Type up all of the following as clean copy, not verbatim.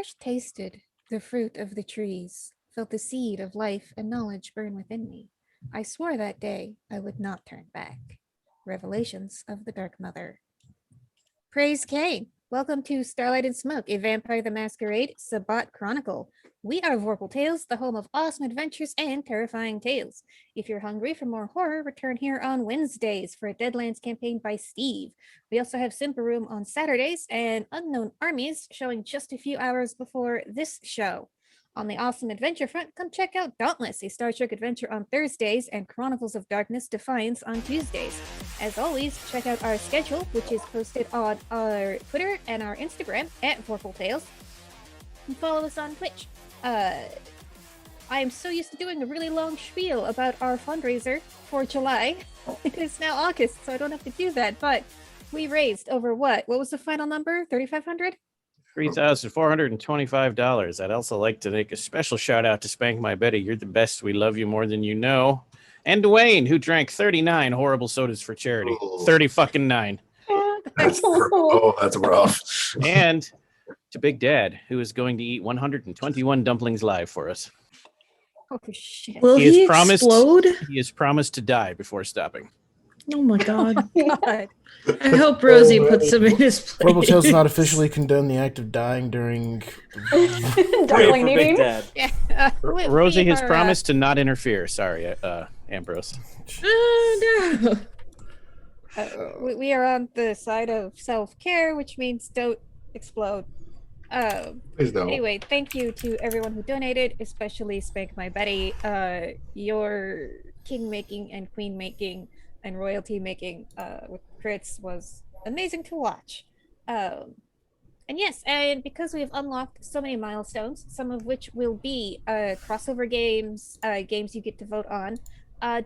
first tasted the fruit of the trees, felt the seed of life and knowledge burn within me, I swore that day I would not turn back. Revelations of the Dark Mother. Praise Cain! Welcome to Starlight and Smoke, a Vampire the Masquerade Sabbat Chronicle. We are Vorpal Tales, the home of awesome adventures and terrifying tales. If you're hungry for more horror, return here on Wednesdays for a Deadlands campaign by Steve. We also have Simper Room on Saturdays and Unknown Armies showing just a few hours before this show. On the awesome adventure front, come check out Dauntless, a Star Trek adventure on Thursdays, and Chronicles of Darkness Defiance on Tuesdays. As always, check out our schedule, which is posted on our Twitter and our Instagram at Vorpal Tales. And follow us on Twitch. I am so used to doing a really long spiel about our fundraiser for July. It is now August, so I don't have to do that, but we raised over what? What was the final number? 3,500? $3,425. I'd also like to make a special shout out to Spank My Betty. You're the best. We love you more than you know. And Dwayne, who drank 39 horrible sodas for charity. 30 fucking 9. That's rough. And to Big Dad, who is going to eat 121 dumplings live for us. Oh shit. Will he explode? He has promised to die before stopping. Oh my god. God. I hope Rosie puts him in his place. Vorpal Tales does not officially condone the act of dying during Dumpling eating. Yeah. Rosie has promised to not interfere. Sorry, Ambrose. Oh no. We are on the side of self-care, which means don't explode. Please don't. Anyway, thank you to everyone who donated, especially Spank My Betty. Your king making and queen making and royalty making with crits was amazing to watch. And yes, and because we have unlocked so many milestones, some of which will be crossover games, games you get to vote on,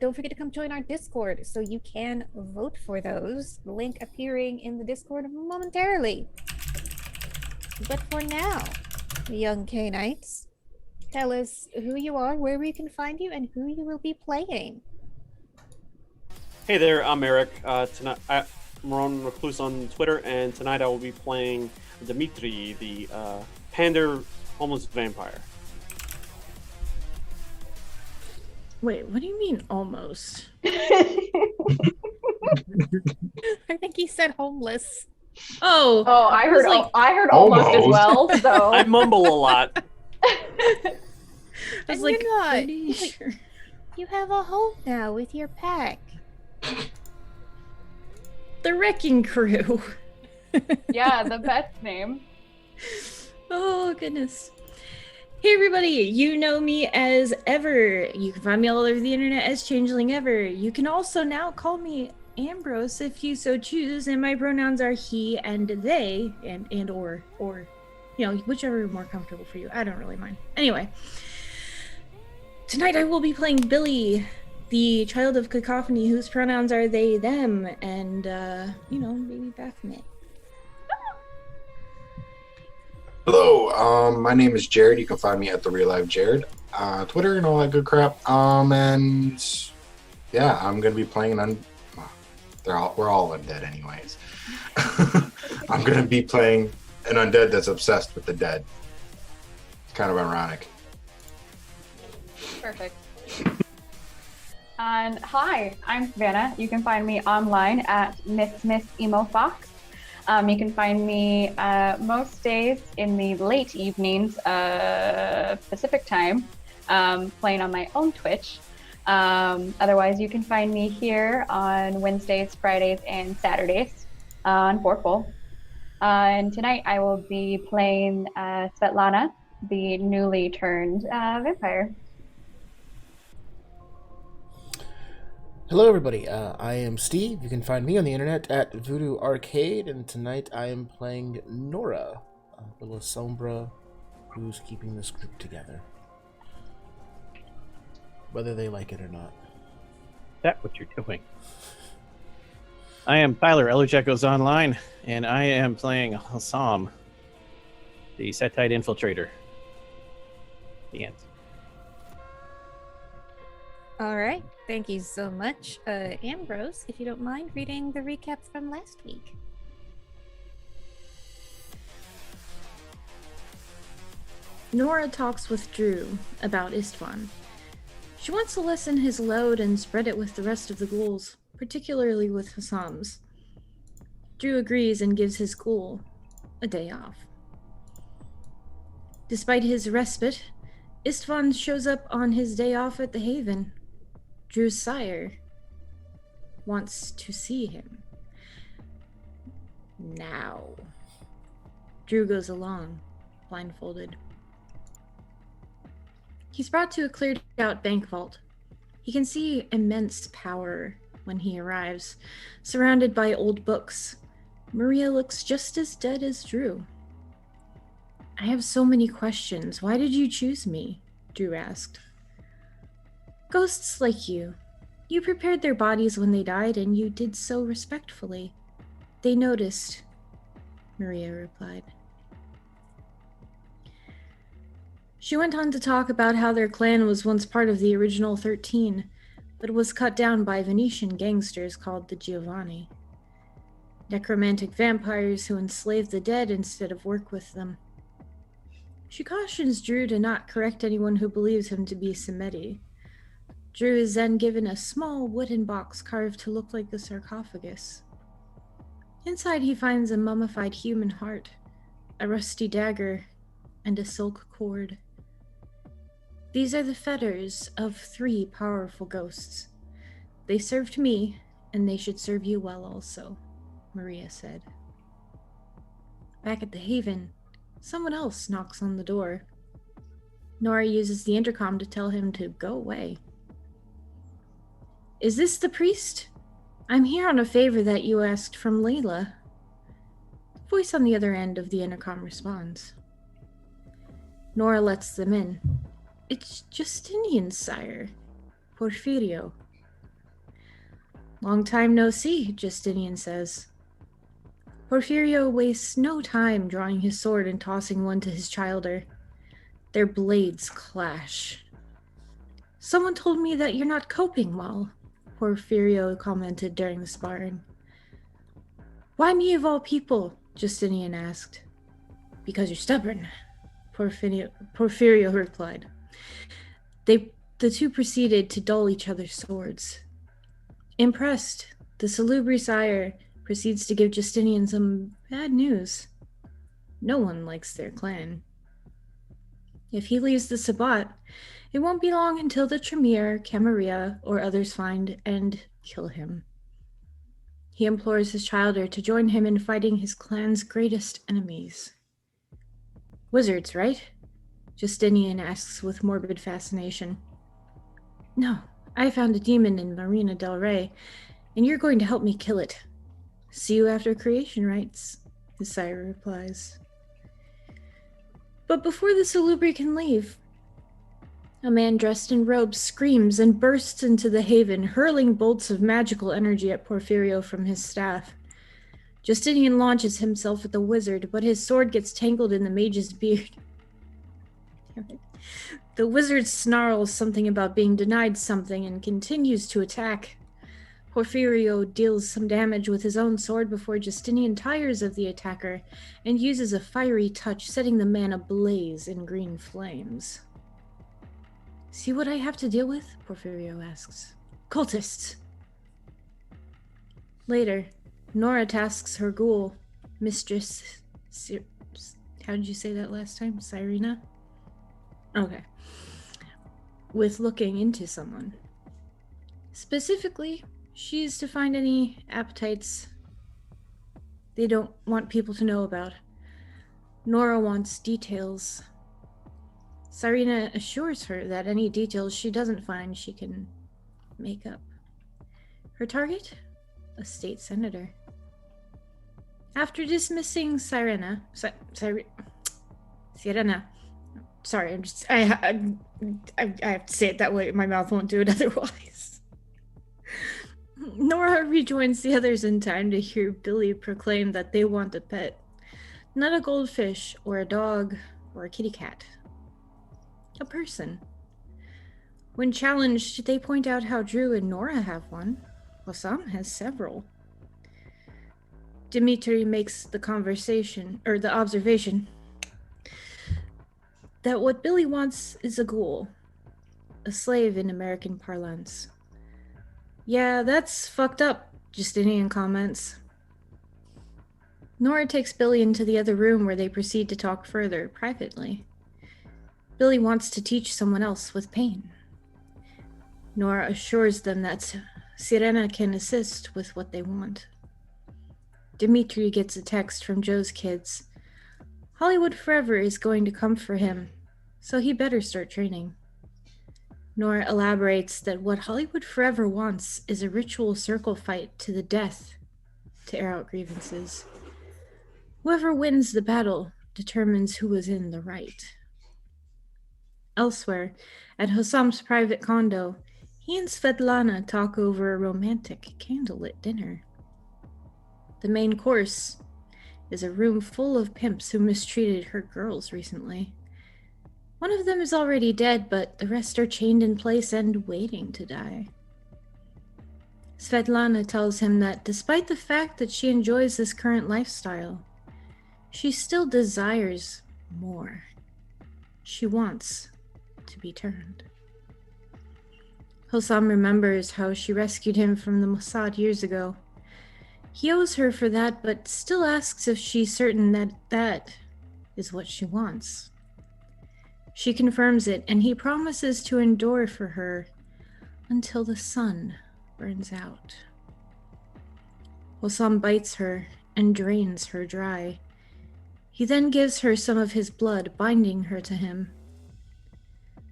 don't forget to come join our Discord so you can vote for those. The link appearing in the Discord momentarily. But for now, young K-Knights, tell us who you are, where we can find you, and who you will be playing. Hey there, I'm Eric. Tonight, I'm Ron Recluse on Twitter, and tonight I will be playing Dimitri, the pander homeless vampire. Wait, what do you mean almost? I think he said homeless. Oh, I heard like, I heard almost as well. So I mumble a lot. I was like, you're not. pretty sure. You have a home now with your pack. The Wrecking Crew. yeah, the best name. Oh goodness. Hey everybody, you know me as Ever. You can find me all over the internet as Changeling Ever. You can also now call me Ambrose if you so choose, and my pronouns are he and they, and or you know, whichever is more comfortable for you. I don't really mind. Anyway, tonight I will be playing Billy, the child of cacophony whose pronouns are they, them, and you know, maybe Baphomet. Hello, my name is Jared. You can find me at the Real Life Jared, Twitter and all that good crap. And yeah, I'm gonna be playing we're all undead anyways. I'm gonna be playing an undead that's obsessed with the dead. It's kind of ironic. Perfect. And hi, I'm Savannah. You can find me online at Miss Emo Fox. You can find me most days in the late evenings, Pacific time, playing on my own Twitch. Otherwise, you can find me here on Wednesdays, Fridays, and Saturdays on Vorpal. And tonight I will be playing Svetlana, the newly turned vampire. Hello, everybody. I am Steve. You can find me on the internet at Voodoo Arcade, and tonight I am playing Nora, the La Sombra, who's keeping this group together, whether they like it or not. Is that what you're doing? I am Tyler, Eldritch Echoes Online, and I am playing Hassam, the Setite Infiltrator. The end. All right. Thank you so much. Ambrose, if you don't mind reading the recap from last week. Nora talks with Drew about Istvan. She wants to lessen his load and spread it with the rest of the ghouls, particularly with Hassam's. Drew agrees and gives his ghoul a day off. Despite his respite, Istvan shows up on his day off at the Haven. Drew's sire wants to see him. Now. Drew goes along, blindfolded. He's brought to a cleared out bank vault. He can see immense power when he arrives, surrounded by old books. Maria looks just as dead as Drew. I have so many questions. Why did you choose me? Drew asked. Ghosts like you. You prepared their bodies when they died, and you did so respectfully. They noticed, Maria replied. She went on to talk about how their clan was once part of the original 13, but was cut down by Venetian gangsters called the Giovanni. Necromantic vampires who enslaved the dead instead of work with them. She cautions Drew to not correct anyone who believes him to be Semeti. Drew is then given a small wooden box carved to look like a sarcophagus. Inside he finds a mummified human heart, a rusty dagger, and a silk cord. These are the fetters of 3 powerful ghosts. They served me, and they should serve you well also, Maria said. Back at the Haven, someone else knocks on the door. Nora uses the intercom to tell him to go away. Is this the priest? I'm here on a favor that you asked from Layla. The voice on the other end of the intercom responds. Nora lets them in. It's Justinian, sire. Porfirio. Long time no see, Justinian says. Porfirio wastes no time drawing his sword and tossing one to his childer. Their blades clash. Someone told me that you're not coping well, Porfirio commented during the sparring. Why me of all people? Justinian asked. Because you're stubborn, Porfirio replied. The two proceeded to dull each other's swords. Impressed, the Salubri sire proceeds to give Justinian some bad news. No one likes their clan. If he leaves the Sabbat, it won't be long until the Tremere, Camarilla, or others find and kill him. He implores his childer to join him in fighting his clan's greatest enemies. Wizards, right? Justinian asks with morbid fascination. No, I found a demon in Marina del Rey, and you're going to help me kill it. See you after creation rites, his sire replies. But before the Salubri can leave, a man dressed in robes screams and bursts into the haven, hurling bolts of magical energy at Porfirio from his staff. Justinian launches himself at the wizard, but his sword gets tangled in the mage's beard. The wizard snarls something about being denied something and continues to attack. Porfirio deals some damage with his own sword before Justinian tires of the attacker and uses a fiery touch, setting the man ablaze in green flames. See what I have to deal with? Porfirio asks. Cultists! Later, Nora tasks her ghoul, Mistress... How did you say that last time? Cyrena? Okay. With looking into someone. Specifically, she's to find any appetites they don't want people to know about. Nora wants details. Cyrena assures her that any details she doesn't find, she can make up. Her target? A state senator. After dismissing Sirena, sorry, I have to say it that way. My mouth won't do it otherwise. Nora rejoins the others in time to hear Billy proclaim that they want a pet. Not a goldfish, or a dog, or a kitty cat. A person. When challenged, they point out how Drew and Nora have one. Sam has several. Dimitri makes the observation. that what Billy wants is a ghoul, a slave in American parlance. Yeah, that's fucked up, Justinian comments. Nora takes Billy into the other room where they proceed to talk further, privately. Billy wants to teach someone else with pain. Nora assures them that Sirena can assist with what they want. Dimitri gets a text from Joe's kids. Hollywood Forever is going to come for him, so he better start training. Nora elaborates that what Hollywood Forever wants is a ritual circle fight to the death to air out grievances. Whoever wins the battle determines who is in the right. Elsewhere, at Hossam's private condo, he and Svetlana talk over a romantic candlelit dinner. The main course is a room full of pimps who mistreated her girls recently. One of them is already dead, but the rest are chained in place and waiting to die. Svetlana tells him that despite the fact that she enjoys this current lifestyle, she still desires more. She wants to be turned. Hossam remembers how she rescued him from the Mossad years ago. He owes her for that, but still asks if she's certain that that is what she wants. She confirms it, and he promises to endure for her until the sun burns out. Hossam bites her and drains her dry. He then gives her some of his blood, binding her to him.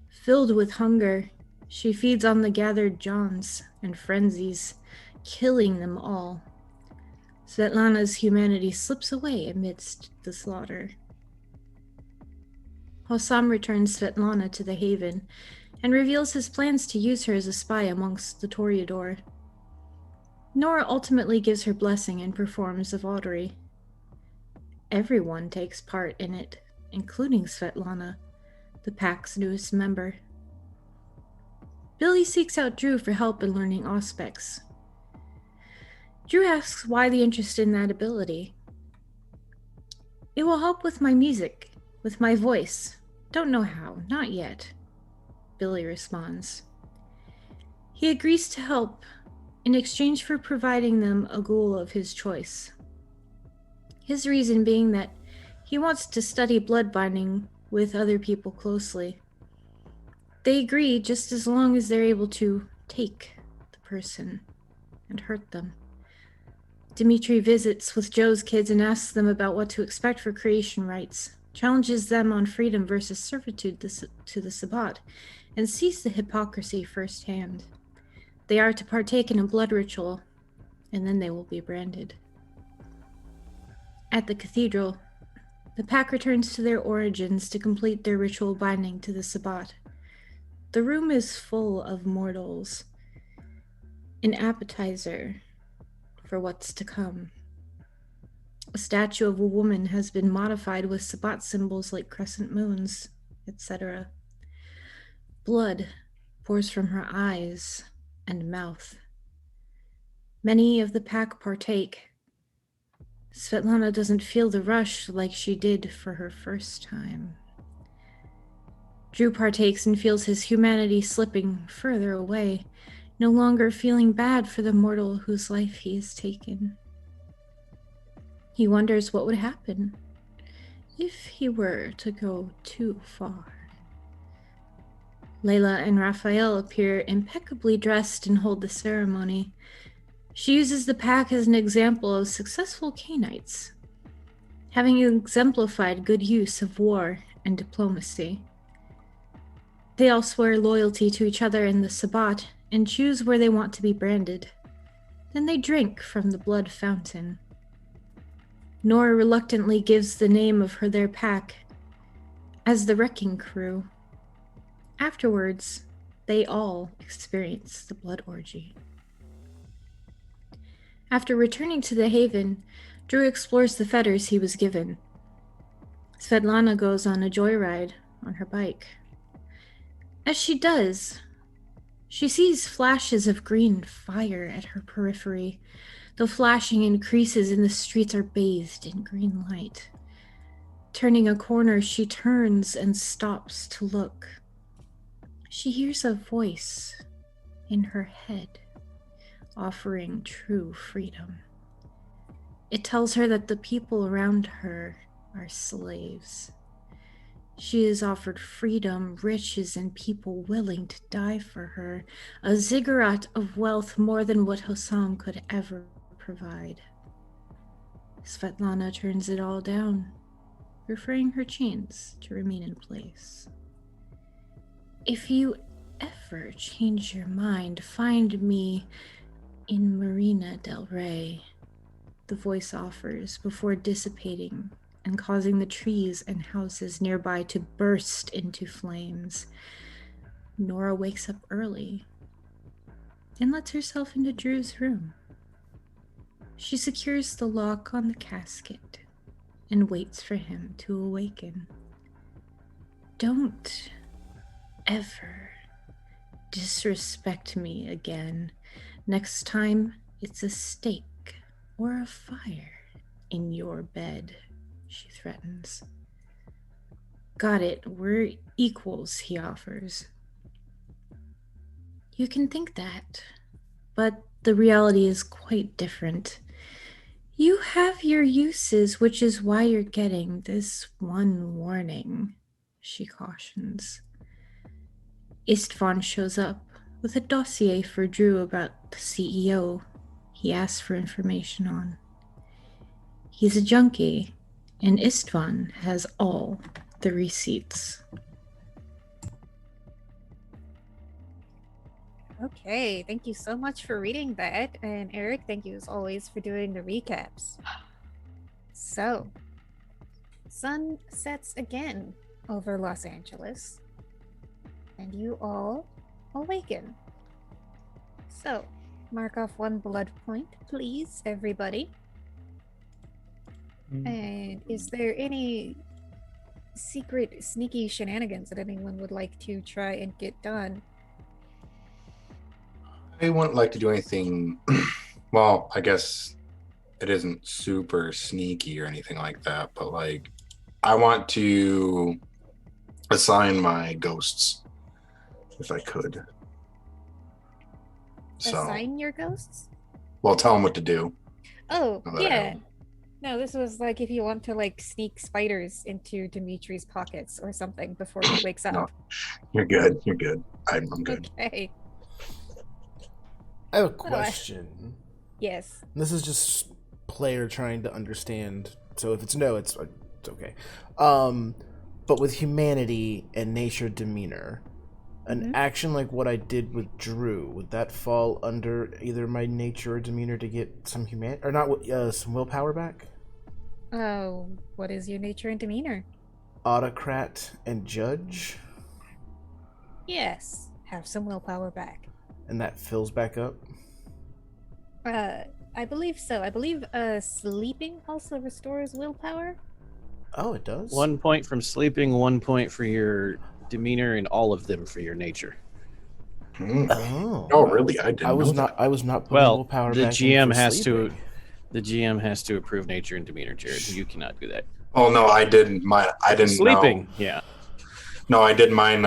Filled with hunger, she feeds on the gathered Johns and frenzies, killing them all. Svetlana's humanity slips away amidst the slaughter. Hossam returns Svetlana to the Haven and reveals his plans to use her as a spy amongst the Toreador. Nora ultimately gives her blessing and performs a vaudery. Everyone takes part in it, including Svetlana, the pack's newest member. Billy seeks out Drew for help in learning Auspex. Drew asks why the interest in that ability. It will help with my music, with my voice. Don't know how, not yet, Billy responds. He agrees to help in exchange for providing them a ghoul of his choice. His reason being that he wants to study blood binding with other people closely. They agree just as long as they're able to take the person and hurt them. Dimitri visits with Joe's kids and asks them about what to expect for creation rites, challenges them on freedom versus servitude to the Sabbat, and sees the hypocrisy firsthand. They are to partake in a blood ritual, and then they will be branded. At the cathedral, the pack returns to their origins to complete their ritual binding to the Sabbat. The room is full of mortals, an appetizer for what's to come. A statue of a woman has been modified with Sabbat symbols like crescent moons, etc. Blood pours from her eyes and mouth. Many of the pack partake. Svetlana doesn't feel the rush like she did for her first time. Drew partakes and feels his humanity slipping further away, no longer feeling bad for the mortal whose life he has taken. He wonders what would happen if he were to go too far. Layla and Raphael appear impeccably dressed and hold the ceremony. She uses the pack as an example of successful Cainites, having exemplified good use of war and diplomacy. They all swear loyalty to each other in the Sabbat and choose where they want to be branded. Then they drink from the blood fountain. Nora reluctantly gives the name of their pack as the Wrecking Crew. Afterwards, they all experience the blood orgy. After returning to the Haven, Drew explores the fetters he was given. Svetlana goes on a joyride on her bike. As she does, she sees flashes of green fire at her periphery. The flashing increases and the streets are bathed in green light. Turning a corner, she turns and stops to look. She hears a voice in her head, offering true freedom. It tells her that the people around her are slaves. She is offered freedom, riches, and people willing to die for her, a ziggurat of wealth more than what Hossam could ever provide. Svetlana turns it all down, preferring her chains to remain in place. If you ever change your mind, find me in Marina del Rey, the voice offers before dissipating and causing the trees and houses nearby to burst into flames. Nora wakes up early and lets herself into Drew's room. She secures the lock on the casket and waits for him to awaken. Don't ever disrespect me again. Next time, it's a stake or a fire in your bed, she threatens. Got it, we're equals, he offers. You can think that, but the reality is quite different. You have your uses, which is why you're getting this one warning, she cautions. Istvan shows up with a dossier for Drew about the CEO he asked for information on. He's a junkie, and Istvan has all the receipts. Okay, thank you so much for reading that. And Eric, thank you as always for doing the recaps. So, sun sets again over Los Angeles, and you all awaken. So, mark off 1 blood point, please, everybody. And is there any secret, sneaky shenanigans that anyone would like to try and get done? I wouldn't like to do anything. Well, I guess it isn't super sneaky or anything like that, but like, I want to assign my ghosts if I could. So, Assign your ghosts? well, tell them what to do. Oh, Now that I yeah. know. No, this was like if you want to like sneak spiders into Dimitri's pockets or something before he wakes up. No, you're good. You're good. I'm good. Okay. I have a Well, question. Yes. This is just player trying to understand. So if it's no, it's okay. But with humanity and nature demeanor, an action like what I did with Drew, would that fall under either my nature or demeanor to get some or not some willpower back? Oh, what is your nature and demeanor? Autocrat and judge, Yes. Have some willpower back. and that fills back up. I believe so. I believe sleeping also restores willpower. Oh, it does. 1 point from sleeping, 1 point for your demeanor, and all of them for your nature. Oh. Oh, really? I didn't I was know not. I was not putting Well, willpower the back in GM for has sleeping. the GM has to approve nature and demeanor, Jared. You cannot do that. that. Oh no, I didn't. I didn't Sleeping, know. yeah. No, I did mine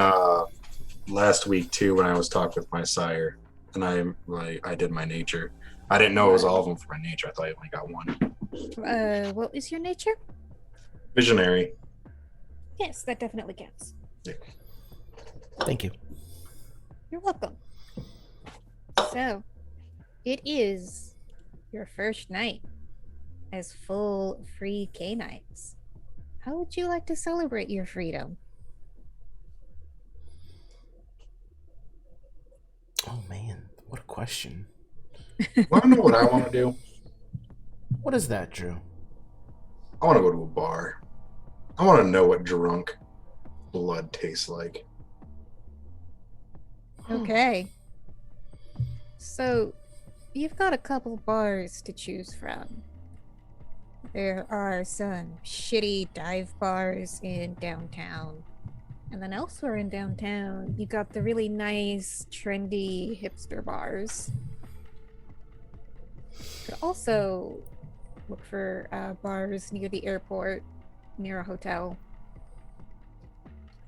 last week too when I was talking with my sire, and I did my nature. I didn't know it was all of them for my nature. I thought I only got one. What is your nature? Visionary. Yes, that definitely counts. Thank you. You're welcome. So, it is your first night as full free K-Nights. How would you like to celebrate your freedom? Oh man, what a question. Want to know what I want to do? What is that, Drew? I want to go to a bar. I want to know what drunk blood tastes like. Okay. So, you've got a couple bars to choose from. There are some shitty dive bars in downtown. And then elsewhere in downtown, you got the really nice, trendy hipster bars. You could also look for bars near the airport near a hotel.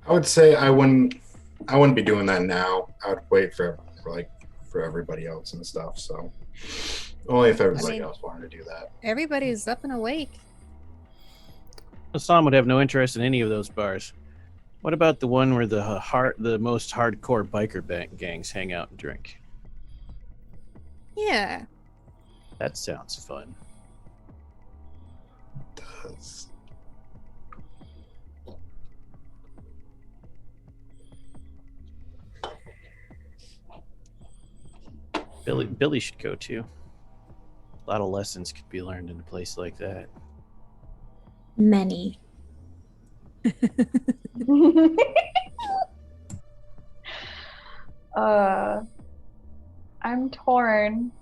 I would say I wouldn't be doing that now. I would wait for everybody else and stuff. So only if everybody else wanted to do that. Everybody's up and awake. Hassan would have no interest in any of those bars. What about the one where the most hardcore biker gangs hang out and drink? Yeah. That sounds fun. It does. Billy should go too. A lot of lessons could be learned in a place like that. Many. I'm torn.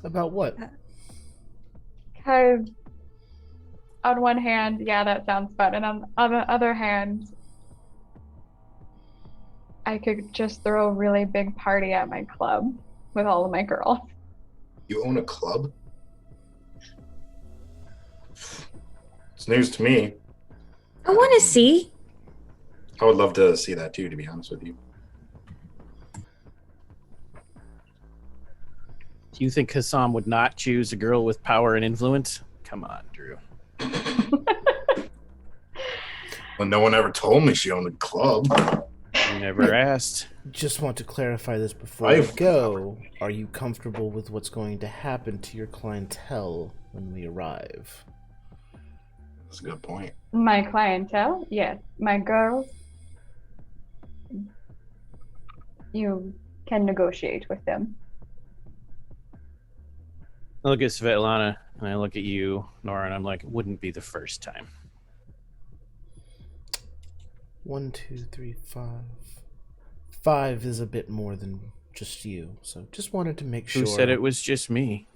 About what? Because on one hand, yeah, that sounds fun, and on the other hand, I could just throw a really big party at my club with all of my girls. You own a club? It's news to me. I want to see. I would love to see that too, to be honest with you. Do you think Hassan would not choose a girl with power and influence? Come on, Drew. Well, no one ever told me she owned a club. You never asked. Just want to clarify this before we go. Are you comfortable with what's going to happen to your clientele when we arrive? That's a good point. My clientele, yes. My girls, you can negotiate with them. I look at Svetlana and I look at you, Nora, and I'm like, wouldn't be the first time. 1, 2, 3, 5. 5 is a bit more than just you, so just wanted to make sure. Who said it was just me?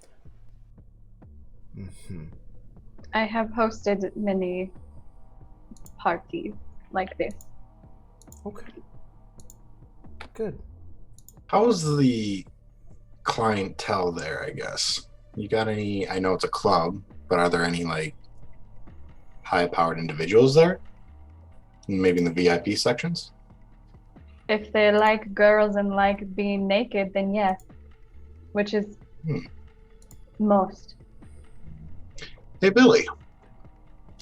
Mm-hmm. I have hosted many parties like this. Okay. Good. How's the clientele there, I guess? You got any, I know it's a club, but are there any like high-powered individuals there? Maybe in the VIP sections? If they like girls and like being naked, then yes. Which is most. Hey, Billy.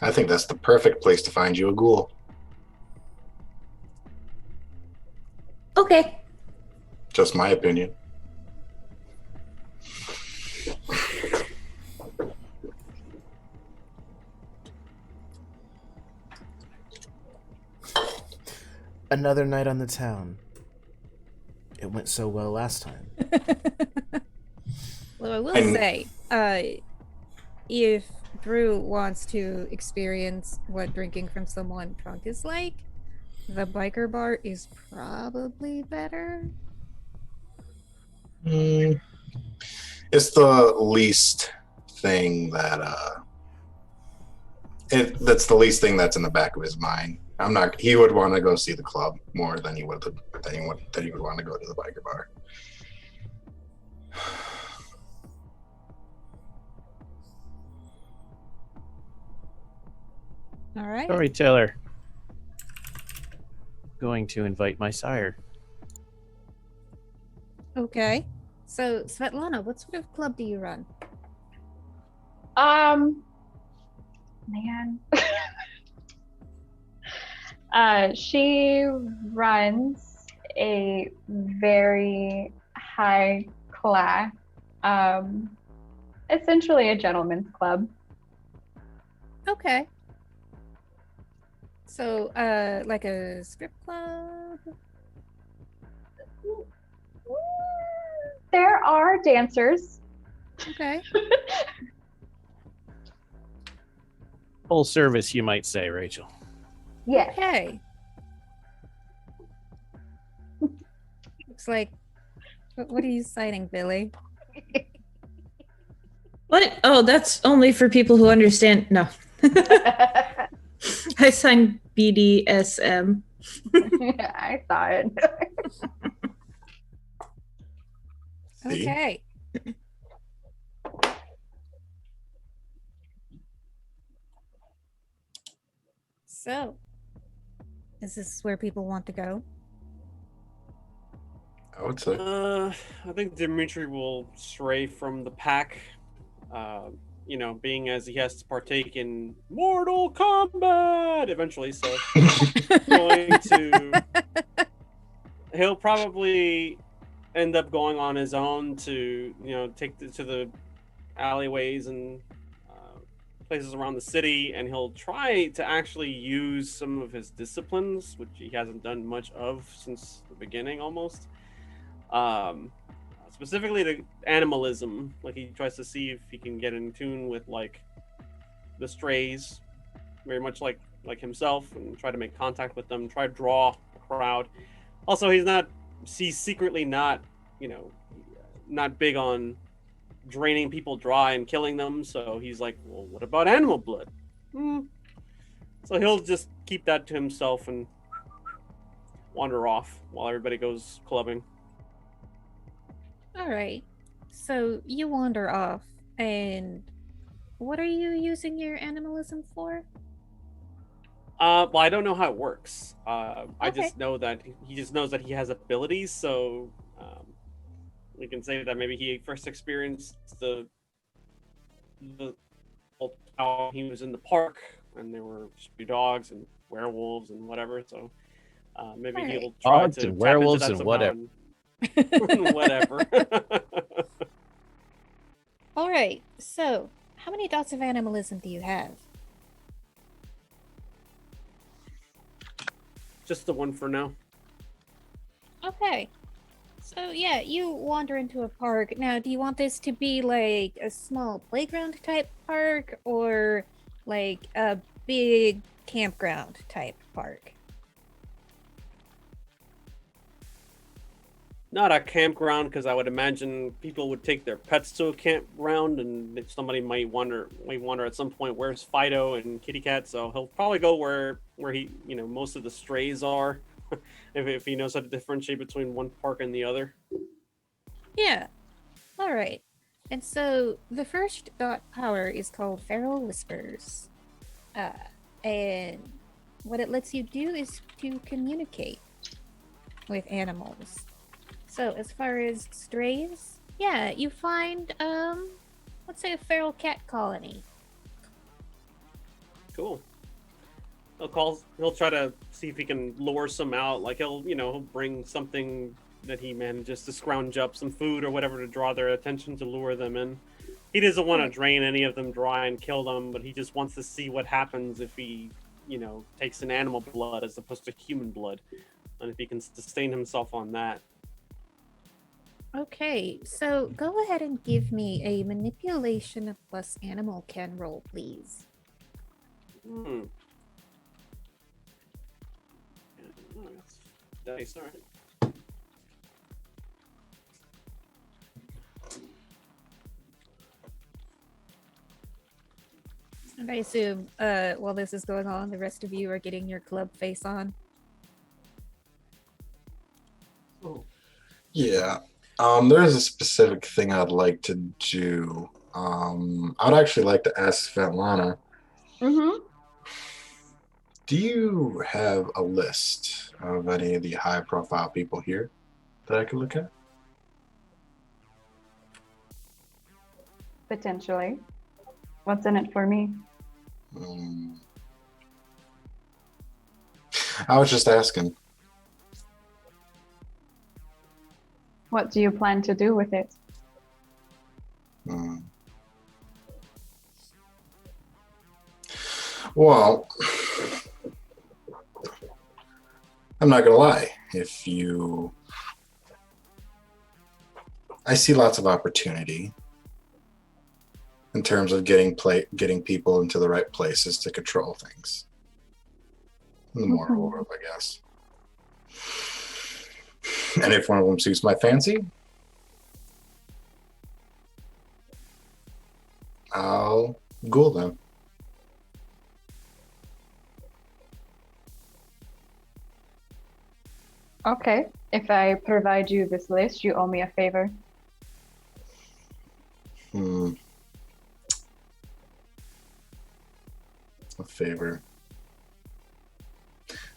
I think that's the perfect place to find you a ghoul. Okay. Just my opinion. Another night on the town. It went so well last time. Well, I will say, if Drew wants to experience what drinking from someone drunk is like, the biker bar is probably better. It's the least thing that that's the least thing that's in the back of his mind. He would want to go see the club more than he would want to go to the biker bar. All right. Storyteller. Going to invite my sire. Okay. So, Svetlana, what sort of club do you run? Man. She runs a very high class, essentially a gentleman's club. Okay. So, like a strip club? There are dancers. Okay. Full service, you might say, Rachel. Yes. Okay. Looks like. What are you citing, Billy? What? Oh, that's only for people who understand. No. I signed BDSM. I saw it. See? Okay. So, is this where people want to go? I would say. I think Dimitri will stray from the pack. Being as he has to partake in Mortal Kombat eventually, so he'll probably end up going on his own to take to the alleyways and places around the city, and he'll try to actually use some of his disciplines, which he hasn't done much of since the beginning almost. um Specifically to animalism. Like, he tries to see if he can get in tune with like the strays, very much like himself, and try to make contact with them, try to draw a crowd. Also, he's secretly not, not big on draining people dry and killing them, so he's like, well, what about animal blood? So he'll just keep that to himself and wander off while everybody goes clubbing. All right. So you wander off, and what are you using your animalism for? Well, I don't know how it works. I Okay. just know that he just knows that he has abilities, so we can say that maybe he first experienced the how he was in the park and there were stray dogs and werewolves and whatever. So maybe Alright. he'll try Dogs to and tap werewolves into that and whatever. somehow. Whatever. All right. So, how many dots of animalism do you have? Just the one for now. Okay. So, yeah, you wander into a park. Now, do you want this to be like a small playground type park or like a big campground type park? Not a campground, because I would imagine people would take their pets to a campground, and somebody might wonder at some point, where's Fido and Kitty Cat. So he'll probably go where he most of the strays are, if he knows how to differentiate between one park and the other. Yeah. All right. And so the first dot power is called Feral Whispers. And what it lets you do is to communicate with animals. So as far as strays, yeah, you find let's say a feral cat colony. Cool. He'll try to see if he can lure some out. Like, he'll bring something that he manages to scrounge up, some food or whatever, to draw their attention, to lure them in. He doesn't want to drain any of them dry and kill them, but he just wants to see what happens if he, takes an animal blood as opposed to human blood, and if he can sustain himself on that. Okay, so go ahead and give me a manipulation plus animal can roll, please. Dice, all right. And I assume, while this is going on, the rest of you are getting your club face on. Yeah. There's a specific thing I'd like to do. I'd actually like to ask Svetlana, Mm-hmm. do you have a list of any of the high-profile people here that I could look at? Potentially. What's in it for me? I was just asking. What do you plan to do with it? Well, I'm not gonna lie. I see lots of opportunity in terms of getting people into the right places to control things in the moral world, I guess. And if one of them suits my fancy, I'll ghoul them. Okay. If I provide you this list, you owe me a favor. A favor.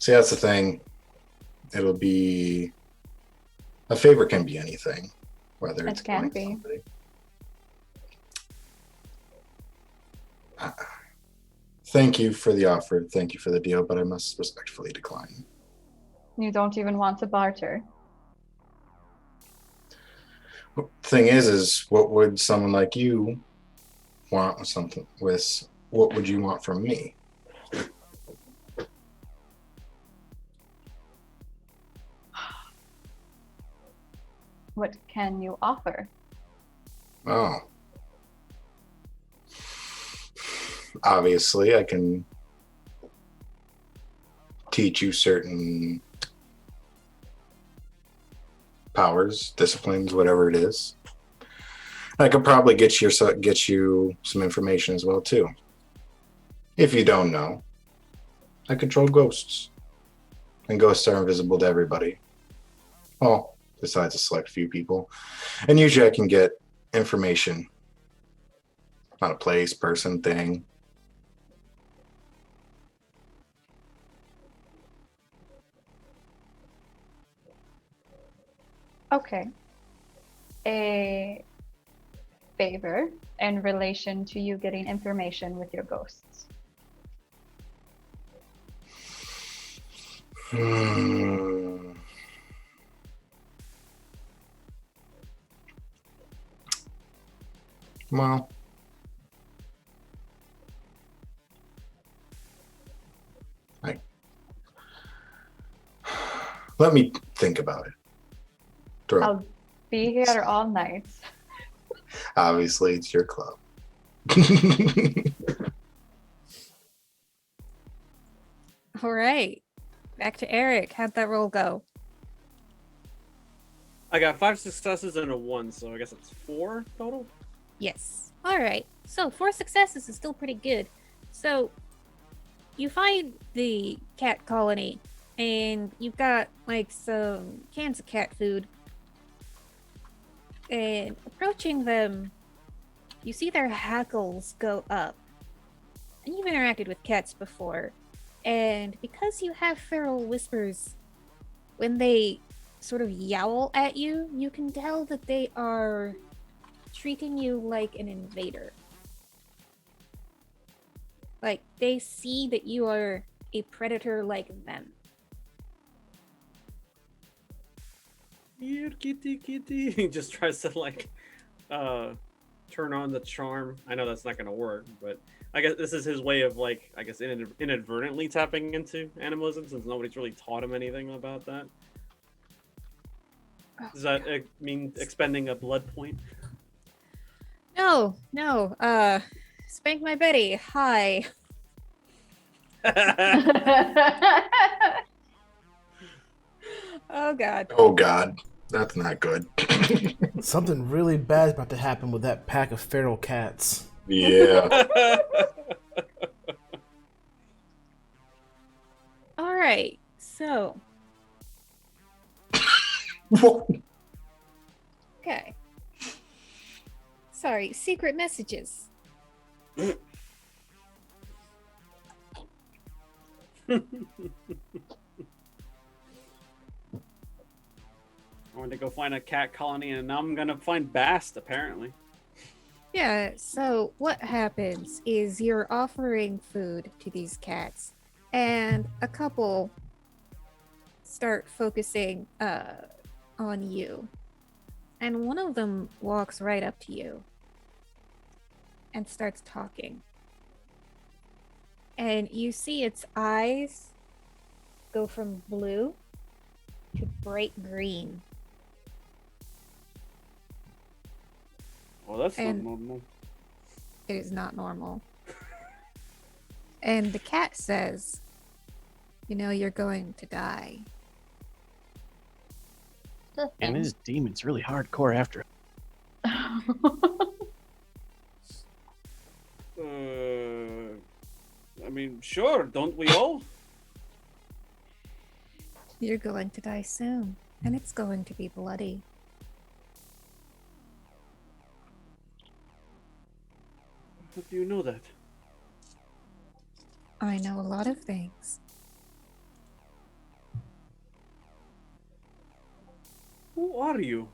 See, that's the thing. It'll be a favor can be anything, whether It it's can killing be. somebody. Thank you for the offer. Thank you for the deal, but I must respectfully decline. You don't even want to barter. Thing is what would someone like you want with something with? What would you want from me? What can you offer? Oh, obviously, I can teach you certain powers, disciplines, whatever it is. I could probably get you some information as well too. If you don't know, I control ghosts, and ghosts are invisible to everybody. Well, besides a select few people. And usually, I can get information on a place, person, thing. Okay. A favor in relation to you getting information with your ghosts. Well, let me think about it. I'll be here all night. Obviously, it's your club. All right. Back to Eric. How'd that roll go? I got 5 successes and a 1, so I guess it's 4 total. Yes. All right. So 4 successes is still pretty good. So you find the cat colony, and you've got like some cans of cat food. And approaching them, you see their hackles go up. And you've interacted with cats before. And because you have feral whispers, when they sort of yowl at you, you can tell that they are treating you like an invader. Like, they see that you are a predator like them. Here, kitty, kitty. He just tries to like turn on the charm. I know that's not gonna work, but I guess this is his way of like, I guess inadvertently tapping into animalism, since nobody's really taught him anything about that. Does that mean expending a blood point? No. Spank my Betty. Hi. Oh, God. Oh, God. That's not good. Something really bad is about to happen with that pack of feral cats. Yeah. All right. So, okay. Sorry, secret messages. I wanted to go find a cat colony, and now I'm gonna find Bast, apparently. Yeah, so what happens is you're offering food to these cats, and a couple start focusing on you. And one of them walks right up to you and starts talking. And you see its eyes go from blue to bright green. Well, that's And- not normal. It is not normal. And the cat says, "You know, you're going to die." And this demon's really hardcore after. I mean, sure, don't we all? You're going to die soon, and it's going to be bloody. How do you know that? I know a lot of things. Who are you?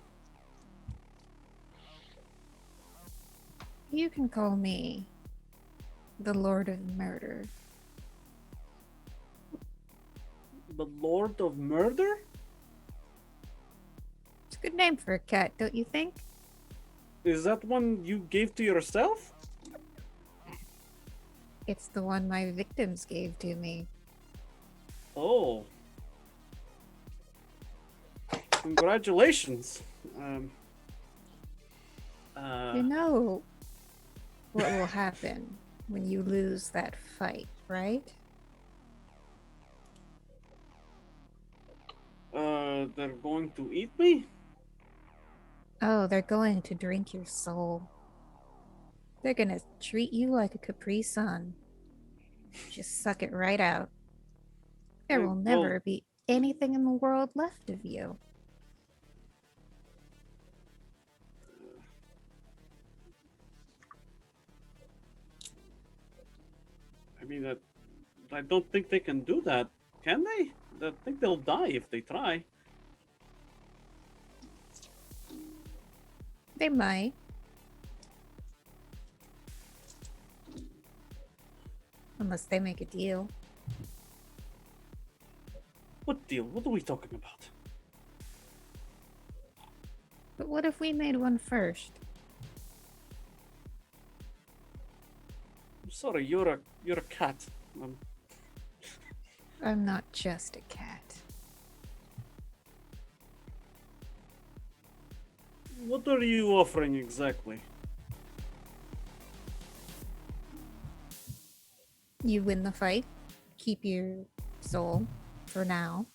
You can call me the Lord of Murder. The Lord of Murder? It's a good name for a cat, don't you think? Is that one you gave to yourself? It's the one my victims gave to me. Oh. Congratulations. You know what will happen when you lose that fight, right? They're going to eat me? Oh, they're going to drink your soul. They're gonna treat you like a Capri Sun. Just suck it right out. There will never be anything in the world left of you. I mean, I don't think they can do that, can they? I think they'll die if they try. They might. Unless they make a deal. What deal? What are we talking about? But what if we made one first? I'm sorry, you're a cat. I'm not just a cat. What are you offering exactly? You win the fight. Keep your soul for now.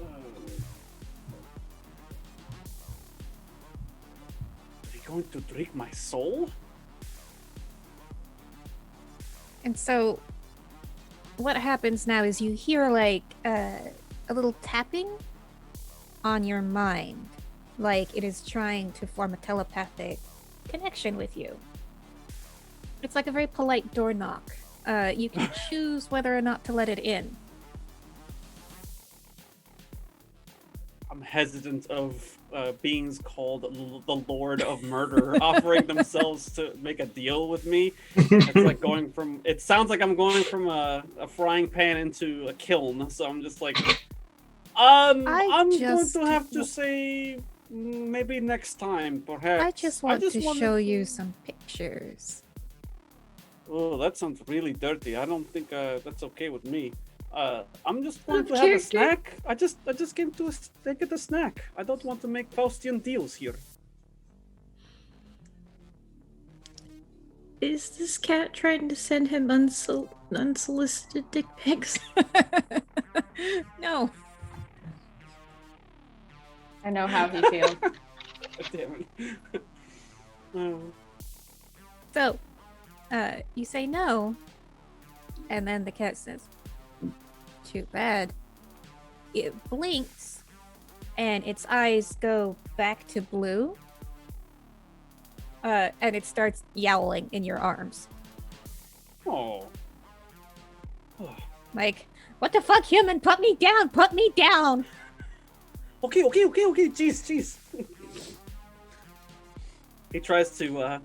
Are you going to drink my soul? And so, what happens now is you hear like a little tapping on your mind, like it is trying to form a telepathic connection with you. It's like a very polite door knock. You can choose whether or not to let it in. I'm hesitant of beings called the Lord of Murder offering themselves to make a deal with me. It's like going from. It sounds like I'm going from a frying pan into a kiln. So I'm just like, I'm going to have to say maybe next time, perhaps. I just want to show you some pictures. Oh, that sounds really dirty. I don't think that's okay with me. I'm just going to have a Character. snack. I just came to get a snack. I don't want to make Faustian deals here. Is this cat trying to send him unsolicited dick pics? No. I know how he feels. Damn it. Oh. So, you say no, and then the cat says, "Too bad." It blinks, and its eyes go back to blue, and it starts yowling in your arms. Oh. Like, what the fuck, human? Put me down! Put me down! Okay. Jeez. He tries to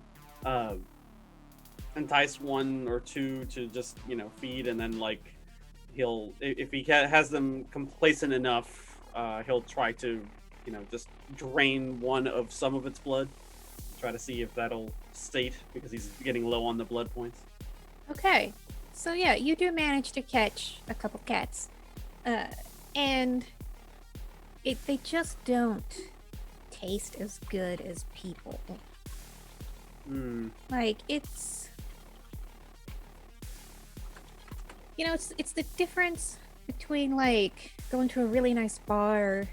entice one or two to just feed, and then like he'll if he has them complacent enough, he'll try to just drain one of some of its blood, try to see if that'll sate because he's getting low on the blood points. Okay, so yeah, you do manage to catch a couple cats, and they just don't taste as good as people. Like it's it's the difference between like going to a really nice bar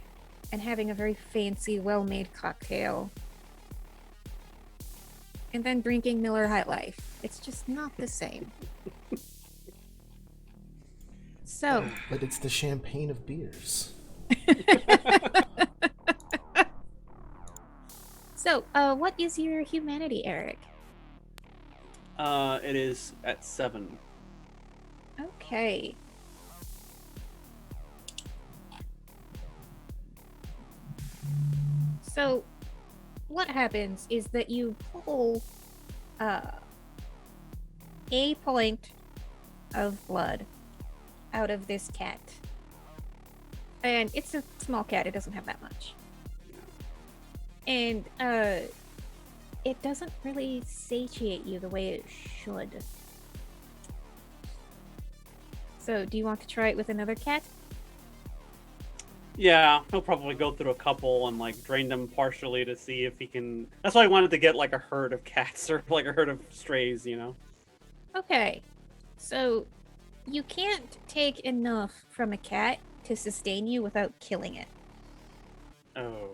and having a very fancy, well-made cocktail, and then drinking Miller High Life. It's just not the same. So, But it's the champagne of beers. so, what is your humanity, Eric? It is at 7. Okay. So, what happens is that you pull a point of blood out of this cat. And it's a small cat, it doesn't have that much. And it doesn't really satiate you the way it should. So, do you want to try it with another cat? Yeah, he'll probably go through a couple and like drain them partially to see if he can. That's why I wanted to get like a herd of cats or like a herd of strays, you know. Okay. So, you can't take enough from a cat to sustain you without killing it. Oh.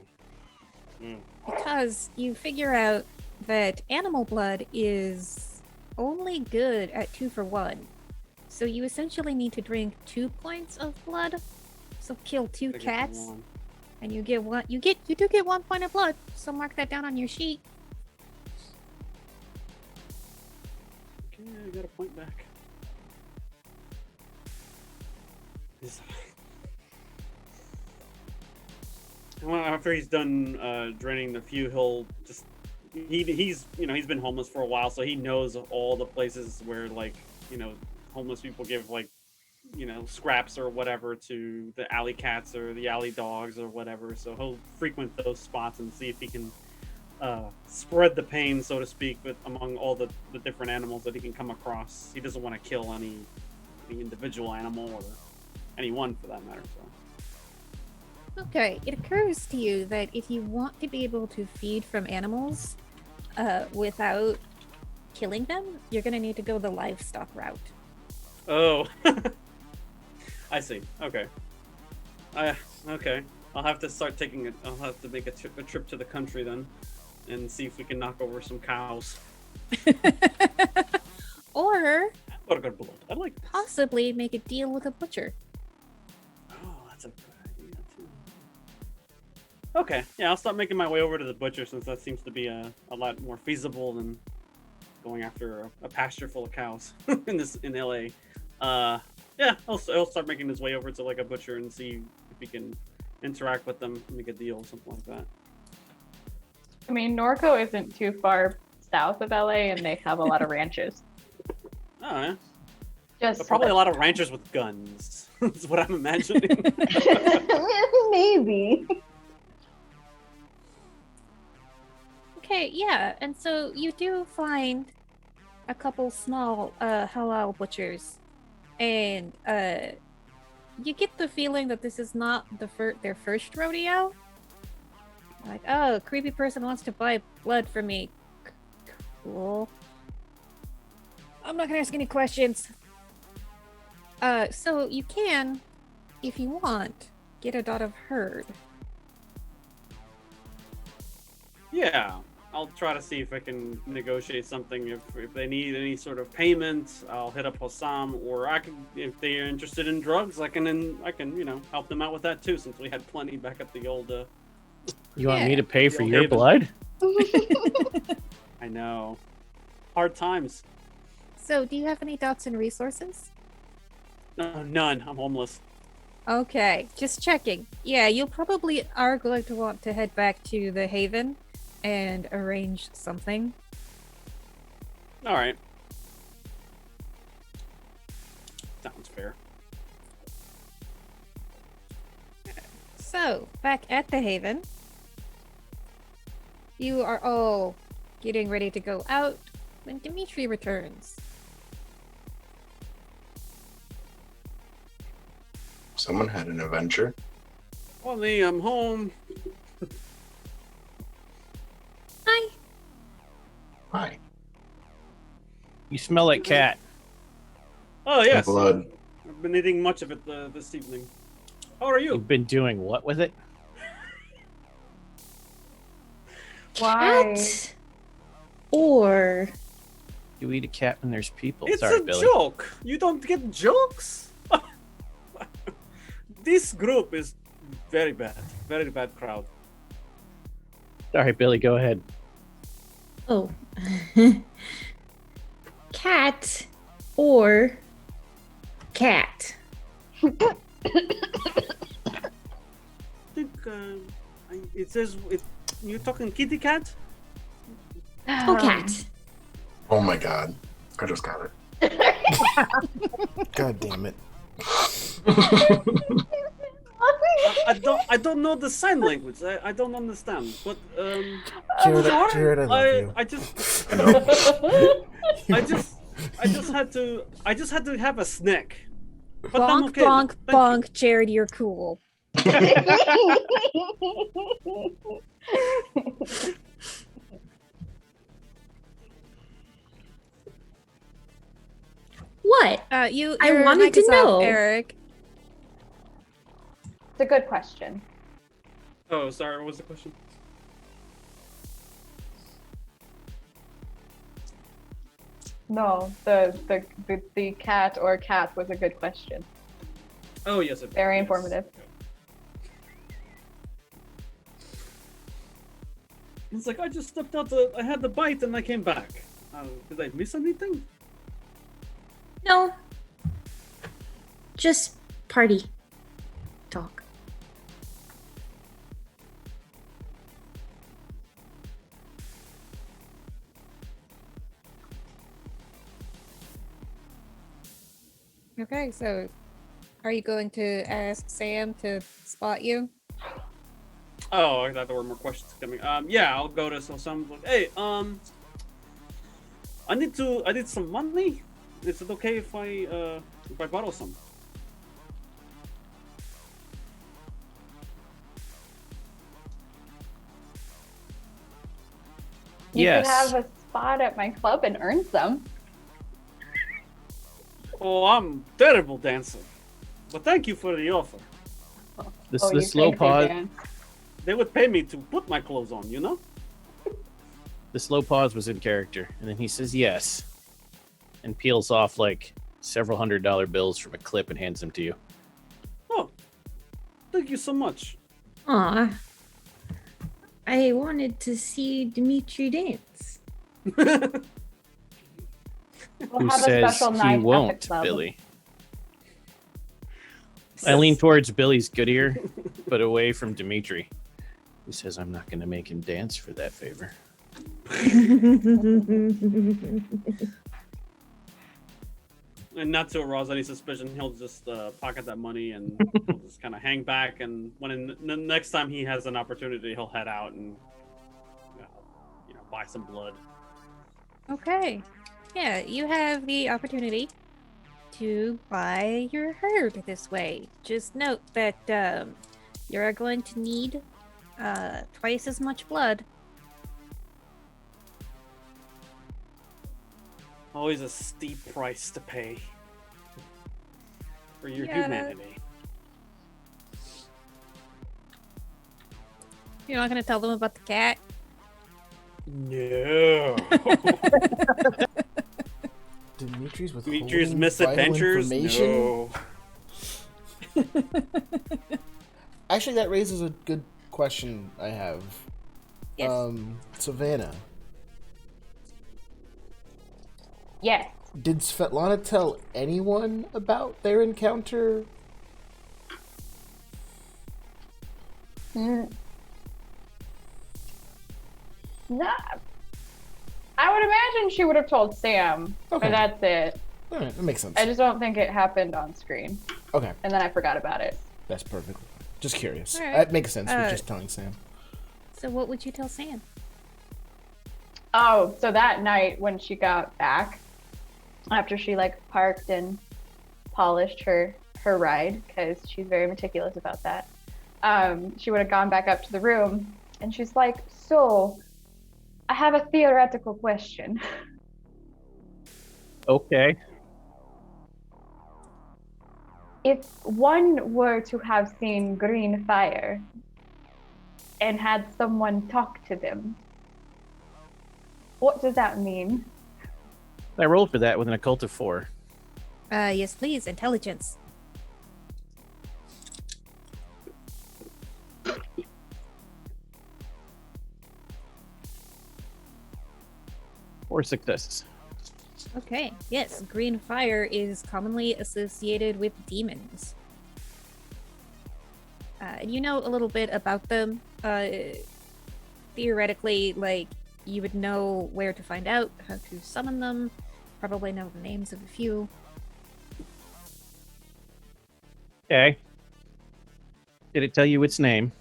Mm. Because you figure out that animal blood is only good at 2 for 1. So you essentially need to drink 2 points of blood. So kill 2 I get the cats, one. and you get one. You do get 1 point of blood. So mark that down on your sheet. Okay, I got a point back. Well, after he's done draining the few, he'll just he's he's been homeless for a while, so he knows all the places where like homeless people give like scraps or whatever to the alley cats or the alley dogs or whatever. So he'll frequent those spots and see if he can spread the pain, so to speak, but among all the different animals that he can come across. He doesn't want to kill any individual animal or anyone for that matter. So. Okay, it occurs to you that if you want to be able to feed from animals without killing them, you're going to need to go the livestock route. Oh, I see. Okay. Okay. I'll have to start taking it. I'll have to make a trip to the country then, and see if we can knock over some cows. Or What a good blood. I like this. possibly make a deal with a butcher. Oh, that's a good idea too. Okay. Yeah, I'll start making my way over to the butcher since that seems to be a lot more feasible than going after a pasture full of cows in LA. Yeah, he'll start making his way over to like a butcher and see if he can interact with them, make a deal, something like that. I mean, Norco isn't too far south of LA, and they have a lot of ranches. Oh, yeah. Just But probably a lot of ranchers with guns. That's what I'm imagining. maybe. Okay, yeah, and so you do find a couple small halal butchers, and you get the feeling that this is not their first rodeo. Like, oh, a creepy person wants to buy blood from me. Cool. I'm not gonna ask any questions. So you can, if you want, get a dot of herd. Yeah, I'll try to see if I can negotiate something. If they need any sort of payment, I'll hit up Hossam, or I can, if they're interested in drugs, I can help them out with that too, since we had plenty back at the old. You want me Yeah. to pay for You'll your David. blood? I know, hard times. So, do you have any dots and resources? No, none. I'm homeless. Okay, just checking. Yeah, you probably are going to want to head back to the Haven and arrange something. All right. Sounds fair. So, back at the Haven, you are all getting ready to go out when Dimitri returns. Someone had an adventure. Ollie, I'm home. Hi. Hi. You smell like cat. Oh yes. Blood. I've been eating much of it this evening. How are you? You've been doing what with it? Why? Cat? Or You eat a cat when there's people. It's Sorry, a Billy. joke. You don't get jokes. This group is very bad crowd. Sorry, Billy. Go ahead. oh. cat or cat? I think it says you're talking kitty cat. Oh, cat. Oh my god. I just got it. God damn it. I don't know the sign language. I don't understand. But Jared, sure. Jared, I love you. I just I know. I just had to have a snack. But I'm Bonk, okay. bonk, Thank bonk, Jared, you're cool. What? Your I wanted mic to is off, know. Eric. It's a good question. you. Oh, sorry. What was the question? No, the cat or cat was a good question. Oh yes, Very informative. It's like I just stepped out. I had the bite and I came back. Did I miss anything? No. Just party talk. Okay, so are you going to ask Sam to spot you? Oh, I thought there were more questions coming. Yeah, I'll go to some. Like, hey, I need some money. Is it okay if I borrow some? You Yes. could have a spot at my club and earn some. Oh, I'm terrible dancer, but thank you for the offer. The Oh, you slow think they pause. dance. They would pay me to put my clothes on, you know? The slow pause was in character, and then he says yes, and peels off like several $100 bills from a clip and hands them to you. Oh, thank you so much. Aw. I wanted to see Dimitri dance. We'll Who have a says special he night at the won't, club. Billy? I lean towards Billy's good ear, but away from Dimitri, who says I'm not going to make him dance for that favor. And not to arouse any suspicion, he'll just pocket that money and he'll just kind of hang back. And when the next time he has an opportunity, he'll head out and buy some blood. Okay. Yeah, you have the opportunity to buy your herd this way. Just note that you're going to need twice as much blood. Always a steep price to pay for your Yeah. humanity. You're not going to tell them about the cat? No. Dimitri's with Dimitri's misadventures? No. Actually, that raises a good question I have. Yes. Savannah, Yes. did Svetlana tell anyone about their encounter? No. I would imagine she would have told Sam, Okay. but that's it. All right, that makes sense. I just don't think it happened on screen. Okay, And then I forgot about it. that's perfect. Just curious. All right. That makes sense with Uh, just telling Sam. So what would you tell Sam? Oh, so that night when she got back, after she parked and polished her ride, because she's very meticulous about that, she would have gone back up to the room and she's like, so I have a theoretical question. Okay. If one were to have seen green fire and had someone talk to them, what does that mean? I rolled for that with an occult of 4. Yes, please. Intelligence. Four successes. Okay, yes, green fire is commonly associated with demons. And you know a little bit about them. Theoretically, like, you would know where to find out, how to summon them, probably know the names of a few. Okay. Did it tell you its name?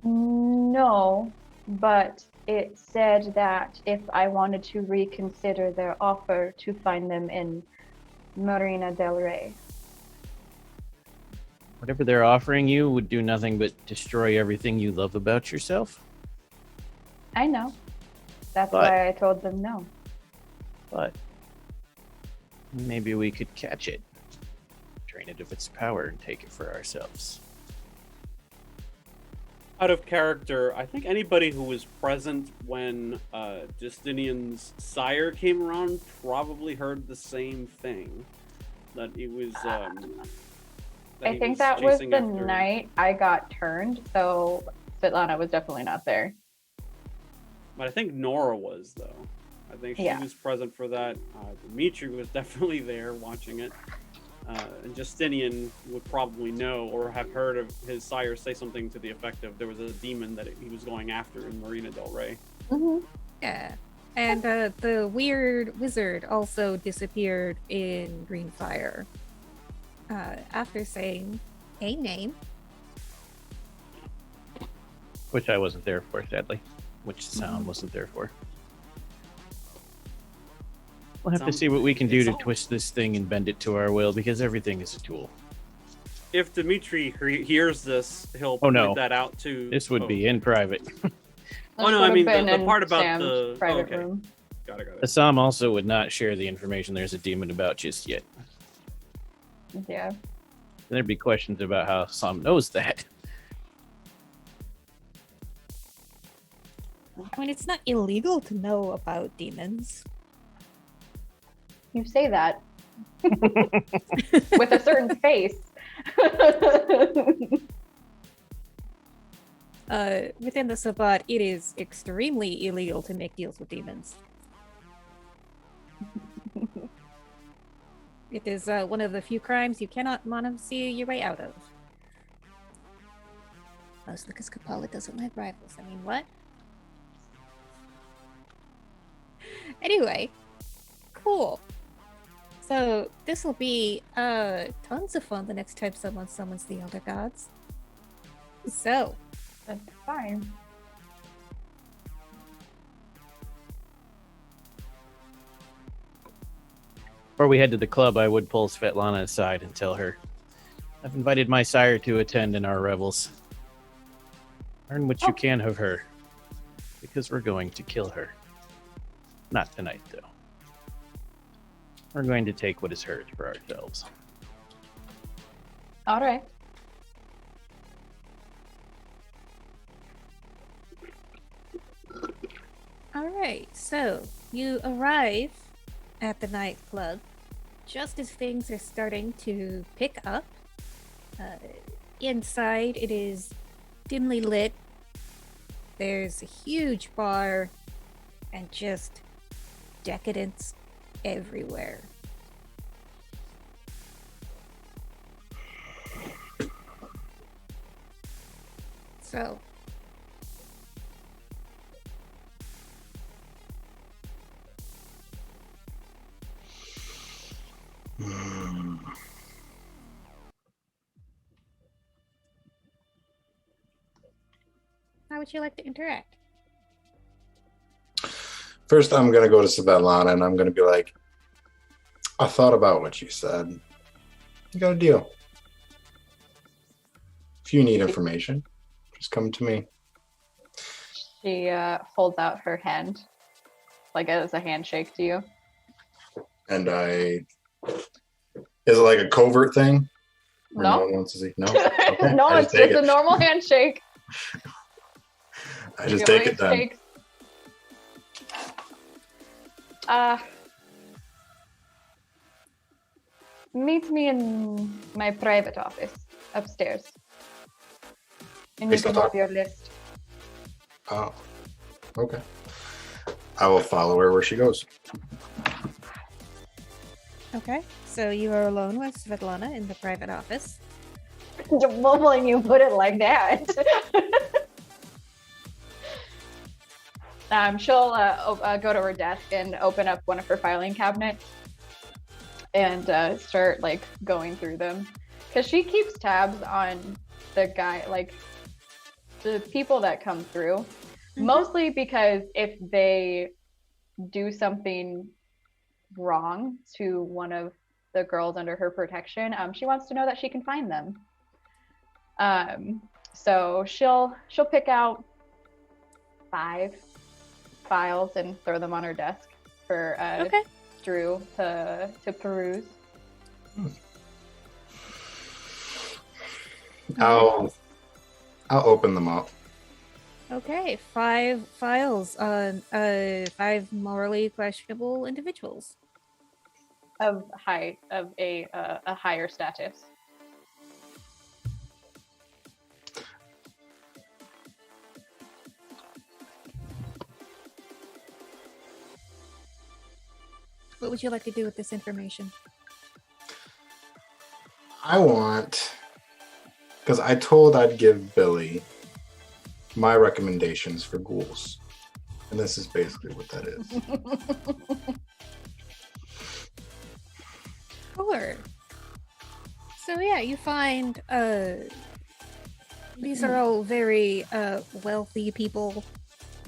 No, but it said that if I wanted to reconsider their offer to find them in Marina del Rey. Whatever they're offering you would do nothing but destroy everything you love about yourself. I know. That's But- why I told them no. But maybe we could catch it, drain it of its power, and take it for ourselves. Out of character, I think anybody who was present when Justinian's sire came around probably heard the same thing. That he was. I think that was the night I got turned, so Svetlana was definitely not there. But I think Nora was, though. I think she was present for that. Dimitri was definitely there watching it. And Justinian would probably know or have heard of his sire say something to the effect of there was a demon that he was going after in Marina del Rey. Mm-hmm. Yeah. And the weird wizard also disappeared in green fire. After saying a name. Which I wasn't there for, sadly. Which sound wasn't there for. We'll have to see what we can do to twist this thing and bend it to our will, because everything is a tool. If Dimitri hears this, he'll Oh, no. point that out to... This would be in private. Oh, no, I mean, Been the in part about Sam's the... private okay. room. Got it. Assam also would not share the information there's a demon about just yet. Yeah. And there'd be questions about how Assam knows that. I mean, it's not illegal to know about demons. You say that with a certain face. Within the Sabbat, it is extremely illegal to make deals with demons. It is one of the few crimes you cannot see your way out of. Most because Kapala doesn't like rivals. I mean, what? Anyway, cool. So this will be tons of fun the next time someone summons the Elder Gods. So, That's fine. Before we head to the club, I would pull Svetlana aside and tell her, I've invited my sire to attend in our revels. Learn what you can of her, because we're going to kill her. Not tonight, though. We're going to take what is hers for ourselves. All right. alright, so you arrive at the nightclub just as things are starting to pick up. Inside, it is dimly lit. There's a huge bar and just decadence everywhere. So, how would you like to interact? First, I'm going to go to Svetlana and I'm going to be like, I thought about what you said. You got a deal. If you need information, just come to me. She holds out her hand, like as a handshake to you. And is it like a covert thing? Or No. one wants to see? No? Okay. No, I it's just a normal handshake. I just He take it always then. takes- meet me in my private office upstairs. And you Based on can have talk- your list. Oh, okay. I will follow her where she goes. Okay, so you are alone with Svetlana in the private office. Mumbling, you put it like that. She'll go to her desk and open up one of her filing cabinets and start like going through them, because she keeps tabs on the guy, like the people that come through, mostly because if they do something wrong to one of the girls under her protection, she wants to know that she can find them. So she'll pick out 5 files and throw them on her desk for Okay. Drew to peruse. I'll open them up. Okay, 5 files on 5 morally questionable individuals. Of a higher status. What would you like to do with this information? I want, because I told I'd give Billy my recommendations for ghouls. And this is basically what that is. Sure. So yeah, you find these are all very wealthy people.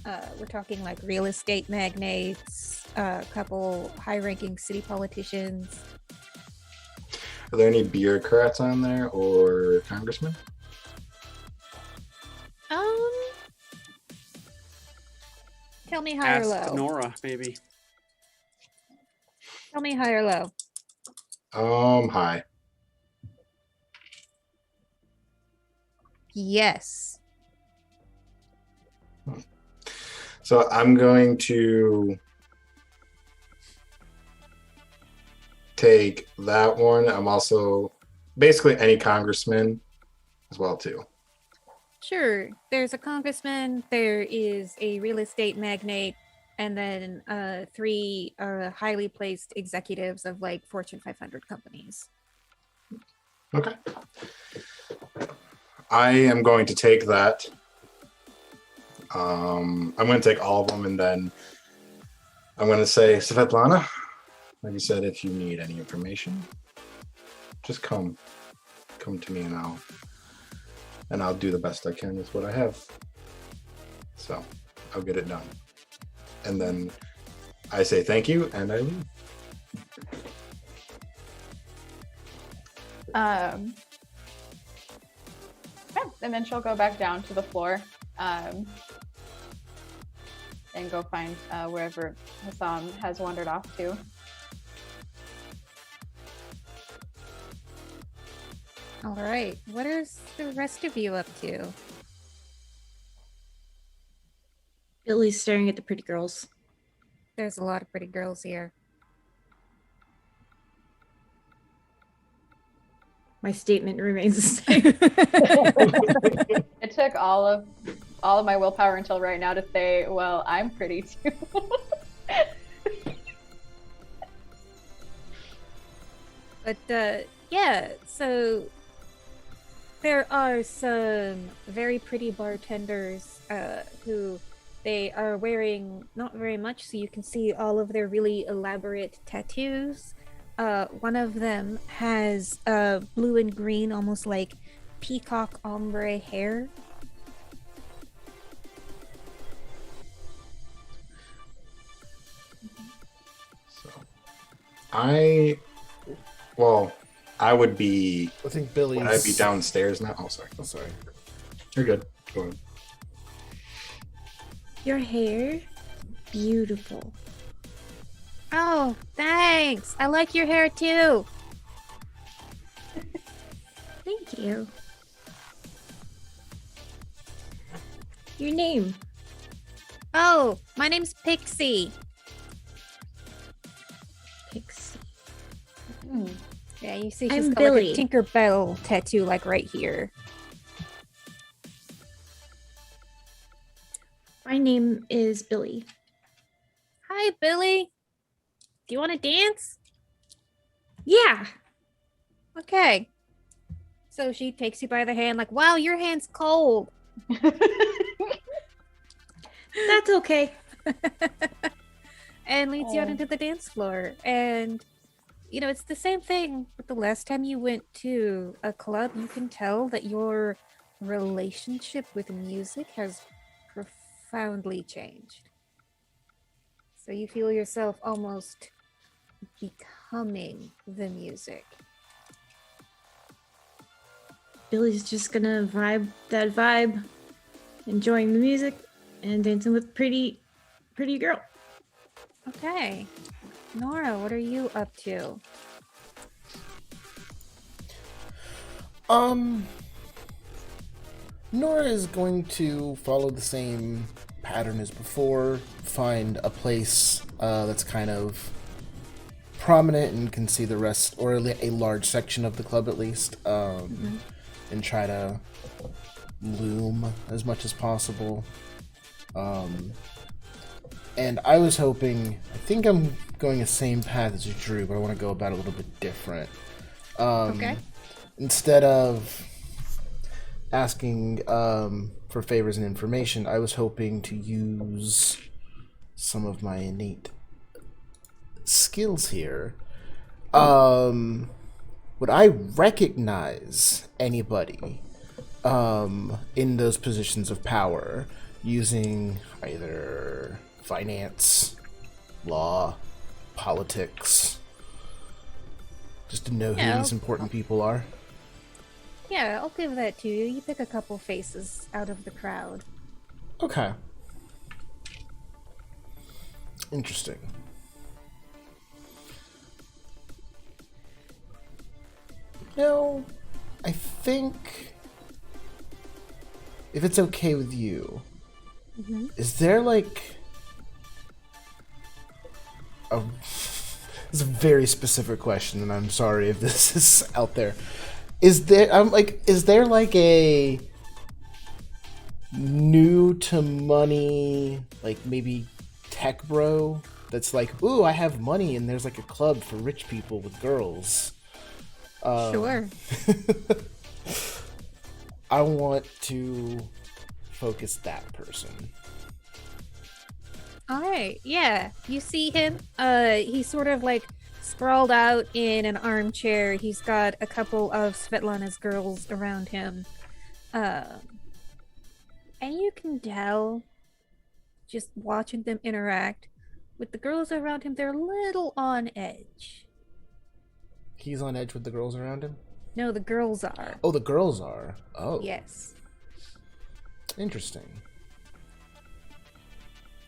We're talking like real estate magnates, a couple high-ranking city politicians. Are there any bureaucrats on there or congressmen? Tell me high or Ask low. Nora, maybe. Tell me high or low. Hi. Yes. So I'm going to take that one. I'm also basically any congressman as well too. Sure. There's a congressman, there is a real estate magnate, and then 3 highly placed executives of like Fortune 500 companies. Okay. I am going to take that. I'm going to take all of them, and then I'm going to say, Svetlana, like you said, if you need any information, just come to me, and I'll do the best I can with what I have. So I'll get it done. And then I say thank you, and I leave. Yeah, and then she'll go back down to the floor and go find wherever Hassan has wandered off to. All right. What is the rest of you up to? Billy's staring at the pretty girls. There's a lot of pretty girls here. My statement remains the same. It took all of my willpower until right now to say, well, I'm pretty too. But yeah, so there are some very pretty bartenders who they are wearing not very much, so you can see all of their really elaborate tattoos. One of them has blue and green, almost like peacock ombre hair. So I would be. I think Billy's. Would I be downstairs now? Oh, sorry. Oh, sorry. You're good. Go ahead. Your hair, beautiful. Oh, thanks. I like your hair too. Thank you. Your name? Oh, my name's Pixie. Pixie. Yeah, you see, she's I'm got Billy. like a Tinkerbell tattoo, like right here. My name is Billy. Hey, Billy. Do you want to dance? Yeah. Okay. So she takes you by the hand, like, wow, your hand's cold. That's okay. And leads you out Oh. into the dance floor. And, it's the same thing. But the last time you went to a club, you can tell that your relationship with music has profoundly changed. So you feel yourself almost becoming the music. Billy's just gonna vibe that vibe, enjoying the music and dancing with pretty girl. Okay. Nora, what are you up to? Nora is going to follow the same pattern as before, find a place that's kind of prominent and can see the rest, or a large section of the club at least, and try to loom as much as possible. And I was hoping, I think I'm going the same path as Drew, but I want to go about it a little bit different. Okay. Instead of asking for favors and information, I was hoping to use some of my innate skills here. Would I recognize anybody in those positions of power using either finance, law, politics, just to know who Yeah. these important people are? Yeah, I'll give that to you. You pick a couple faces out of the crowd. Okay. Interesting. No, I think if it's okay with you, is there like a... It's a very specific question, and I'm sorry if this is out there. Is there like a new to money, like maybe tech bro that's like, ooh, I have money, and there's like a club for rich people with girls. Sure. I want to focus that person. All right. Yeah. You see him. He's sort of like sprawled out in an armchair. He's got a couple of Svetlana's girls around him. And you can tell, just watching them interact, with the girls around him, they're a little on edge. He's on edge with the girls around him? No, the girls are. Oh, the girls are. Oh. Yes. Interesting.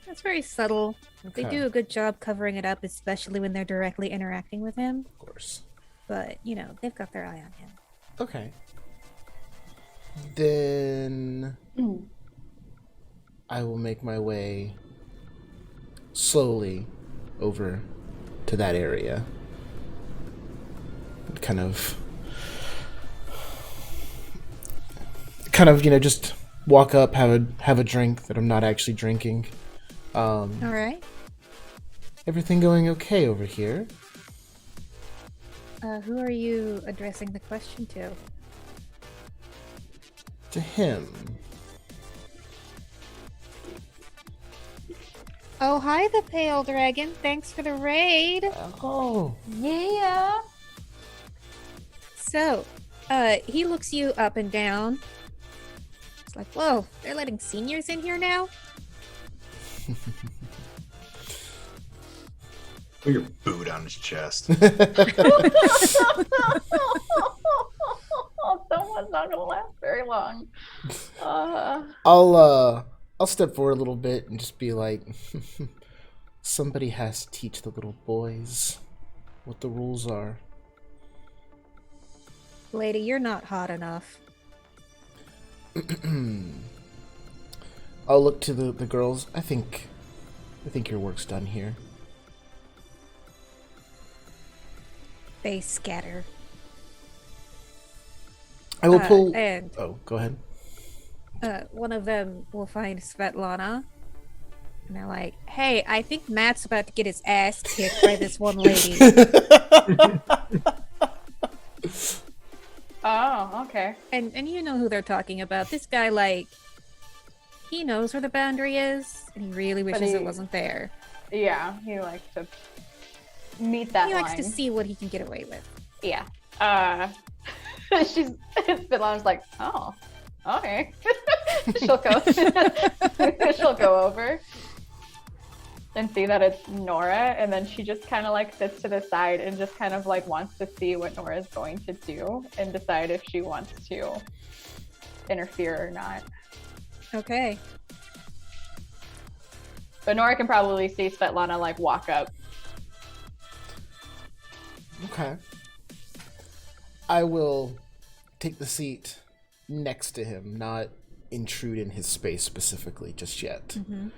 That's very subtle. Okay. They do a good job covering it up, especially when they're directly interacting with him. Of course. But, they've got their eye on him. Okay. Then I will make my way slowly over to that area. Kind of, just walk up, have a drink that I'm not actually drinking. All right. Everything going okay over here? Who are you addressing the question to? To him. Oh, hi, the Pale Dragon. Thanks for the raid. Oh. Yeah. So, he looks you up and down. It's like, whoa, they're letting seniors in here now? Put your boot on his chest. Someone's not gonna last very long. I'll step forward a little bit and just be like, somebody has to teach the little boys what the rules are. Lady, you're not hot enough. I'll look to the girls. I think your work's done here. They scatter. I will pull. And Oh, go ahead. one of them will find Svetlana And they're like, hey, I think Matt's about to get his ass kicked by this one lady. Oh, okay. And you know who they're talking about. This guy, like, he knows where the boundary is, and he really wishes it wasn't there. Yeah, he likes to meet that He line. likes to see what he can get away with. Yeah. Svetlana's like, oh, okay. she'll go over and see that it's Nora, and then she just kind of like sits to the side and just kind of like wants to see what Nora's going to do and decide if she wants to interfere or not. Okay. But Nora can probably see Svetlana like walk up. Okay. I will take the seat next to him, not intrude in his space specifically just yet. Mm-hmm.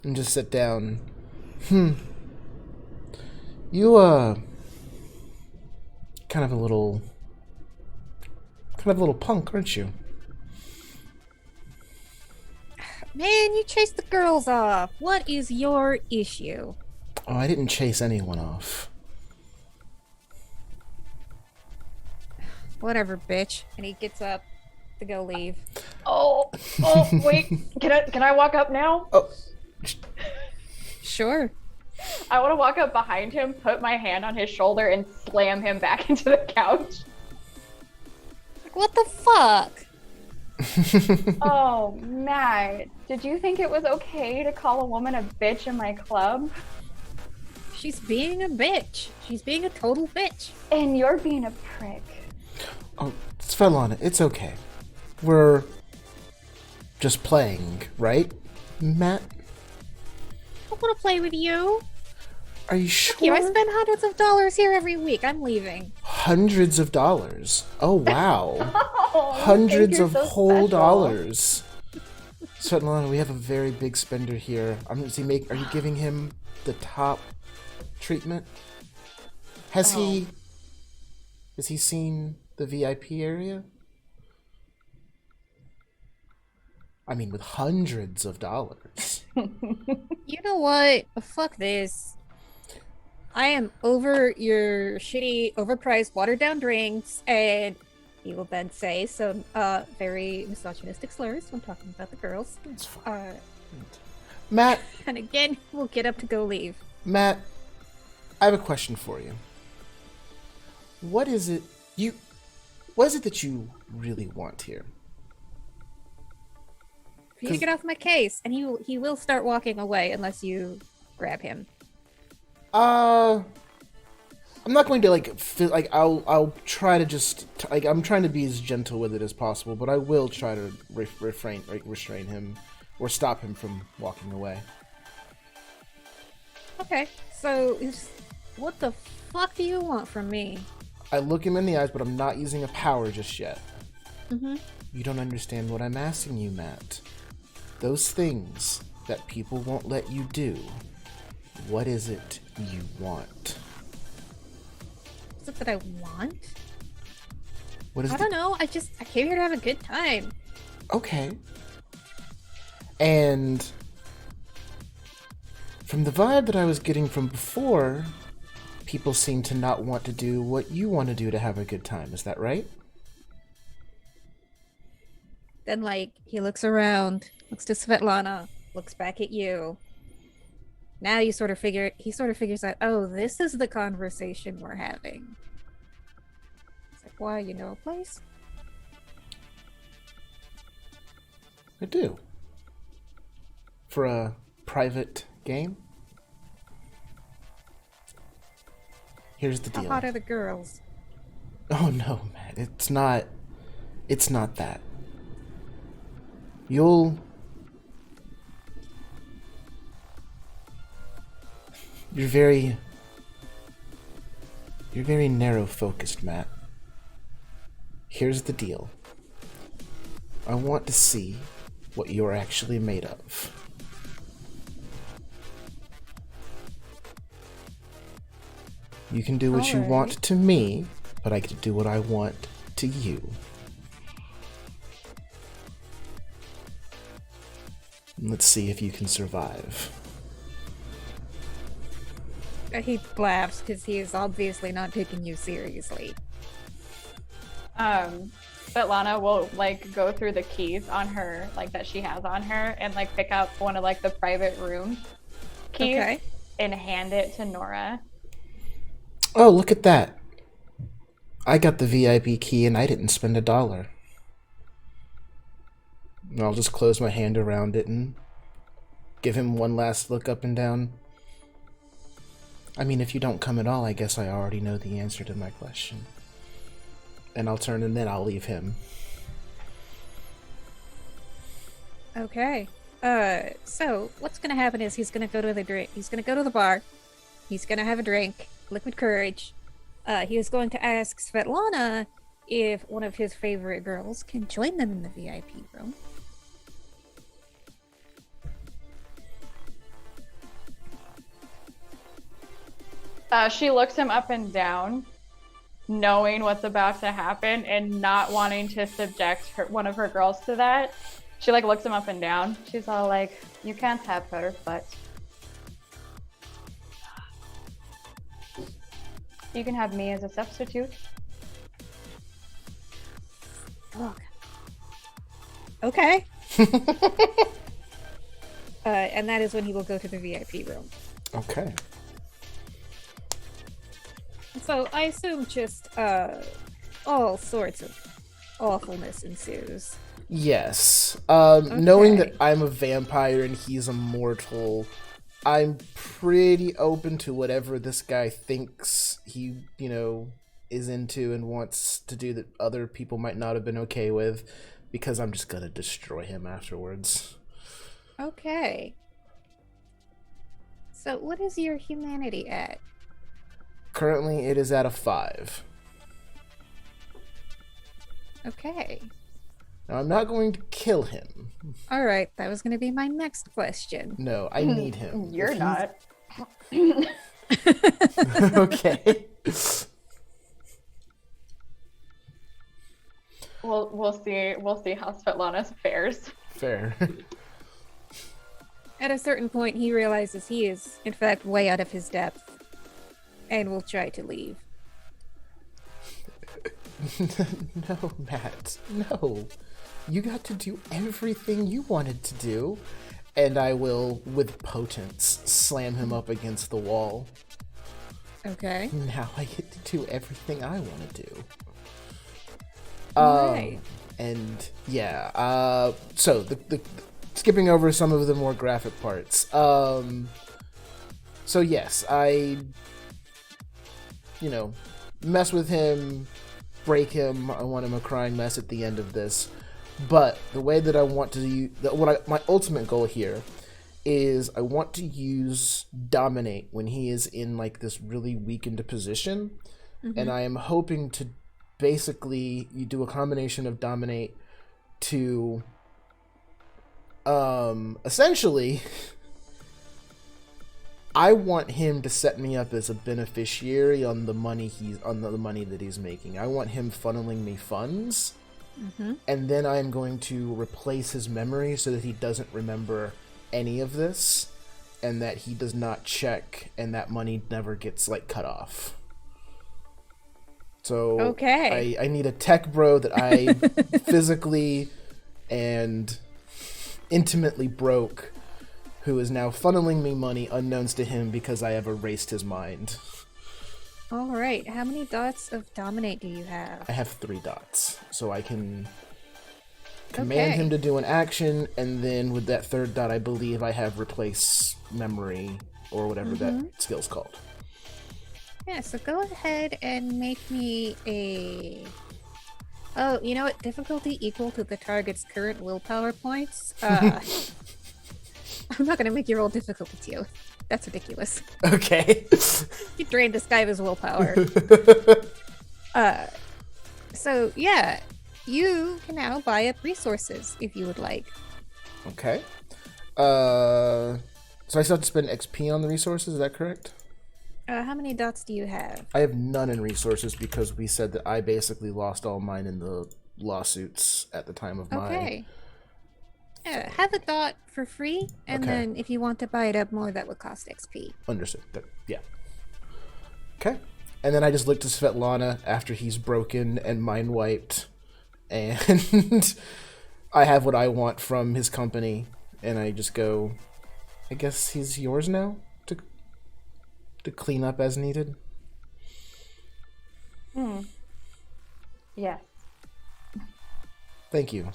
And just sit down. You, kind of a little punk, aren't you? Man, you chased the girls off. What is your issue? Oh, I didn't chase anyone off. Whatever, bitch. And he gets up to go leave. Oh, wait. Can I walk up now? Oh. Sure. I want to walk up behind him, put my hand on his shoulder, and slam him back into the couch. Like, what the fuck? Oh, Matt, did you think it was okay to call a woman a bitch in my club? She's being a bitch. She's being a total bitch. And you're being a prick. Oh, Svetlana, it's okay. We're just playing, right, Matt? I want to play with you. Are you sure? Here, I spend hundreds of dollars here every week. I'm leaving. Hundreds of dollars. Oh, wow. Oh, Hundreds you're of so whole special. dollars. Svetlana, we have a very big spender here. Are you giving him the top treatment? Has he seen the VIP area? I mean, with hundreds of dollars. You know what? Fuck this. I am over your shitty, overpriced, watered-down drinks, and he will then say some very misogynistic slurs when talking about the girls. It's fine. Uh, Matt, and again, we'll get up to go leave. Matt, I have a question for you. What is it that you really want here? For you to get off my case, and he will start walking away unless you grab him. I'm not going to I'll try to just I'm trying to be as gentle with it as possible, but I will try to restrain him or stop him from walking away. Okay, so what the fuck do you want from me? I look him in the eyes, but I'm not using a power just yet. Mm-hmm. You don't understand what I'm asking you, Matt. Those things that people won't let you do. What is it you want? Is it that I want? What is I don't know. I came here to have a good time. Okay. And from the vibe that I was getting from before, people seem to not want to do what you want to do to have a good time. Is that right? Then, like, he looks around, looks to Svetlana, looks back at you. Now he sort of figures out, oh, this is the conversation we're having. It's like, why, you know a place? I do. For a private game? Here's the How deal. hot are the girls? Oh no, man. It's not that. You're very narrow focused, Matt. Here's the deal. I want to see what you're actually made of. You can do what you Alright. want to me, but I get to do what I want to you. Let's see if you can survive. He laughs because he is obviously not taking you seriously. Svetlana will like go through the keys on her, like that she has on her, and like pick up one of like the private room keys Okay. and hand it to Nora. Oh, look at that. I got the VIP key and I didn't spend $1. And I'll just close my hand around it and give him one last look up and down. I mean, if you don't come at all, I guess I already know the answer to my question. And I'll turn and then I'll leave him. Okay. So what's gonna happen is he's gonna go to the bar. He's gonna have a drink, liquid courage. He is going to ask Svetlana if one of his favorite girls can join them in the VIP room. She looks him up and down, knowing what's about to happen and not wanting to subject one of her girls to that. She like looks him up and down. She's all like, "You can't have her, but you can have me as a substitute." Look. Okay. And that is when he will go to the VIP room. Okay. So I assume just all sorts of awfulness ensues. Yes. Knowing that Okay. I'm a vampire and he's a mortal, I'm pretty open to whatever this guy thinks he, is into and wants to do that other people might not have been okay with, because I'm just gonna destroy him afterwards. Okay. So what is your humanity at? Currently, it is at a 5. Okay. Now, I'm not going to kill him. All right, that was going to be my next question. No, I need him. You're If not. he's- Okay. We'll see how Svetlana fares. Fair. At a certain point, he realizes he is, in fact, way out of his depth, and will try to leave. No, Matt. No. You got to do everything you wanted to do. And I will, with potence, slam him up against the wall. Okay. Now I get to do everything I want to do. Alright. And yeah, so the skipping over some of the more graphic parts. So yes, I mess with him, break him. I want him a crying mess at the end of this. But the way that I want to use, my ultimate goal here is I want to use Dominate when he is in like this really weakened position. And I am hoping to basically you do a combination of Dominate to essentially I want him to set me up as a beneficiary on the money that he's making. I want him funneling me funds. And then I am going to replace his memory so that he doesn't remember any of this, and that he does not check, and that money never gets like cut off. So Okay. I need a tech bro that I physically and intimately broke, who is now funneling me money unknowns to him because I have erased his mind. All right. How many dots of Dominate do you have? I have 3 dots, so I can command Okay. him to do an action, and then with that 3rd dot, I believe I have replace memory or whatever that skill's called. Yeah, so go ahead and make me a... Oh, you know what? Difficulty equal to the target's current willpower points? I'm not going to make you roll difficulty, Tio. That's ridiculous. Okay. You drained this guy of his willpower. So, yeah. You can now buy up resources if you would like. Okay. So I still have to spend XP on the resources, is that correct? How many dots do you have? I have none in resources because we said that I basically lost all mine in the lawsuits at the time of my... Okay. Yeah, have a dot for free, and Okay. then if you want to buy it up more, that would cost XP. Understood. Yeah. Okay. And then I just look to Svetlana after he's broken and mind wiped, and I have what I want from his company, and I just go, I guess he's yours now to clean up as needed. Yes. Thank you.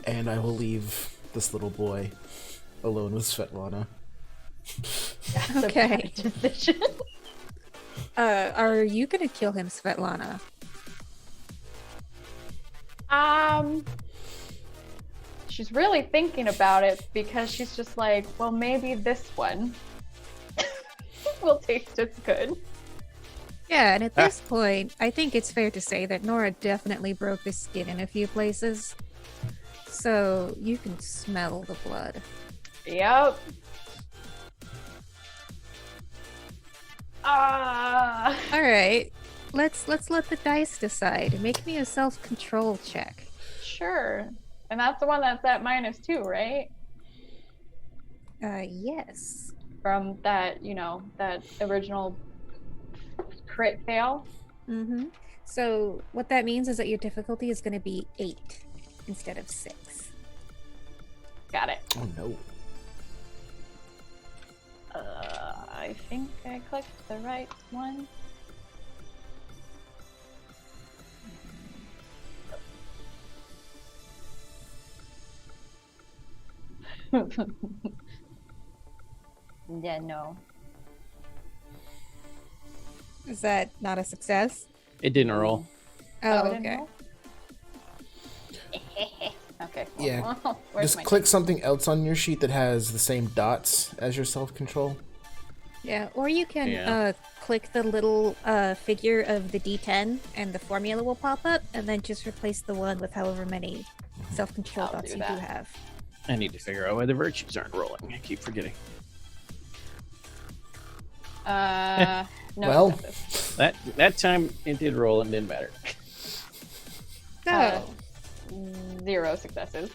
And I will leave this little boy alone with Svetlana. That's a Okay. bad decision. Are you gonna kill him, Svetlana? She's really thinking about it because she's just like, well, maybe this one will taste as good. Yeah, and at this point, I think it's fair to say that Nora definitely broke his skin in a few places. So you can smell the blood. Yep. Alright. Let's let the dice decide. Make me a self-control check. Sure. And that's the one that's at -2, right? Yes. From that, that original crit fail. Mm-hmm. So what that means is that your difficulty is gonna be 8 instead of 6. Got it. Oh no. I think I clicked the right one. Yeah, no. Is that not a success? It didn't roll. Oh, it didn't okay. roll? Okay. Yeah. Where's Just my click something else on your sheet that has the same dots as your self-control. Yeah, or you can Yeah. click the little figure of the D10 and the formula will pop up, and then just replace the one with however many self-control I'll dots do you do that. have. I need to figure out why the virtues aren't rolling. I keep forgetting. No Well. successes. That time it did roll and didn't matter. So, 0 successes.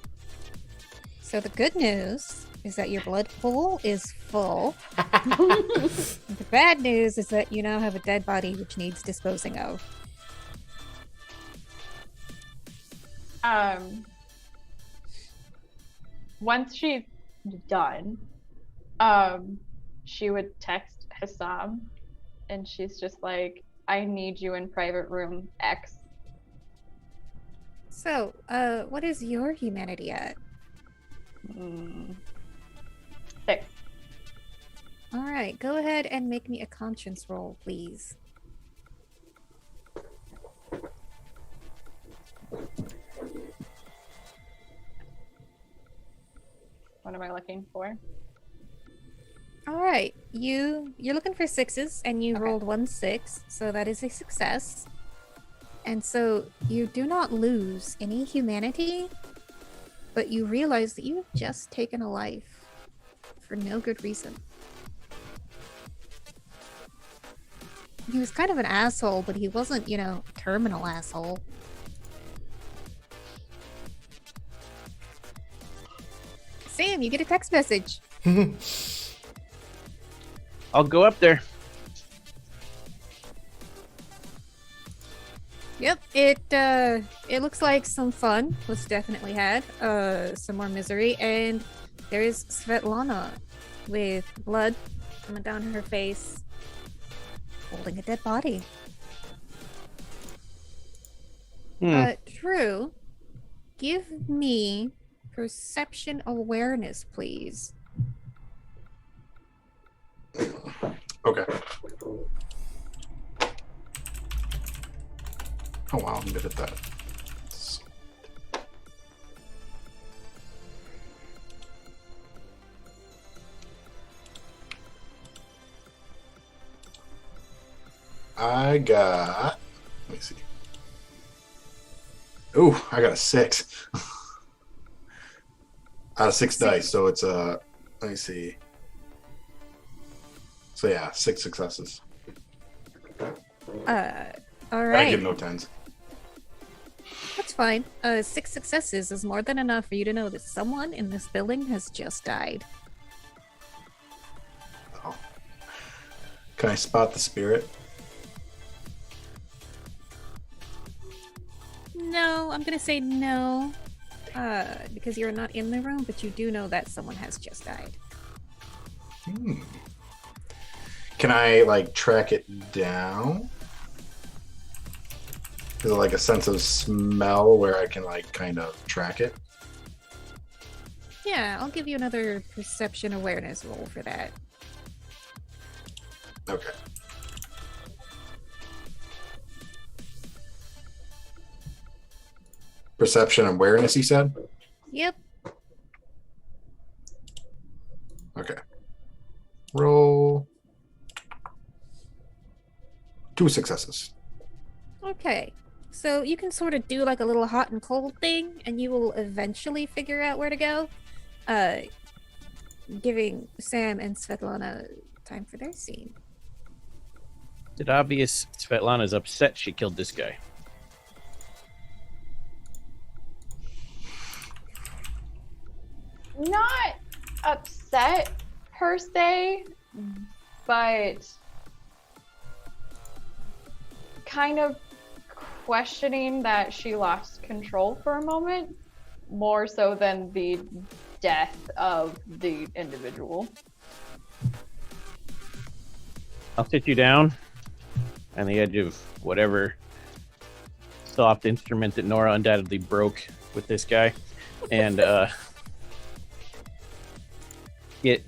so the good news is that your blood pool is full. The bad news is that you now have a dead body which needs disposing of. Once she's done, she would text Hassam, and she's just like, I need you in private room X. So, what is your humanity at? 6. Alright, go ahead and make me a conscience roll, please. What am I looking for? Alright, you're looking for 6s, and you Okay. rolled 1 6, so that is a success. And so you do not lose any humanity, but you realize that you've just taken a life for no good reason. He was kind of an asshole, but he wasn't, terminal asshole. Sam, you get a text message. I'll go up there. Yep, it looks like some fun was definitely had. Some more misery, and there is Svetlana with blood coming down her face, holding a dead body. Drew, give me perception awareness, please. Okay. Oh wow, I'm good at that. I got. Let me see. Ooh, I got a 6. Out of 6 dice, so it's let me see. So yeah, 6 successes. All I right. give no 10s. That's fine. 6 successes is more than enough for you to know that someone in this building has just died. Oh. Can I spot the spirit? No, I'm gonna say no. Because you're not in the room, but you do know that someone has just died. Can I like track it down? Is it like a sense of smell where I can like kind of track it? Yeah, I'll give you another perception awareness roll for that. Okay. Perception awareness, he said? Yep. Okay. Roll. 2 successes. Okay. So you can sort of do like a little hot and cold thing, and you will eventually figure out where to go. Giving Sam and Svetlana time for their scene. It's obvious Svetlana's upset she killed this guy. Not upset per se, but kind of questioning that she lost control for a moment, more so than the death of the individual. I'll sit you down on the edge of whatever soft instrument that Nora undoubtedly broke with this guy, and get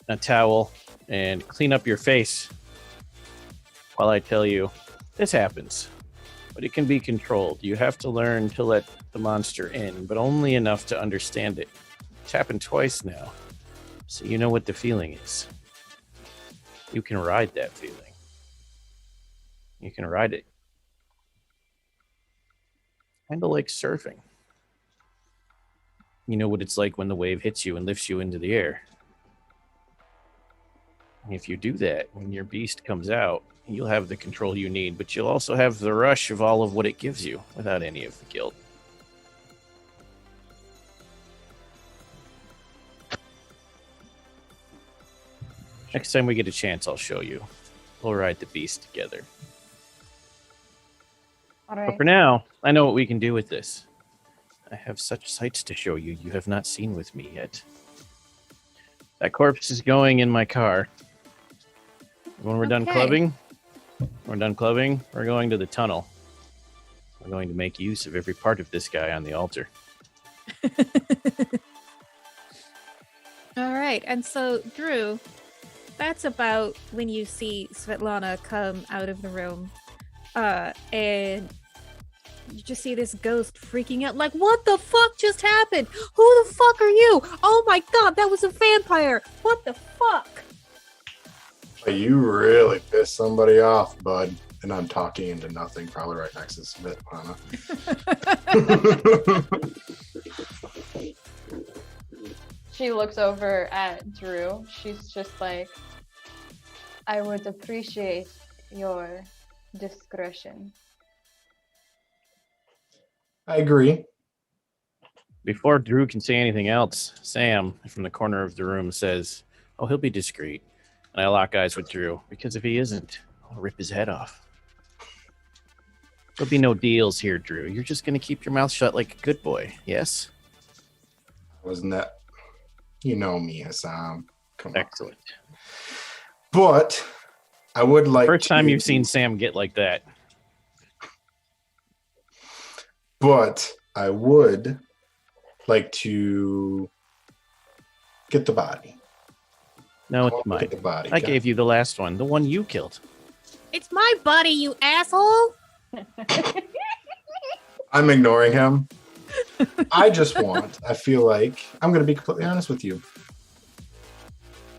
a towel and clean up your face while I tell you this happens, but it can be controlled. You have to learn to let the monster in, but only enough to understand it. It's happened twice now, so you know what the feeling is. You can ride that feeling. You can ride it. Kind of like surfing. You know what it's like when the wave hits you and lifts you into the air. If you do that, when your beast comes out, you'll have the control you need, but you'll also have the rush of all of what it gives you without any of the guilt. Next time we get a chance, I'll show you. We'll ride the beast together. All But right. for now, I know what we can do with this. I have such sights to show you have not seen with me yet. That corpse is going in my car. When we're done Okay. clubbing, we're going to the tunnel. We're going to make use of every part of this guy on the altar. All right, and so Drew, that's about when you see Svetlana come out of the room, and you just see this ghost freaking out, like, "What the fuck just happened? Who the fuck are you? Oh my god, that was a vampire! What the fuck?" You really pissed somebody off, bud. And I'm talking into nothing, probably right next to Svetlana. She looks over at Drew. She's just like, I would appreciate your discretion. I agree. Before Drew can say anything else, Sam, from the corner of the room, says, "Oh, he'll be discreet." And I lock eyes with Drew, because if he isn't, I'll rip his head off. There'll be no deals here, Drew. You're just going to keep your mouth shut like a good boy, yes? Wasn't that? You know me, Assam. Come on. Excellent. But I would like First time to- you've seen Sam get like that. But I would like to get the body. No, I it's want to look mine. at the body. I gave you the last one, the one you killed. It's my buddy, you asshole! I'm ignoring him. I feel like, I'm going to be completely honest with you.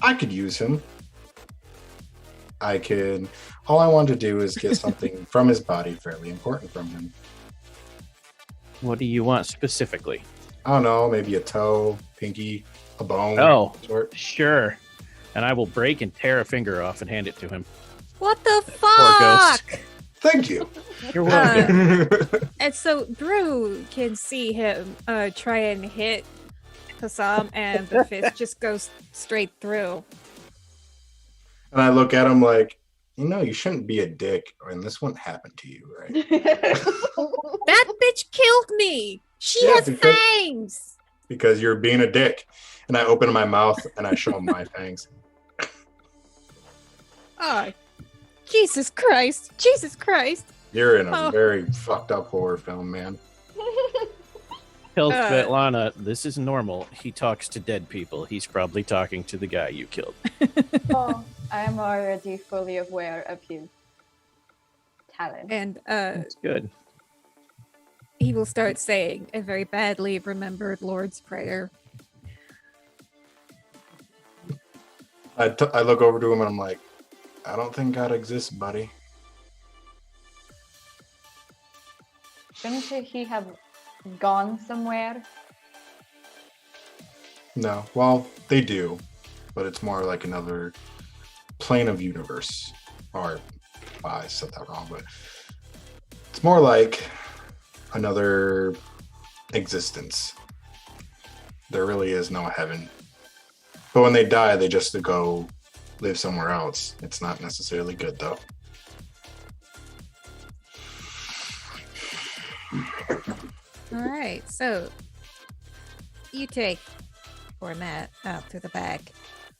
I could use him. All I want to do is get something from his body fairly important from him. What do you want specifically? I don't know, maybe a toe, pinky, a bone. Oh, Sort. sure. And I will break and tear a finger off and hand it to him. What the Poor ghost. fuck? Thank you. You're welcome. And so Drew can see him try and hit Hassam, and the fist just goes straight through. And I look at him like, you shouldn't be a dick, and this wouldn't happen to you, right? That bitch killed me. She Yeah, has because- fangs. Because you're being a dick. And I open my mouth and I show him my fangs. Oh, Jesus Christ. Jesus Christ. You're in a Oh. very fucked up horror film, man. Tell Uh. Svetlana this is normal. He talks to dead people. He's probably talking to the guy you killed. Oh, I am already fully aware of his talent. And That's good. he will start saying a very badly remembered Lord's Prayer. I look over to him and I'm like, I don't think God exists, buddy. Shouldn't he have gone somewhere? No. Well, they do. But it's more like another plane of universe. Or, I said that wrong, but it's more like another existence. There really is no heaven. But when they die, they just go live somewhere else. It's not necessarily good, though. All right, so you take poor Matt out through the back,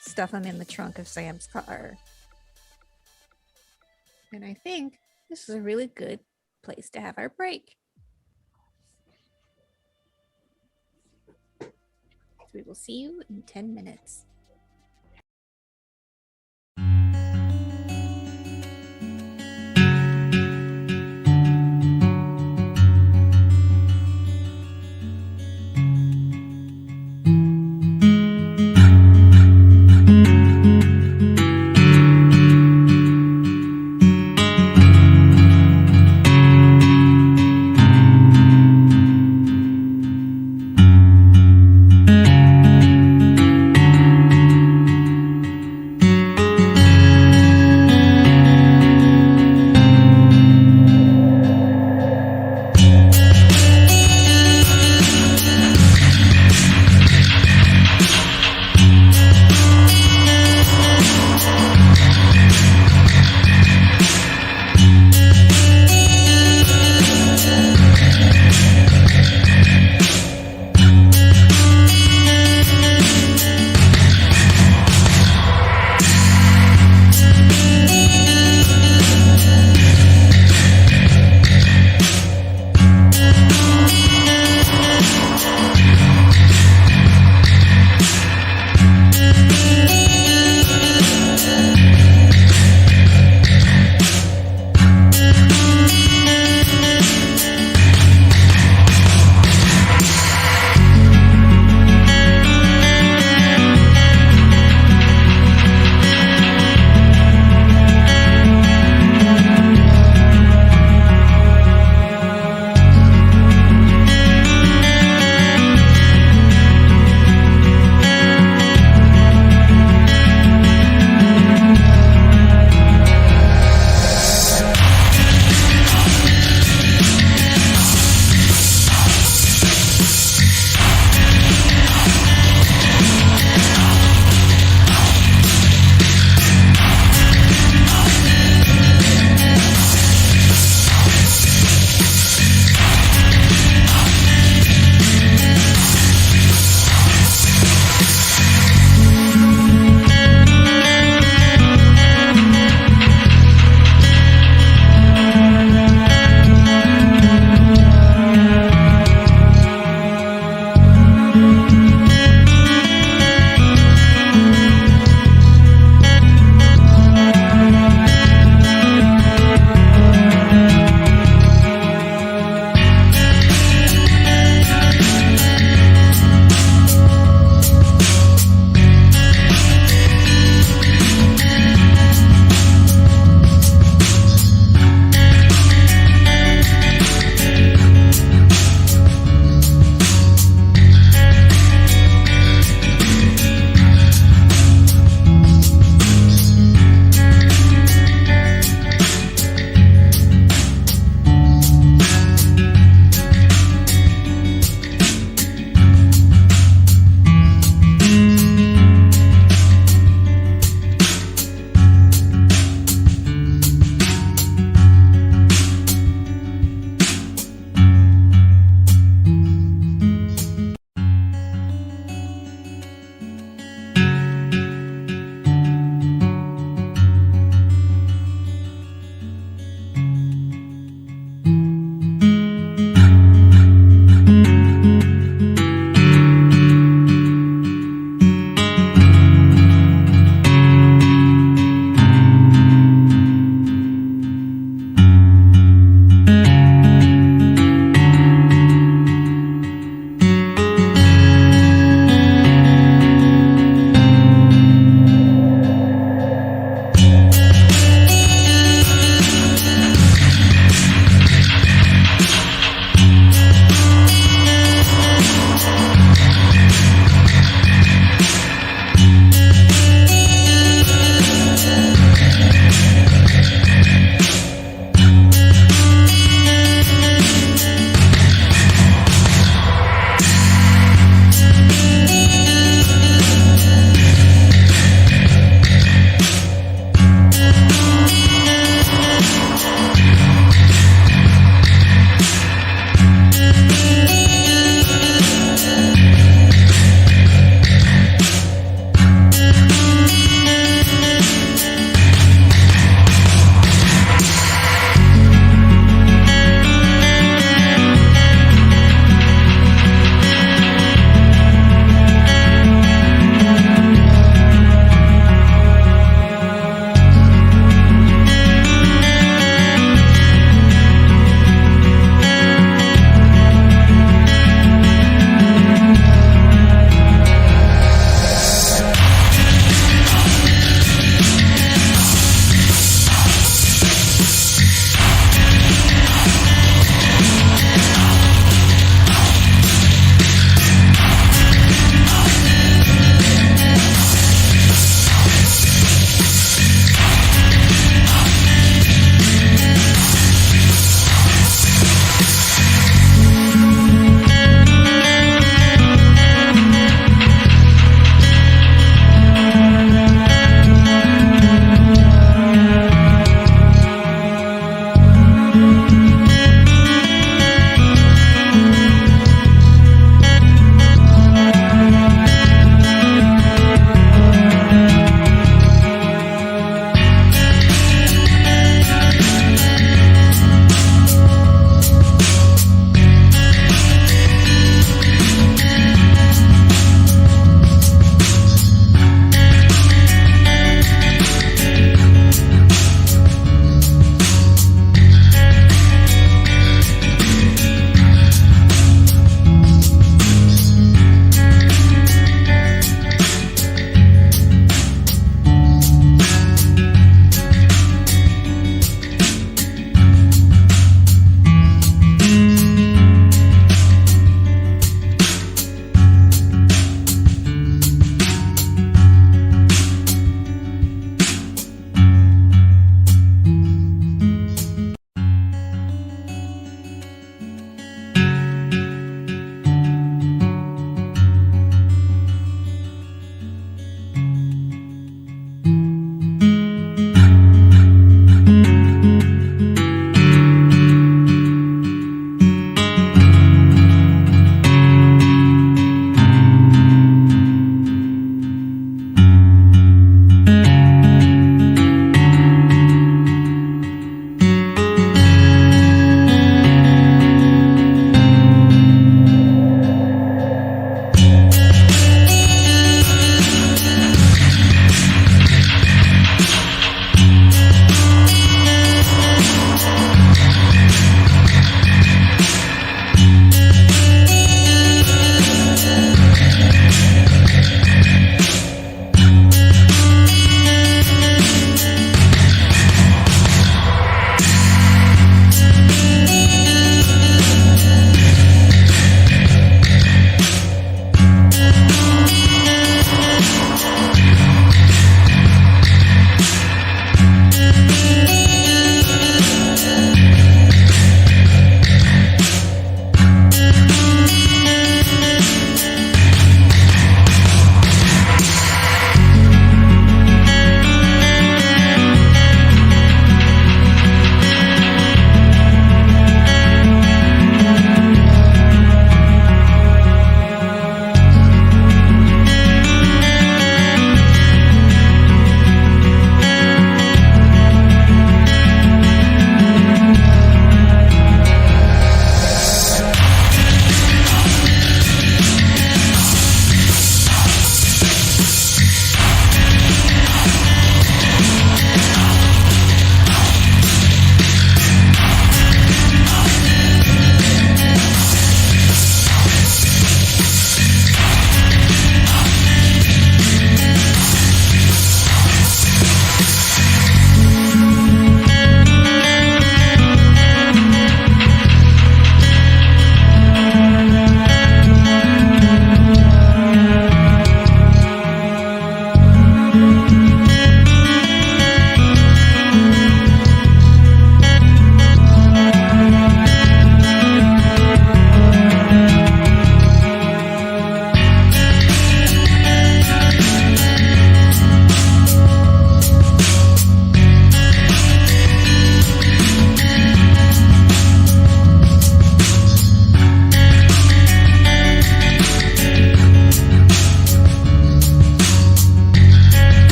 stuff him in the trunk of Sam's car. And I think this is a really good place to have our break. We will see you in 10 minutes.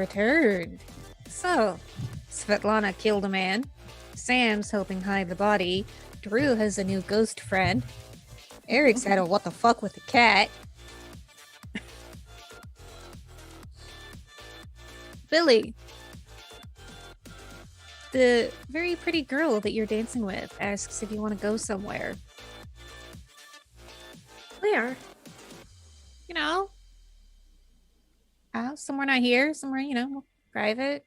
returned. So, Svetlana killed a man. Sam's helping hide the body. Drew has a new ghost friend. Eric's had a what the fuck with the cat. Billy, the very pretty girl that you're dancing with, asks if you want to go somewhere. Where? You know, somewhere not here, somewhere, private.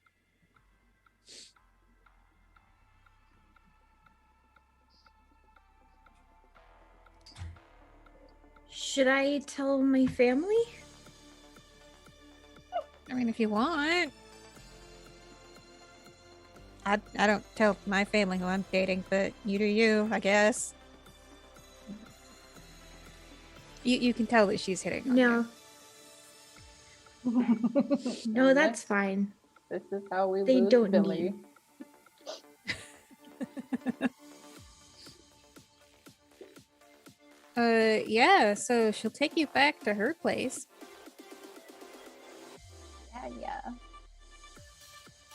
Should I tell my family? I mean, if you want. I don't tell my family who I'm dating, but you do you, I guess. You can tell that she's hitting on No. you. No, that's fine. This is how we They lose don't Billy. need. Yeah, so she'll take you back to her place. Yeah.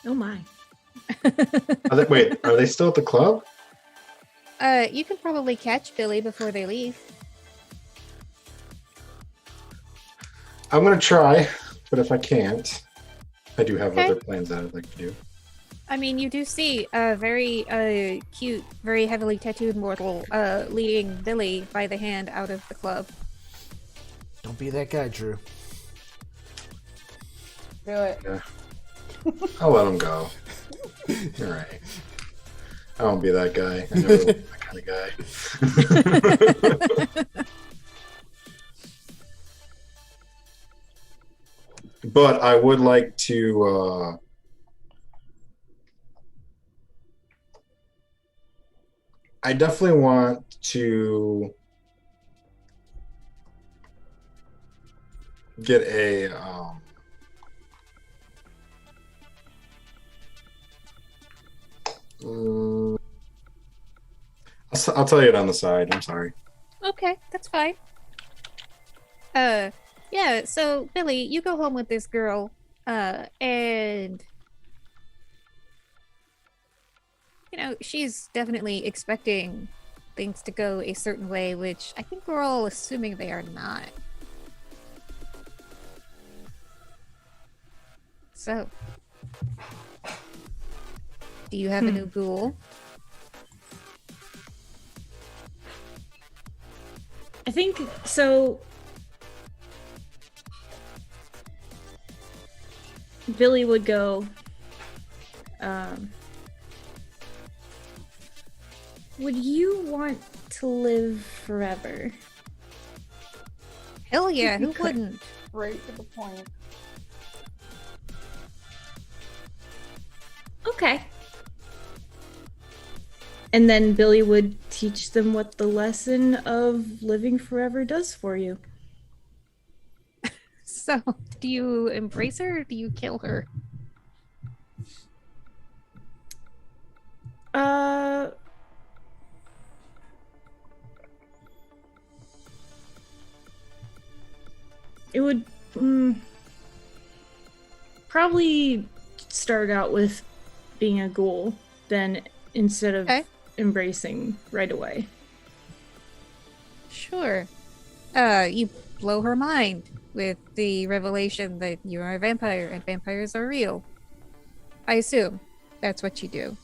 Oh my. Wait, are they still at the club? You can probably catch Billy before they leave. I'm gonna try, but if I can't, I do have Okay. other plans that I'd like to do. I mean, you do see a very cute, very heavily tattooed mortal leading Billy by the hand out of the club. Don't be that guy, Drew. Do it. I'll let him go. You're right. I won't be that guy. I never will be that kind of guy. But I would like to. I definitely want to get a. I'll tell you it on the side. I'm sorry. Okay, that's fine. Yeah, so Billy, you go home with this girl, and she's definitely expecting things to go a certain way, which I think we're all assuming they are not. So, do you have a new ghoul? I think so. Billy would go. Would you want to live forever? Hell yeah, who Okay. wouldn't? Right to the point. Okay. And then Billy would teach them what the lesson of living forever does for you. So, do you embrace her or do you kill her? It would probably start out with being a ghoul, then instead of Okay. embracing right away. Sure. You blow her mind with the revelation that you are a vampire and vampires are real. I assume that's what you do.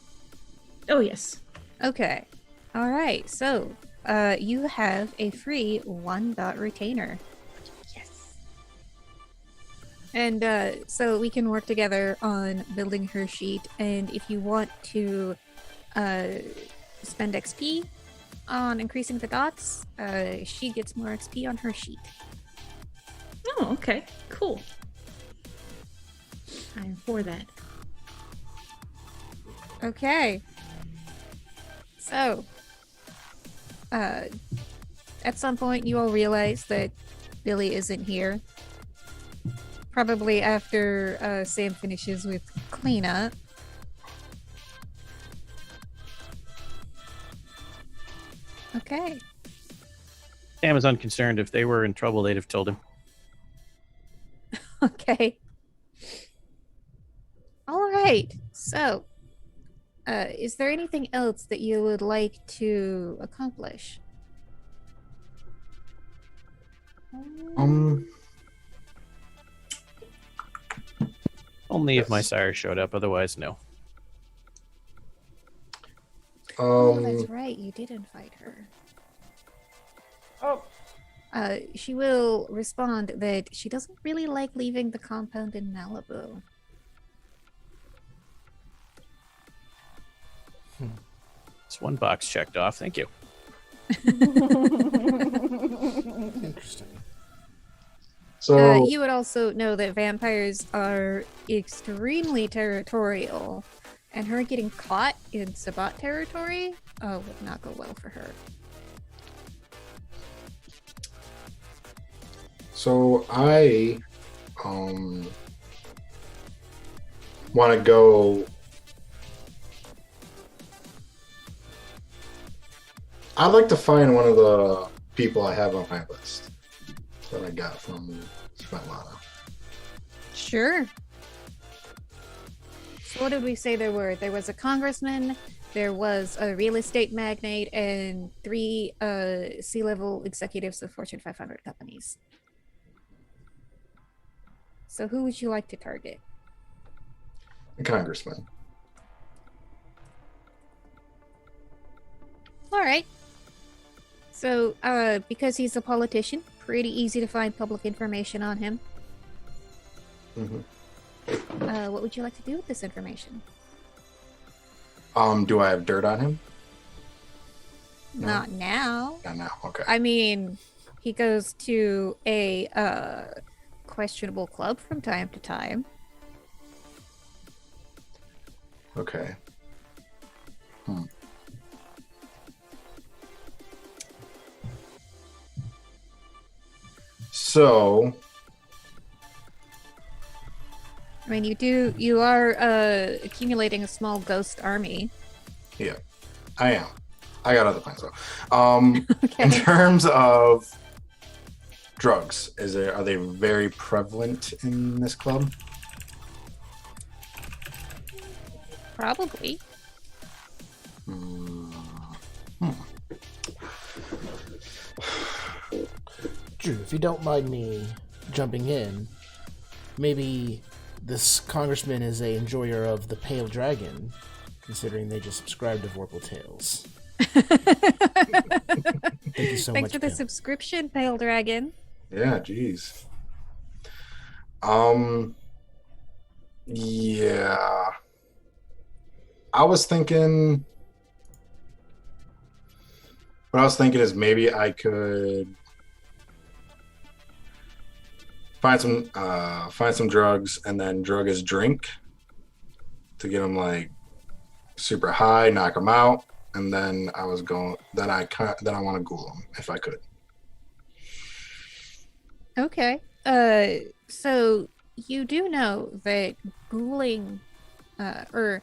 Oh, yes. Okay. All right. So, you have a free 1-dot retainer. Yes. And so we can work together on building her sheet. And if you want to spend XP on increasing the dots, she gets more XP on her sheet. Oh, okay. Cool. I'm for that. Okay. So, at some point, you all realize that Billy isn't here. Probably after Sam finishes with cleanup. Okay. Sam is unconcerned. If they were in trouble, they'd have told him. Okay. right. So, is there anything else that you would like to accomplish? Only if my Yes. sire showed up, otherwise, no. Oh, that's right. You did invite her. Oh, She will respond that she doesn't really like leaving the compound in Malibu. It's one box checked off. Thank you. Interesting. So You would also know that vampires are extremely territorial, and her getting caught in Sabat territory would not go well for her. So I want to go. I'd like to find one of the people I have on my list that I got from Svetlana. Sure. So what did we say there were? There was a congressman, there was a real estate magnate, and 3 C-level executives of Fortune 500 companies. So who would you like to target? A congressman. All right. So, because he's a politician, pretty easy to find public information on him. Mhm. What would you like to do with this information? Do I have dirt on him? No. Not now. Not now. Okay. I mean, he goes to a questionable club from time to time. Okay. So, I mean, you are accumulating a small ghost army. yeah, I am. I got other plans though. In Okay. terms of drugs, are they very prevalent in this club? Probably. Drew, if you don't mind me jumping in, maybe this congressman is a enjoyer of the Pale Dragon, considering they just subscribe to Vorpal Tales. Thank you so Thanks much, for the Pale. subscription, Pale Dragon. Yeah, geez. Yeah. I was thinking. What I was thinking is maybe I could find some drugs and then drug his drink to get him like super high, knock him out, and then I want to ghoul him if I could. Okay. So you do know that ghouling, or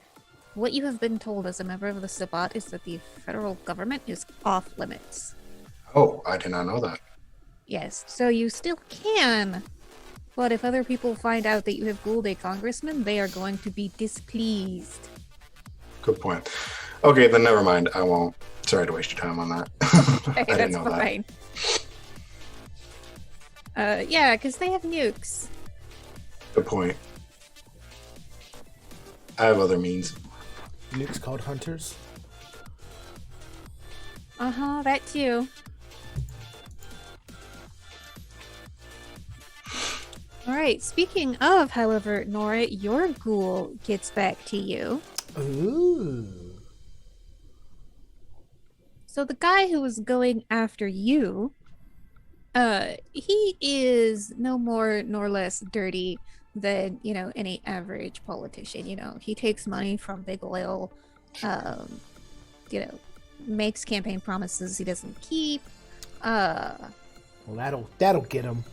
what you have been told as a member of the Sabbat is that the federal government is off limits. Oh, I did not know that. Yes, so you still can, but if other people find out that you have ghouled a congressman, they are going to be displeased. Good point. Okay, then never mind. I won't. Sorry to waste your time on that. Okay, I didn't that's know that. fine. Yeah, because they have nukes. Good point. I have other means. Nukes called hunters. Uh-huh, that too. Alright, speaking of, however, Nora, your ghoul gets back to you. Ooh. So the guy who was going after you, he is no more nor less dirty than, any average politician. He takes money from big oil, makes campaign promises he doesn't keep. Well, that'll get him.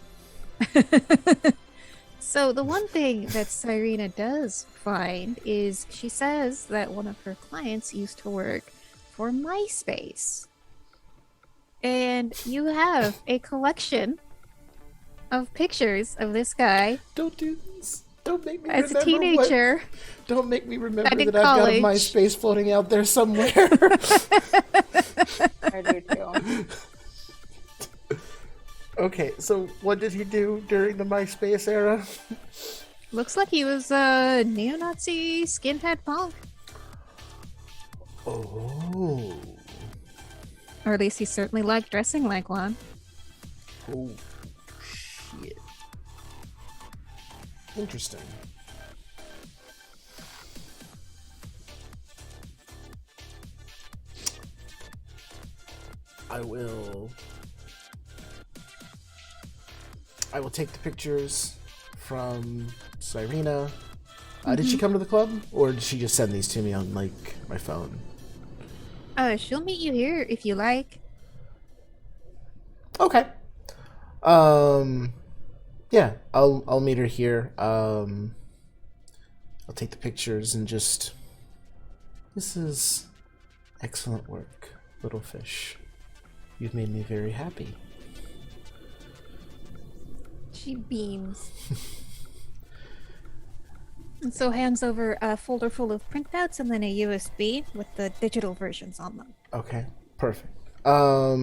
So the one thing that Cyrena does find is she says that one of her clients used to work for MySpace. And you have a collection of pictures of this guy Don't do this. Don't make me As a remember teenager. Don't make me remember in that I've got a college. MySpace floating out there somewhere. I do too. Okay, so what did he do during the MySpace era? Looks like he was a neo-Nazi skinhead punk. Oh. Or at least he certainly liked dressing like one. Oh, shit. Interesting. I will take the pictures from Cyrena. Did she come to the club, or did she just send these to me on like my phone? She'll meet you here if you like. Okay. Yeah, I'll meet her here. I'll take the pictures and just. This is excellent work, little fish. You've made me very happy. She beams. And so hands over a folder full of printouts and then a USB with the digital versions on them. Okay, perfect. I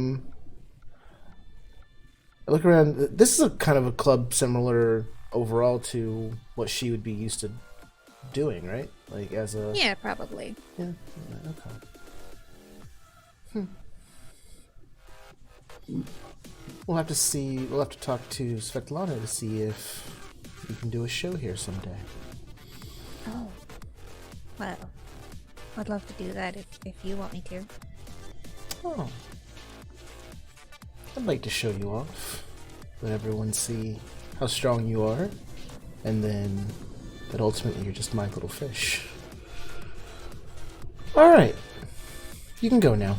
look around. This is a kind of a club similar overall to what she would be used to doing, right? Like as a Yeah, probably. yeah. Okay. We'll have to see. We'll have to talk to Svetlana to see if we can do a show here someday. Oh. Well, I'd love to do that if you want me to. Oh. I'd like to show you off. Let everyone see how strong you are. And then that ultimately you're just my little fish. Alright. You can go now.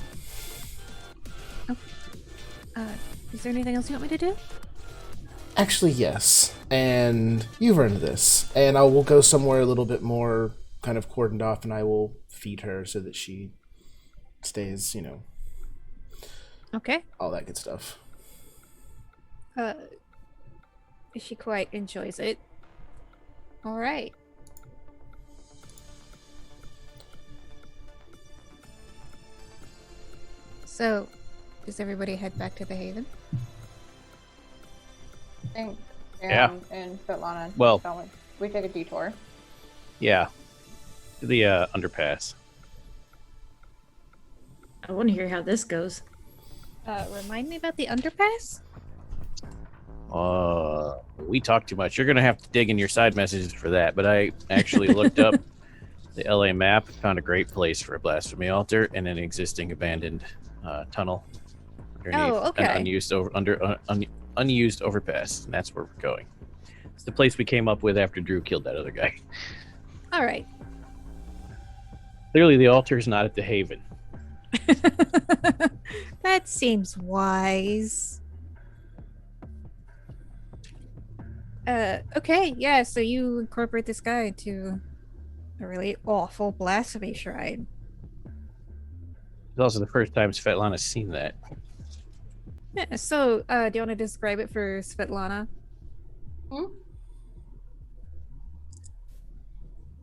Is there anything else you want me to do? Actually, yes. And you've earned this. And I will go somewhere a little bit more kind of cordoned off and I will feed her so that she stays, Okay. all that good stuff. She quite enjoys it. Alright. So, does everybody head back to the Haven? I think Yeah. Aaron and Svetlana. Well- we take a detour. Yeah. The underpass. I want to hear how this goes. Remind me about the underpass? We talk too much. You're gonna have to dig in your side messages for that. But I actually looked up the LA map, found a great place for a blasphemy altar and an existing abandoned tunnel underneath okay. an unused overpass, and that's where we're going. It's the place we came up with after Drew killed that other guy. Alright. Clearly, the altar's not at the Haven. That seems wise. Okay, yeah, so you incorporate this guy into a really awful blasphemy shrine. It's also the first time Svetlana's seen that. Yeah, so, do you want to describe it for Svetlana?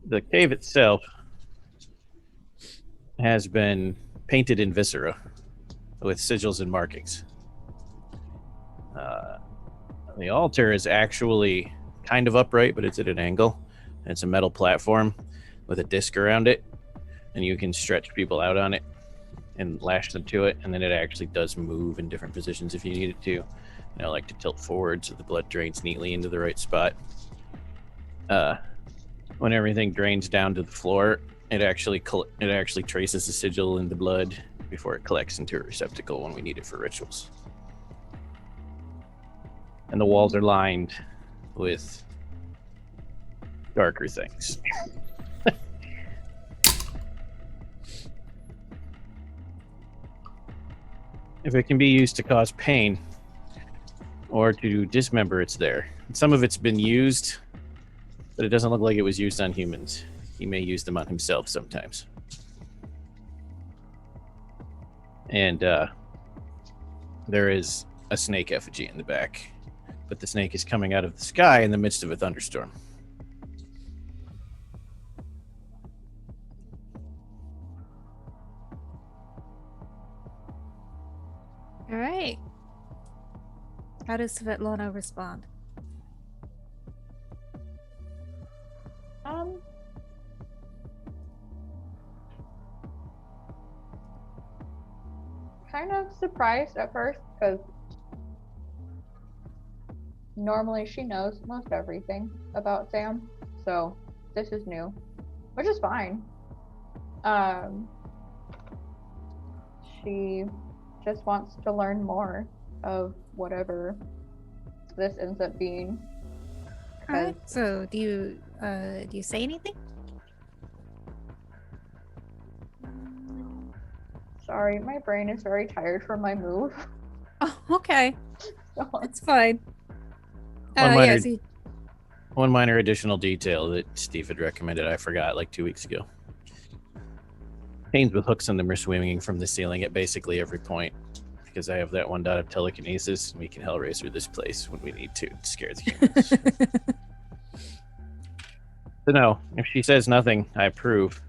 The cave itself has been painted in viscera with sigils and markings. The altar is actually kind of upright, but it's at an angle. It's a metal platform with a disc around it, and you can stretch people out on it and lash them to it, and then it actually does move in different positions if you need it to. Like to tilt forward so the blood drains neatly into the right spot. When everything drains down to the floor, it actually traces the sigil in the blood before it collects into a receptacle when we need it for rituals. And the walls are lined with darker things. If it can be used to cause pain or to dismember, it's there. Some of it's been used, but it doesn't look like it was used on humans. He may use them on himself sometimes. And there is a snake effigy in the back, but the snake is coming out of the sky in the midst of a thunderstorm. All right. How does Svetlana respond? Kind of surprised at first because normally she knows most everything about Sam, so this is new, which is fine. She just wants to learn more of whatever this ends up being. All right. So do you say anything? Sorry, my brain is very tired from my move. Oh, okay. So, It's fine. One minor, Yes. one minor additional detail that Steve had recommended. I forgot like 2 weeks ago. Chains with hooks on them are swinging from the ceiling at basically every point. Because I have that 1 dot of telekinesis, and we can hellraiser this place when we need to scare the humans. So no, if she says nothing, I approve.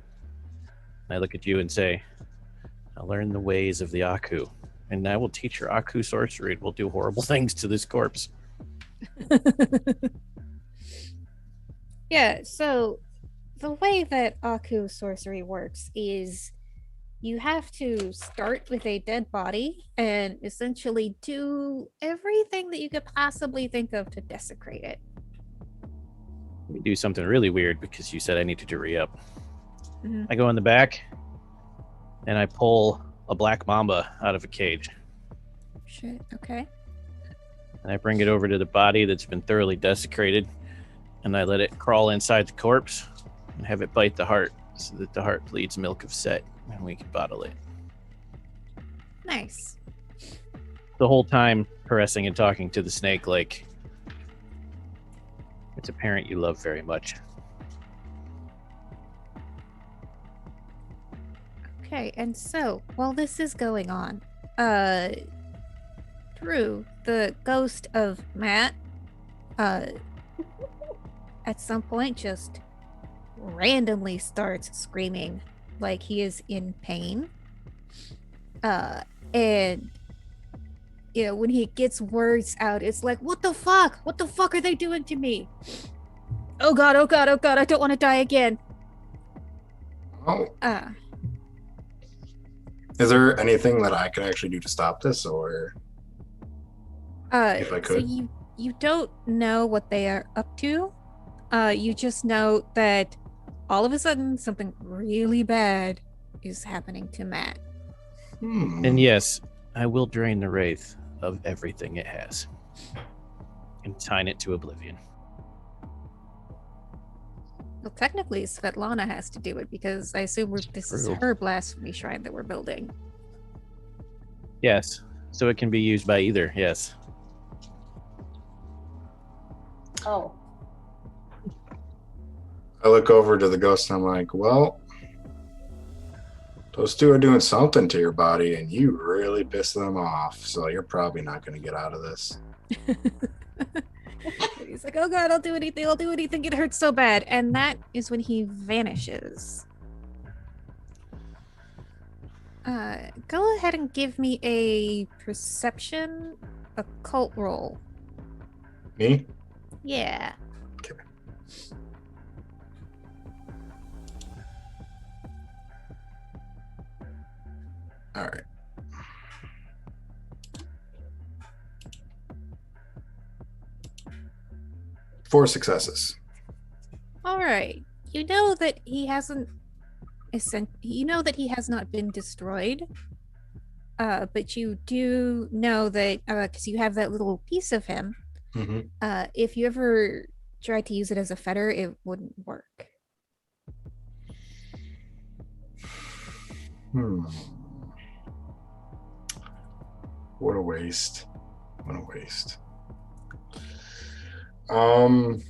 I look at you and say, I'll learn the ways of the Aku, and I will teach her Aku sorcery and will do horrible things to this corpse. Yeah, so the way that Aku sorcery works is you have to start with a dead body and essentially do everything that you could possibly think of to desecrate it. We do something really weird because you said I needed to re-up. Mhm. I go in the back and I pull a black mamba out of a cage. Shit, okay. And I bring it over to the body that's been thoroughly desecrated, and I let it crawl inside the corpse and have it bite the heart so that the heart bleeds milk of Set and we can bottle it. Nice. The whole time caressing and talking to the snake like it's a parent you love very much. Okay, and so while this is going on, Drew, the ghost of Matt, at some point just randomly starts screaming like he is in pain. And you know, when he gets words out, it's like, what the fuck? What the fuck are they doing to me? Oh god, oh god, oh god, I don't want to die again. Oh, Uh is there anything that I could actually do to stop this, or if I So could? you don't know what they are up to. You just know that all of a sudden something really bad is happening to Matt. And yes, I will drain the Wraith of everything it has and sign it to oblivion. Well, technically, Svetlana has to do it because I assume this is True. her blasphemy shrine that we're building. Yes, so it can be used by either, yes. oh, I look over to the ghost and I'm like, well, those two are doing something to your body and you really pissed them off. So you're probably not going to get out of this. He's like, oh god, I'll do anything, it hurts so bad. And that is when he vanishes. Go ahead and give me a perception occult roll. Me? Yeah. All right. Four successes. All right. You know that he hasn't. You know that he has not been destroyed. But you do know that because you have that little piece of him. Mm-hmm. If you ever tried to use it as a fetter, it wouldn't work. What a waste. What a waste. I'm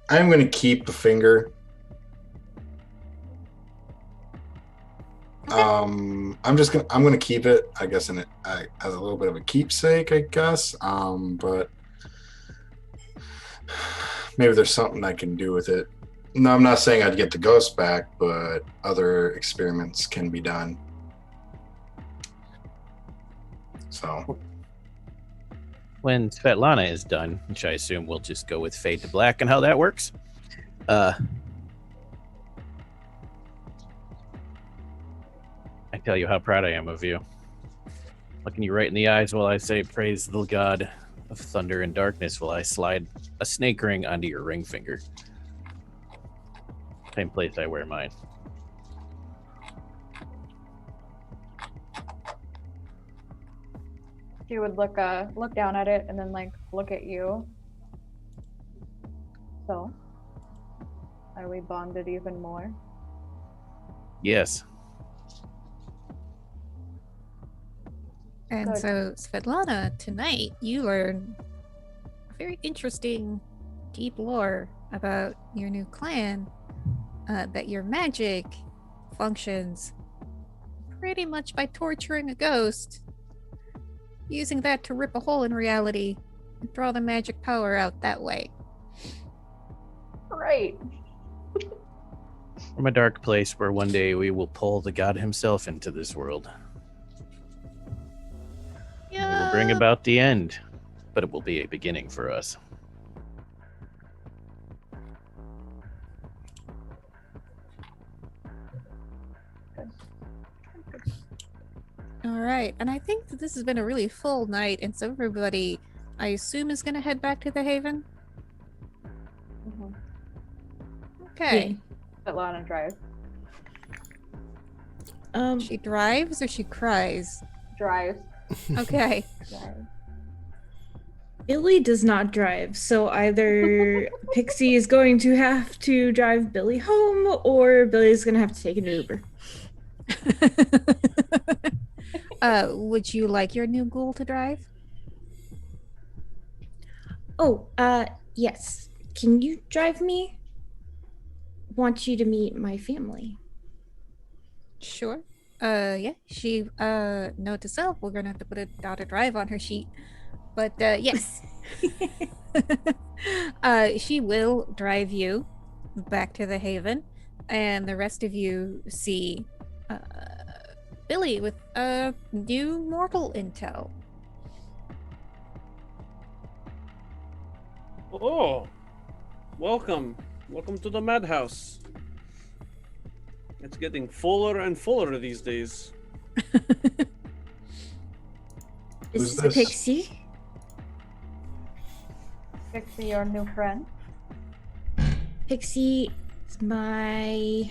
going to keep the finger. I'm going to keep it, I guess, as a little bit of a keepsake, I guess. But maybe there's something I can do with it. No, I'm not saying I'd get the ghost back, but other experiments can be done. So When Svetlana is done, which I assume we'll just go with fade to black and how that works. I tell you how proud I am of you. Looking you right in the eyes while I say, praise the god of thunder and darkness, while I slide a snake ring onto your ring finger. Same place I wear mine. She would look down at it and then like look at you. So, are we bonded even more? Yes. And Good. so, Svetlana, tonight you learn very interesting, deep lore about your new clan. That your magic functions pretty much by torturing a ghost, using that to rip a hole in reality and draw the magic power out that way. Right. From a dark place where one day we will pull the god himself into this world. We will bring Yeah. about the end, but it will be a beginning for us. All right, and I think that this has been a really full night, and so everybody, I assume, is going to head back to the Haven. Mm-hmm. Okay. Svetlana drives. She drives or she cries? Drives. Okay. Drives. Billy does not drive, so either Pixie is going to have to drive Billy home, or Billy's going to have to take an Uber. Would you like your new ghoul to drive? Oh, yes. Can you drive me? Want you to meet my family. Sure. Yeah. She, note to self, we're gonna have to put a daughter drive on her sheet. But, yes. She will drive you back to the Haven, and the rest of you see, Billy with, new mortal intel. Oh, welcome. Welcome to the madhouse. It's getting fuller and fuller these days. Who's This is this? Pixie. Pixie, your new friend. Pixie is my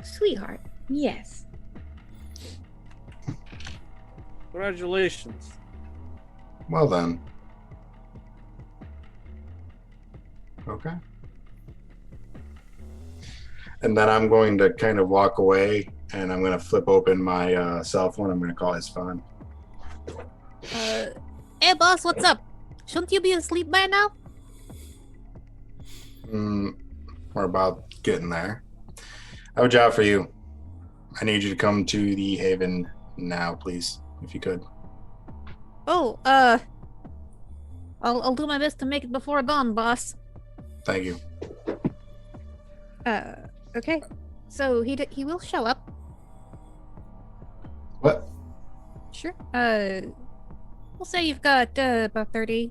sweetheart. Yes. Congratulations. well then. Okay. And then I'm going to kind of walk away, and I'm going to flip open my cell phone. I'm going to call his phone. Hey boss, what's up? Shouldn't you be asleep by now? We're about getting there. I have a job for you. I need you to come to the Haven now, please, if you could. Oh, I'll do my best to make it before dawn, boss. Thank you. Okay. So he will show up. What? Sure. We'll say you've got about 30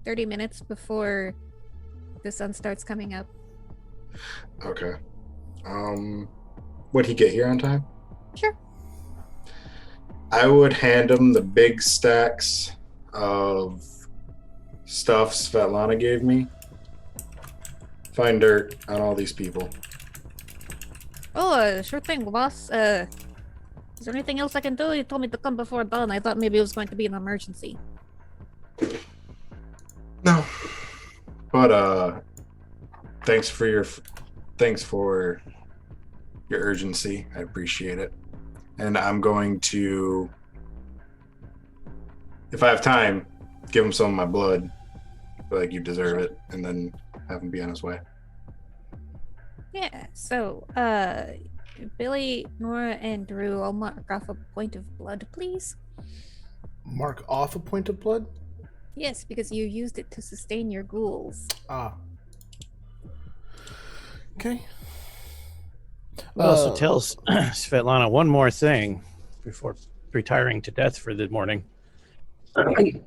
minutes before the sun starts coming up. Okay. Would he get here on time? Sure. I would hand him the big stacks of stuff Svetlana gave me. Find dirt on all these people. Oh, sure thing, boss. Is there anything else I can do? You told me to come before dawn. I thought maybe it was going to be an emergency. No. But thanks for your urgency. I appreciate it. And I'm going to, if I have time, give him some of my blood. I feel like you deserve it, and then have him be on his way. Yeah, so, Billy, Nora, and Drew, I'll mark off a point of blood, please. Mark off a point of blood? Yes, because you used it to sustain your ghouls. Ah. Okay. We'll also tell Svetlana one more thing before retiring to death for the morning. Let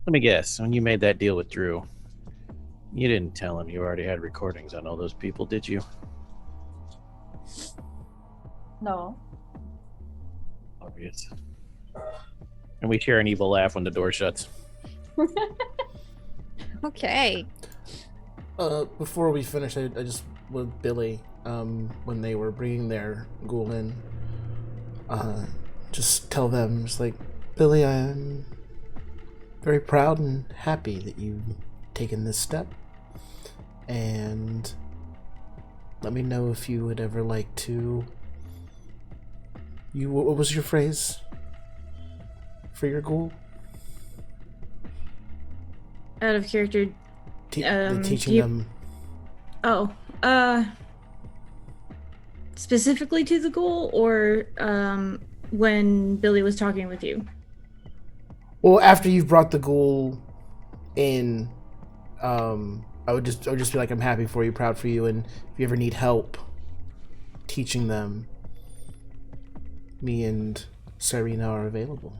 me guess. When you made that deal with Drew, you didn't tell him you already had recordings on all those people, did you? No. Obvious. And we share an evil laugh when the door shuts. Okay. Before we finish, I just with Billy, when they were bringing their ghoul in, just tell them, just like, Billy, I'm very proud and happy that you've taken this step, and let me know if you would ever like to. What was your phrase for your ghoul? Out of character. Teaching them. Oh, specifically to the ghoul, or when Billy was talking with you? Well, after you've brought the ghoul in, I would just be like, I'm happy for you, proud for you, and if you ever need help teaching them, me and Serena are available.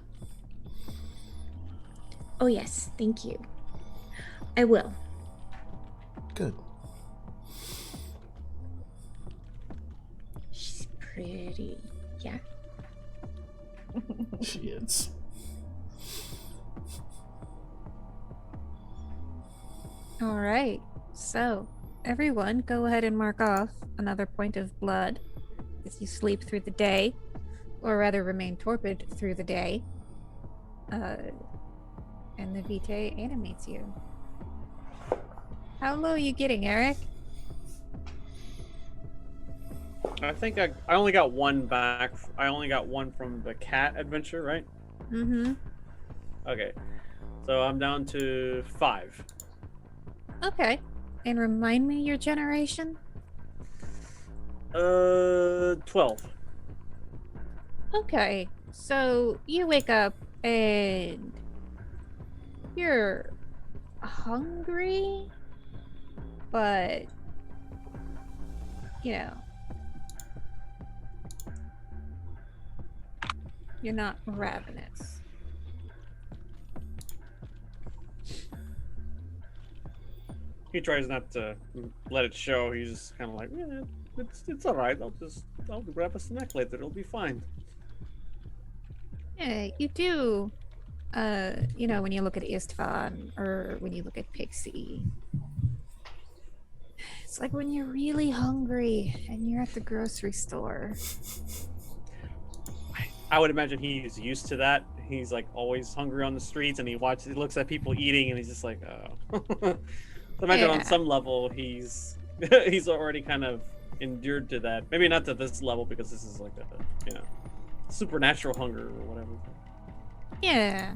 Oh yes, thank you. I will. Good. She's pretty. Yeah. She is. All right. So, everyone, go ahead and mark off another point of blood as you sleep through the day, or rather remain torpid through the day. And the Vitae animates you. How low are you getting, Eric? I think I only got one back. I only got one from the cat adventure, right? Mm-hmm. Okay. So I'm down to 5. Okay. And remind me your generation? 12. Okay. So you wake up and you're hungry, but you know, you're not ravenous. He tries not to let it show. He's just kind of like, yeah, it's all right. I'll grab a snack later. It'll be fine. Yeah, you do. You know, when you look at Istvan or when you look at Pixie, it's like when you're really hungry and you're at the grocery store. I would imagine he's used to that. He's like always hungry on the streets, and he looks at people eating, and he's just like, oh. So imagine on some level he's he's already kind of endured to that. Maybe not to this level because this is like a supernatural hunger or whatever. Yeah,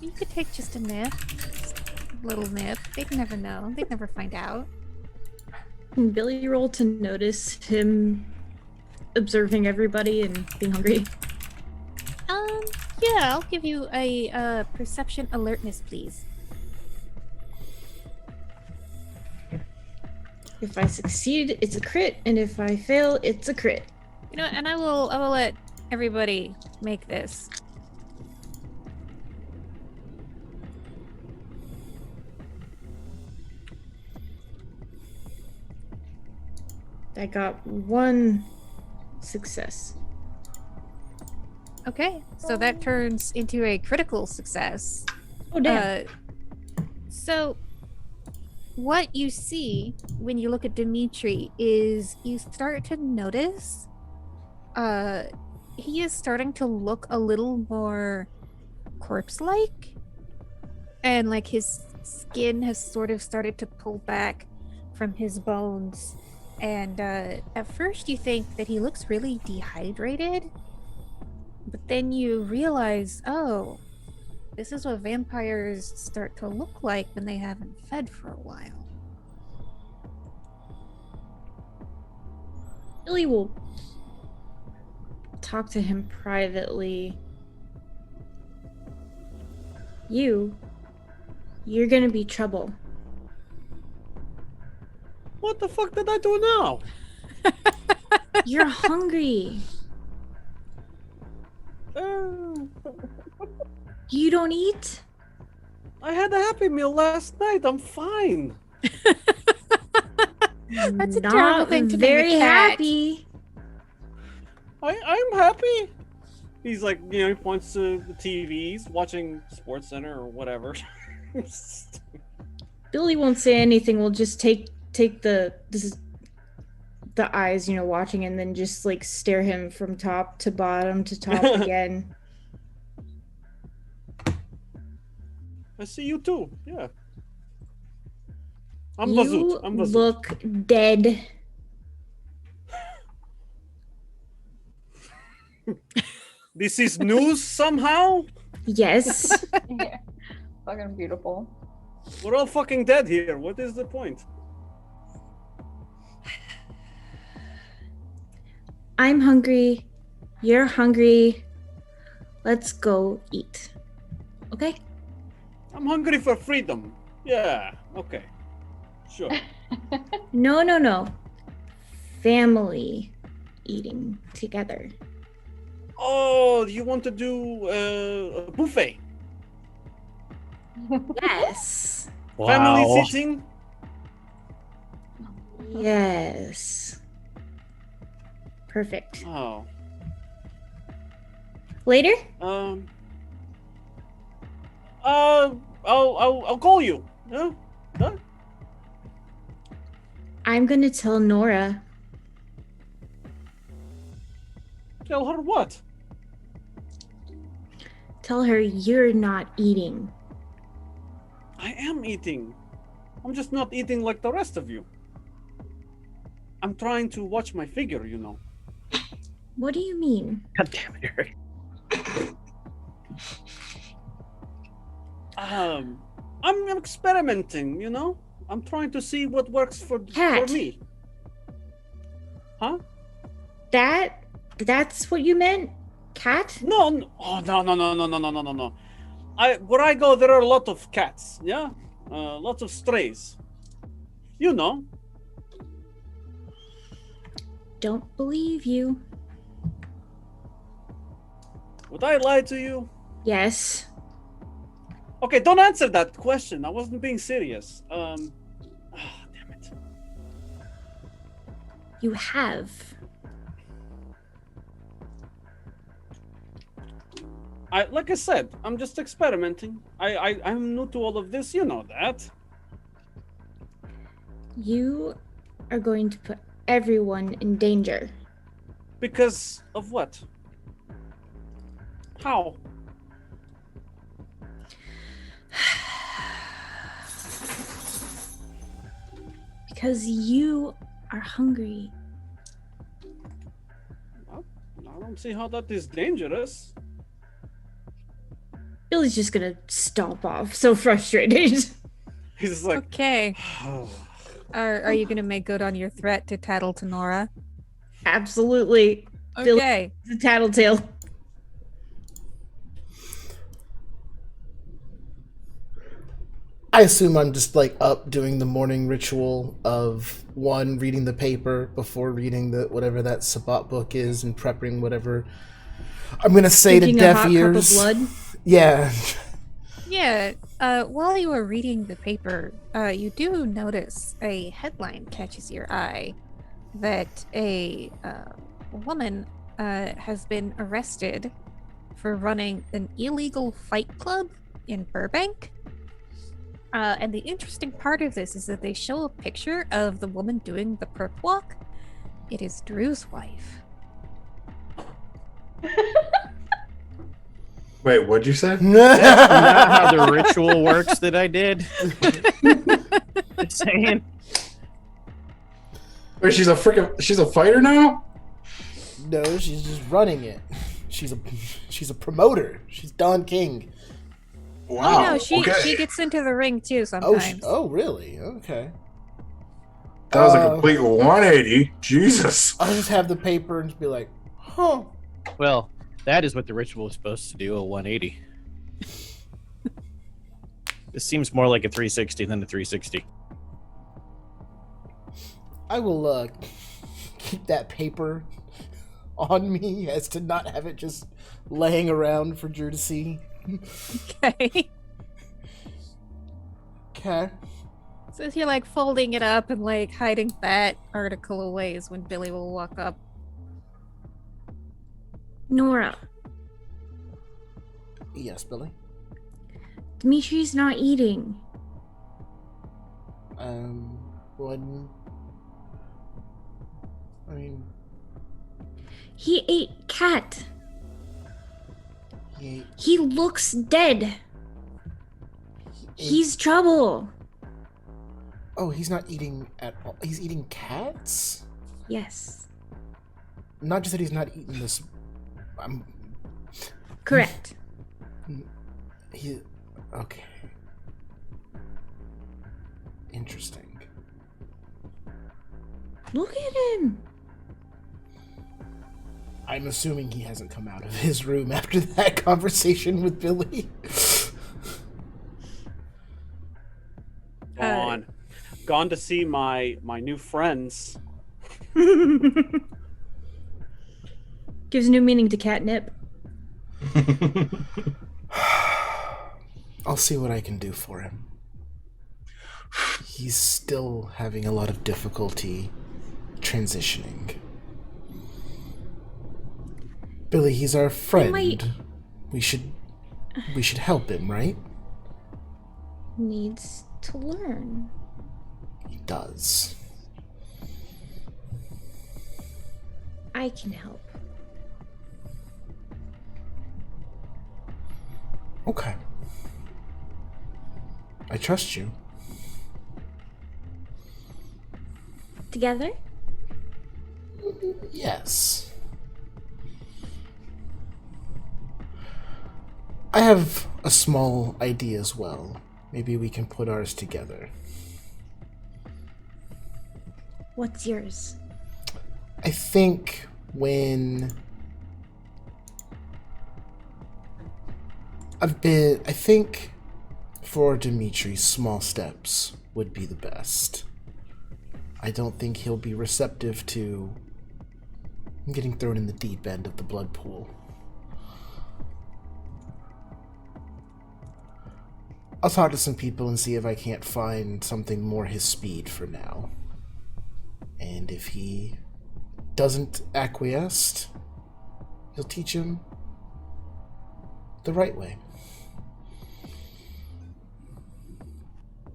you could take just a nip, just a little nip. They'd never know. They'd never find out. Can Billy roll to notice him observing everybody and being hungry? Yeah, I'll give you a perception alertness, please. If I succeed, it's a crit, and if I fail, it's a crit. You know, and I will let everybody make this. I got 1 success. Okay, so that turns into a critical success. Oh, damn. So, what you see when you look at Dimitri is you start to notice he is starting to look a little more corpse-like. And like his skin has sort of started to pull back from his bones. And at first you think that he looks really dehydrated. But then you realize, oh, this is what vampires start to look like when they haven't fed for a while. Billy will talk to him privately. You're gonna be trouble. What the fuck did I do now? You're hungry. You don't eat? I had a Happy Meal last night. I'm fine. That's a Not terrible thing to name a very cat. happy. I'm happy. He's like, he points to the TVs, watching Sports Center or whatever. Billy won't say anything. We'll just take the eyes, watching, and then just like stare him from top to bottom to top again. I see you too. Yeah. I'm You Bazut. I'm Bazut. look dead. This is news somehow? Yes. Yeah. Fucking beautiful. We're all fucking dead here. What is the point? I'm hungry. You're hungry. Let's go eat. Okay? I'm hungry for freedom. Yeah, okay. Sure. No. Family eating together. Oh, you want to do a buffet? Yes. Family Wow. sitting? Yes. Perfect. Oh. Later? I'll call you. Huh? Huh? I'm gonna tell Nora. Tell her what? Tell her you're not eating. I am eating. I'm just not eating like the rest of you. I'm trying to watch my figure, What do you mean? God damn it, Eric. I'm experimenting, I'm trying to see what works for Cat. me. Huh? That's what you meant? Cat? No. Oh, no. Where I go, there are a lot of cats. Yeah, lots of strays. Don't believe you. Would I lie to you? Yes. Okay, don't answer that question. I wasn't being serious. Damn it. You have. Like I said, I'm just experimenting. I'm new to all of this. You know that. You are going to put everyone in danger. Because of what? How? Because you are hungry. Well, I don't see how that is dangerous. Billy's just gonna stomp off, so frustrated. He's just like, Okay. Are you gonna make good on your threat to tattle to Nora? Absolutely. Billy- Okay. The tattletale. I assume I'm just like up doing the morning ritual of one reading the paper before reading the whatever that Sabbat book is and prepping whatever I'm gonna say Drinking to a deaf hot ears. cup of blood. Yeah. Yeah. While you are reading the paper, you do notice a headline catches your eye that a woman has been arrested for running an illegal fight club in Burbank. And the interesting part of this is that they show a picture of the woman doing the perp walk. It is Drew's wife. Wait, what'd you say? That's not how the ritual works that I did. Just saying. Wait, she's a fighter now? No, she's just running it. She's a promoter. She's Don King. Wow. Oh no, she okay. gets into the ring too Oh, sometimes. oh, really? Okay. That was a complete 180. Jesus. I'll just have the paper and just be like, huh. Well, that is what the ritual is supposed to do, a 180. This seems more like a 360 than a 360. I will keep that paper on me as to not have it just laying around for Drew to see. Okay. Okay. So as you're like folding it up and like hiding that article away is when Billy will walk up. Nora, Yes, Billy. Dimitri's not eating. When... I mean, He ate cat. he He looks dead. ate... He's trouble. Oh, he's not eating at all. He's eating cats? Yes. Not just that he's not eating this... Correct. He... Okay. Interesting. Look at him. I'm assuming he hasn't come out of his room after that conversation with Billy. Gone to see my new friends. Gives new meaning to catnip. I'll see what I can do for him. He's still having a lot of difficulty transitioning. Billy, he's our friend. We should help him, right? Needs to learn. He does. I can help. Okay. I trust you. Together? Yes. I have a small idea as well. Maybe we can put ours together. What's yours? I think when I think for Dimitri, small steps would be the best. I don't think he'll be receptive to getting thrown in the deep end of the blood pool. I'll talk to some people and see if I can't find something more his speed for now. And if he doesn't acquiesce, he'll teach him the right way.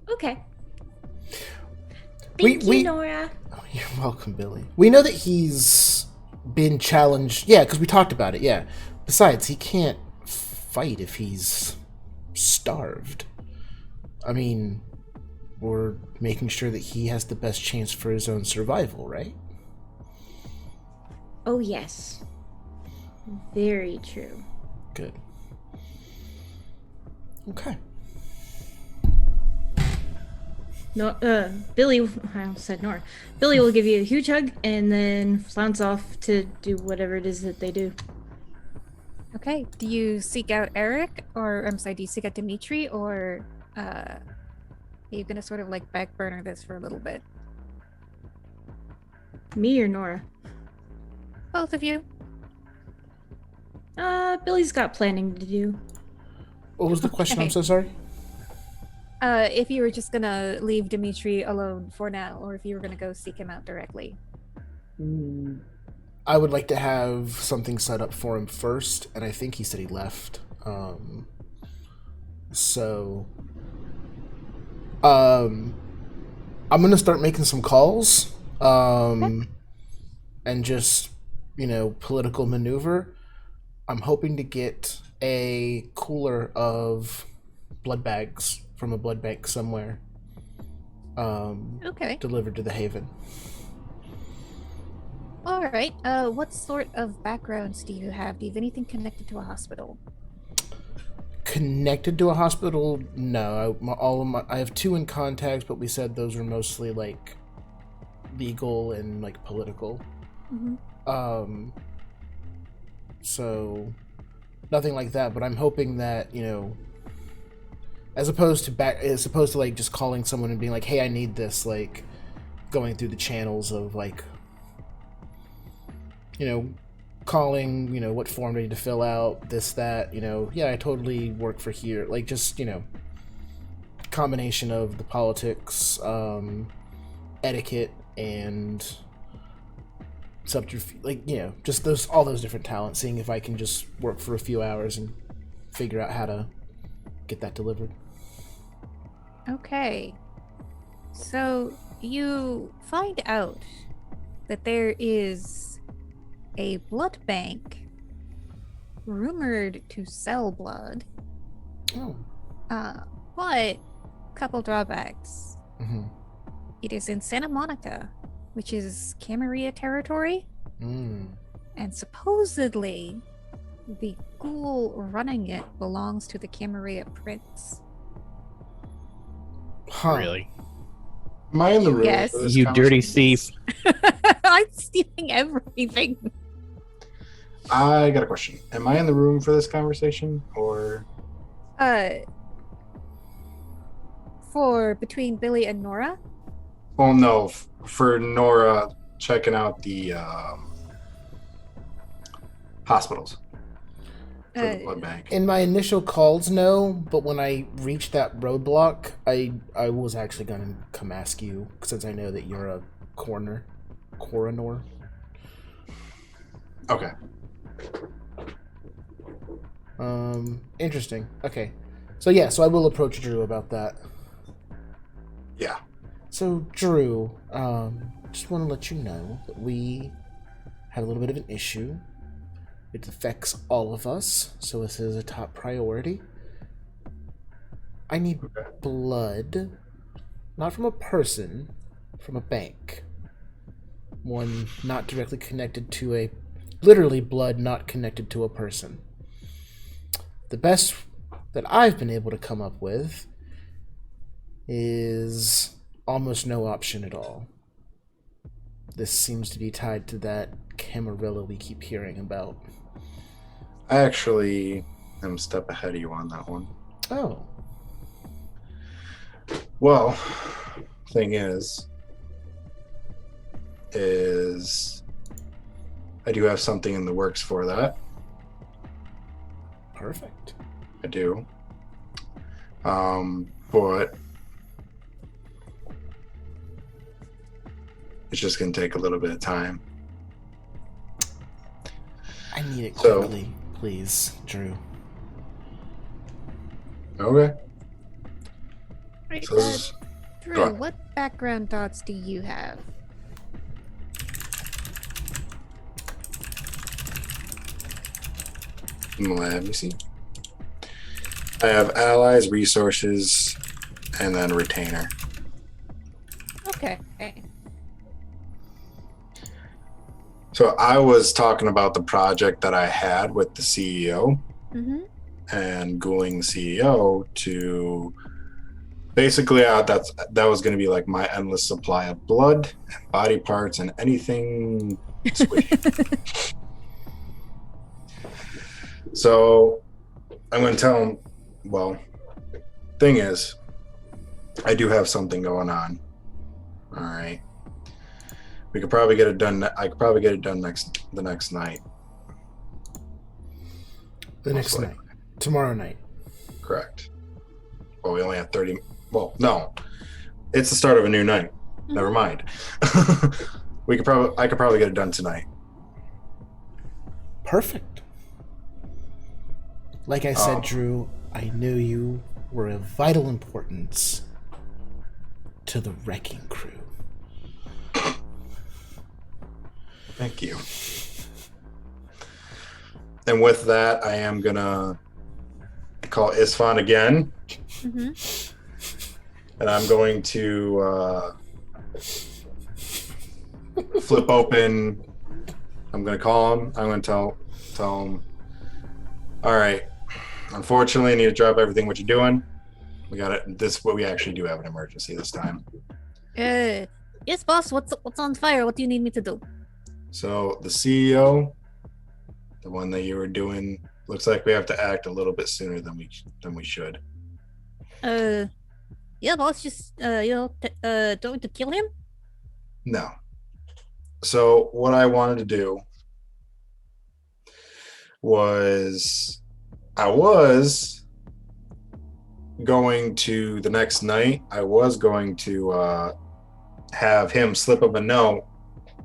Okay. Thank you, Nora. Oh, you're welcome, Billy. We know that he's been challenged. Yeah, because we talked about it, yeah. Besides, he can't fight if he's starved. I mean, we're making sure that he has the best chance for his own survival, right? Oh, yes. Very true. Good. Okay. No, Billy, I almost said Nora. Billy will give you a huge hug and then flounce off to do whatever it is that they do. Okay. Do you seek out Eric, or I'm sorry, do you seek out Dimitri, or are you gonna sort of like back burner this for a little bit? Me or Nora? Both of you. Billy's got planning to do. What was the question? I'm Okay. so sorry. If you were just gonna leave Dimitri alone for now, or if you were gonna go seek him out directly. I would like to have something set up for him first, and I think he said he left. I'm gonna start making some calls, and just, political maneuver. I'm hoping to get a cooler of blood bags from a blood bank somewhere, Okay. delivered to the Haven. All right. What sort of backgrounds do you have? Do you have anything connected to a hospital? Connected to a hospital? No. I have 2 in contacts, but we said those are mostly like legal and like political. Mm-hmm. So nothing like that. But I'm hoping that as opposed to like just calling someone and being like, "Hey, I need this," like going through the channels of like calling, what form do I need to fill out, this, that, yeah, I totally work for here. Like, just, combination of the politics, etiquette, and subterfuge, like, just all those different talents, seeing if I can just work for a few hours and figure out how to get that delivered. Okay. So you find out that there is a blood bank rumored to sell blood. Oh. But couple drawbacks. Mm-hmm. It is in Santa Monica, which is Camarilla territory. Mm. And supposedly the ghoul running it belongs to the Camarilla prince. Huh. Really? Am I in the room? Yes. for this You dirty conversation? thief. I'm stealing everything. I got a question. Am I in the room for this conversation, or For between Billy and Nora? well, no, for Nora checking out the hospitals for the blood bank? In my initial calls, no, but when I reached that roadblock, I was actually going to come ask you, since I know that you're a coroner. Okay. Interesting. Okay. So I will approach Drew about that. Yeah. So, Drew, just want to let you know that we have a little bit of an issue. It affects all of us, so this is a top priority. I need blood, not from a person, from a bank. One not directly connected to a... Literally blood not connected to a person. The best that I've been able to come up with is almost no option at all. This seems to be tied to that Camarilla we keep hearing about. I actually am a step ahead of you on that one. Oh. Well, thing is I do have something in the works for that. Perfect. I do. But it's just gonna take a little bit of time. I need it So- quickly, please, Drew. Okay. Right, So this is, Drew, go on. what background thoughts do you have? let me see. I have allies, resources, and then retainer. Okay. So I was talking about the project that I had with the CEO Mm-hmm. and ghouling the CEO to basically that was going to be like my endless supply of blood and body parts and anything squishy. So I'm going to tell him, well, thing is, I do have something going on. All right. We could probably get it done. I could probably get it done the next night. The next Most night. Tomorrow night. Correct. Well, we only have 30. Well, no. It's the start of a new night. Never mind. I could probably get it done tonight. Perfect. Like I said, Oh. Drew, I knew you were of vital importance to the wrecking crew. Thank you. And with that, I am gonna call Isfan again, Mm-hmm. and I'm going to flip open. I'm gonna call him. I'm gonna tell him. All right. Unfortunately, I need to drop everything what you're doing. We got it. We actually do have an emergency this time. Yes, boss. What's on fire? What do you need me to do? So the CEO, the one that you were doing, looks like we have to act a little bit sooner than we should. Yeah, boss. Just don't to kill him. No. So what I wanted to do was I was going to the next night. I was going to have him slip up a note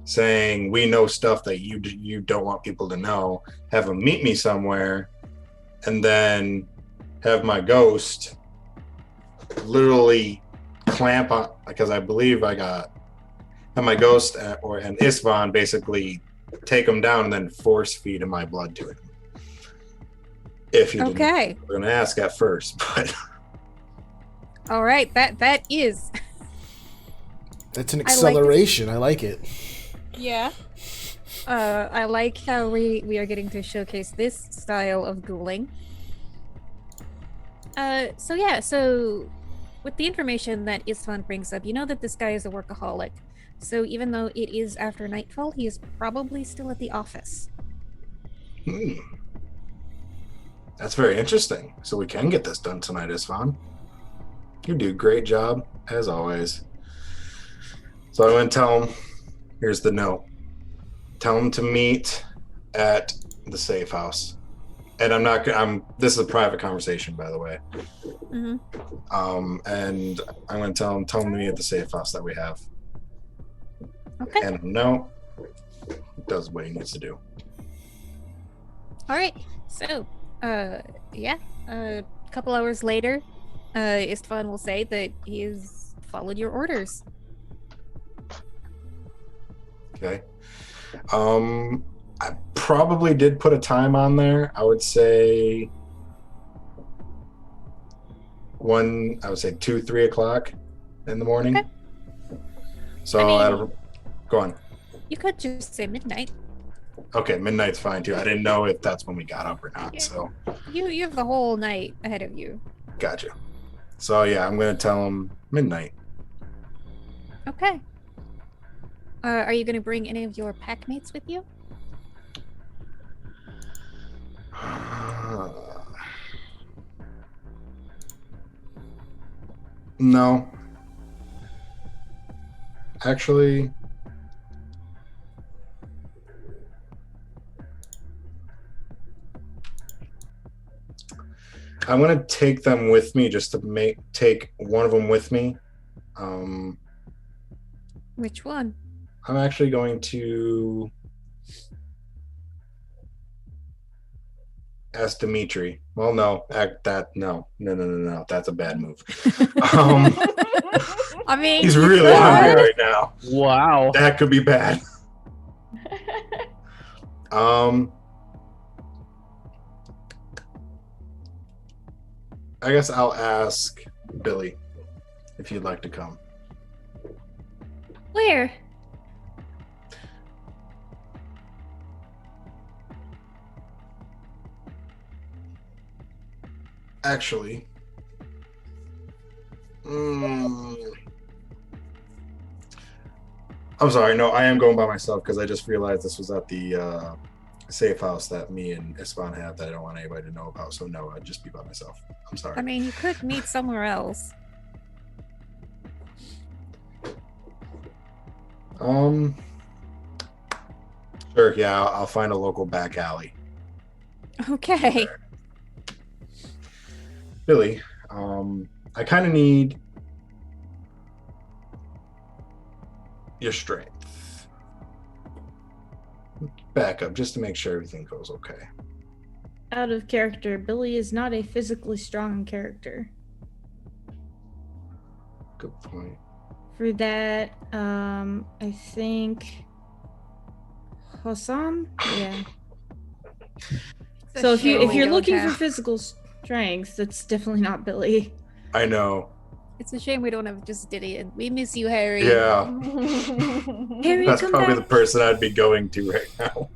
saying we know stuff that you don't want people to know. Have him meet me somewhere, and then have my ghost literally clamp on, because I believe have my ghost and Istvan basically take him down and then force feed him my blood to him. If you didn't, Okay. we're gonna ask at first, but All right. That is. That's an acceleration. I like it. Yeah. I like how we are getting to showcase this style of ghouling. So with the information that Istvan brings up, you know that this guy is a workaholic. So even though it is after nightfall, he is probably still at the office. That's very interesting. So we can get this done tonight, Istvan. You do a great job, as always. So I'm going to tell him, here's the note. Tell him to meet at the safe house. And this is a private conversation, by the way. Mm-hmm. And I'm going to tell him to meet at the safe house that we have. Okay. And no, does what he needs to do. All right. So, a couple hours later, Istvan will say that he has followed your orders. Okay. I probably did put a time on there. I would say 2, 3 o'clock in the morning. Okay. So go on. You could just say midnight. Okay, midnight's fine too. I didn't know if that's when we got up or not. Yeah. So You have the whole night ahead of you. gotcha. So yeah, I'm gonna tell him midnight. Okay. Are you going to bring any of your pack mates with you? No. Actually, I'm gonna take them with me just to take one of them with me. Which one? I'm actually going to ask Dimitri. Well, no, no. That's a bad move. I mean, He's you really could. hungry right now. Wow. That could be bad. I guess I'll ask Billy if you'd like to come. Where? Actually, I'm sorry. No, I am going by myself because I just realized this was at the safe house that me and Istvan have that I don't want anybody to know about. So no, I'd just be by myself. I'm sorry. I mean, you could meet somewhere else. Sure. Yeah, I'll find a local back alley. Okay. Billy, I kind of need your strength. Back up just to make sure everything goes okay. Out of character, Billy is not a physically strong character. Good point. For that, I think Hossam? Yeah. So if you're looking for physical strength, that's definitely not Billy. I know. It's a shame we don't have just Didion. We miss you, Harry. Yeah. Harry, That's come probably back. the person I'd be going to right now.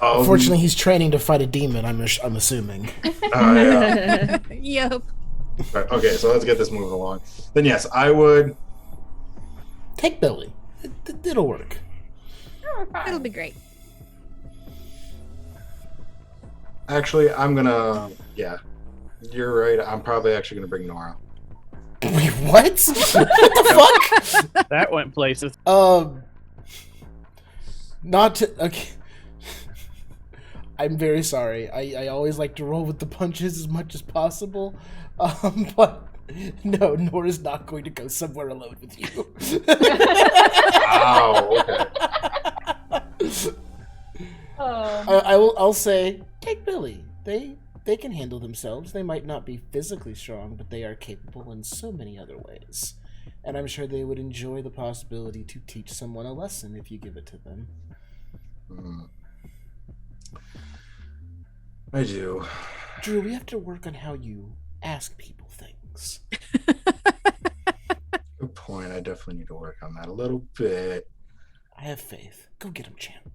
Unfortunately, he's training to fight a demon. I'm assuming. Yeah. Yup. Right, okay, so let's get this moving along. Then yes, I would. Take Billy. It'll work. It'll be great. Actually, I'm gonna. Yeah, you're right. I'm probably actually gonna bring Nora. Wait, what? What the fuck? That went places. Not to, okay. I'm very sorry. I always like to roll with the punches as much as possible. But no, Nora's not going to go somewhere alone with you. Wow. Okay. I'll say take Billy. They can handle themselves. They might not be physically strong, but they are capable in so many other ways. And I'm sure they would enjoy the possibility to teach someone a lesson if you give it to them. I do. Drew, we have to work on how you ask people things. Good point. I definitely need to work on that a little bit. I have faith. Go get him, champ.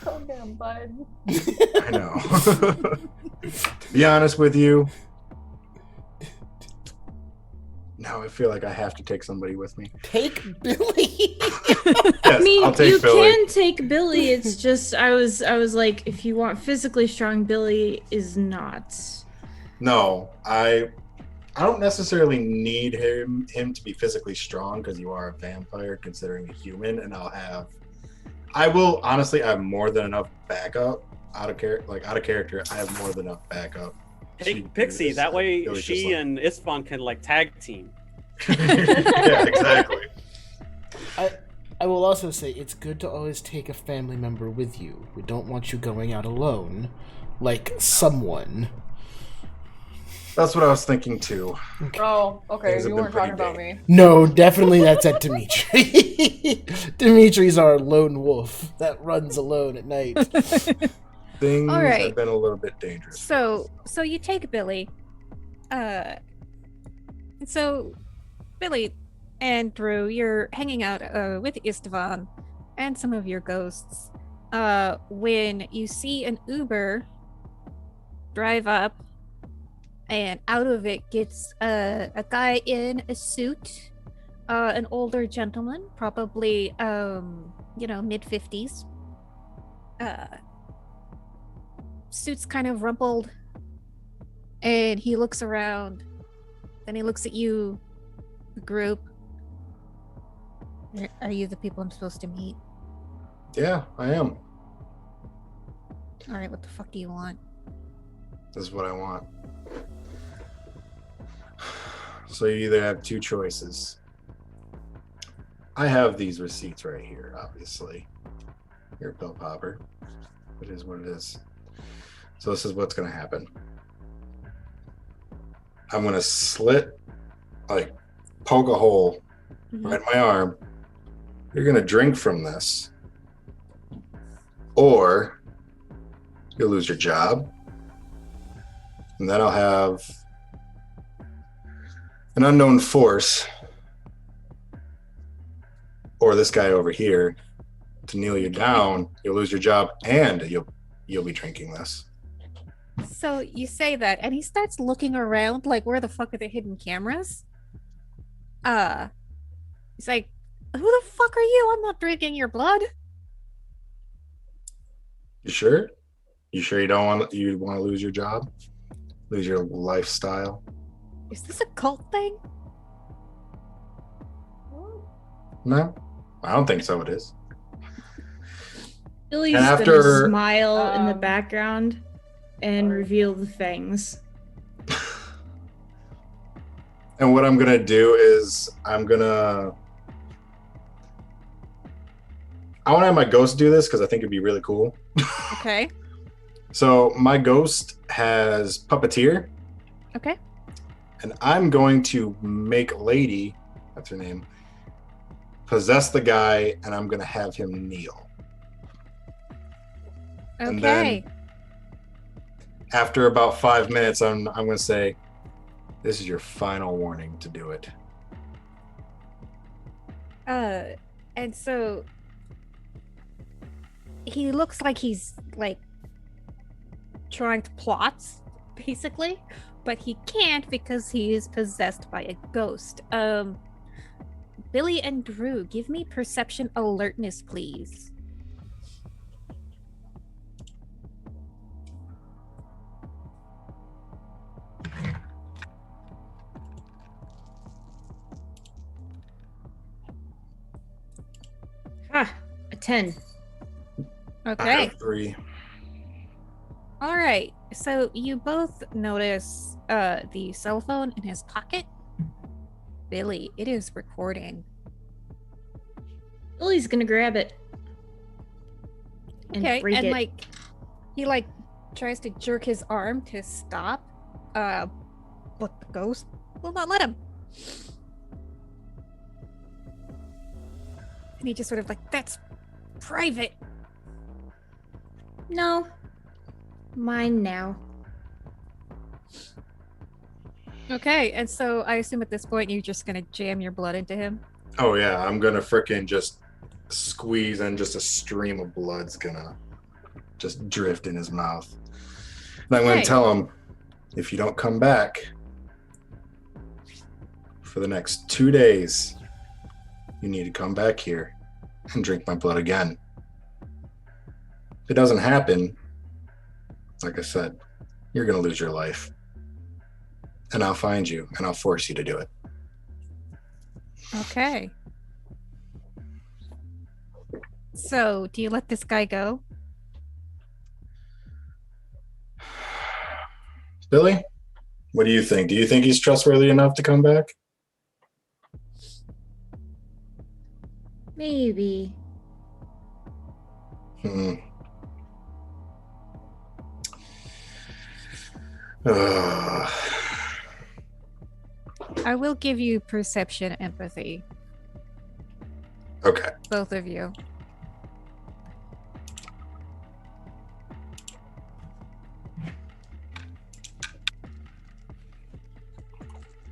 Go get him, bud. I know. To be honest with you, now I feel like I have to take somebody with me. Take Billy. Yes, I mean, I'll take you Billy. can take Billy. It's just I was like, if you want physically strong, Billy is not. No, I don't necessarily need him to be physically strong because you are a vampire, considering a human, and I will honestly I have more than enough backup out of character. I have more than enough backup. Take Pixie. That way, Billy's she just like- and Isfan can like tag team. Yeah, exactly. I will also say it's good to always take a family member with you. We don't want you going out alone, like someone. That's what I was thinking too. Oh, okay. Things have You been weren't talking pretty about me. No, definitely that's at Dimitri. Dimitri's our lone wolf that runs alone at night. Things All right. have been a little bit dangerous. So you take Billy. So Billy and Drew, you're hanging out with Istvan and some of your ghosts. When you see an Uber drive up, and out of it gets a guy in a suit, an older gentleman, probably mid-50s. Suit's kind of rumpled, and he looks around. Then he looks at you, the group. Are you the people I'm supposed to meet? Yeah, I am. All right, what the fuck do you want? This is what I want. So you either have two choices. I have these receipts right here, obviously. You're a pill popper. It is what it is. So this is what's going to happen. I'm going to poke a hole right in my arm. You're going to drink from this. Or you'll lose your job. And then I'll have an unknown force, or this guy over here, to kneel you down. You'll lose your job, and you'll be drinking this. So you say that, and he starts looking around like, where the fuck are the hidden cameras? He's like, who the fuck are you? I'm not drinking your blood. You sure? You sure you want to lose your job? Lose your lifestyle? Is this a cult thing? No, I don't think so. It is. Billy's And gonna after- smile in the background and reveal the fangs. And what I'm gonna do is I want to have my ghost do this because I think it'd be really cool. Okay. So my ghost has puppeteer, Okay. and I'm going to make Lady, that's her name, possess the guy, and I'm gonna have him kneel. And Okay. then after about 5 minutes, I'm gonna say, "This is your final warning to do it." And so he looks like he's like trying to plot, basically, but he can't because he is possessed by a ghost. Billy and Drew, give me perception alertness, please. Ha! A 10. I Okay. have 3. All right. So you both notice the cell phone in his pocket. Billy, it is recording. Billy's gonna grab it. And Okay, break and it. like he tries to jerk his arm to stop, but the ghost will not let him. And he just sort of that's private. No. Mine now. Okay, and so I assume at this point you're just gonna jam your blood into him. Oh yeah, I'm gonna frickin' just squeeze and just a stream of blood's gonna just drift in his mouth. And I'm gonna Okay. tell him, if you don't come back for the next 2 days, you need to come back here and drink my blood again. If it doesn't happen, like I said, you're gonna lose your life. And I'll find you and I'll force you to do it. Okay. So, do you let this guy go? Billy, what do you think? Do you think he's trustworthy enough to come back? Maybe. Ugh. I will give you perception empathy, Okay. both of you.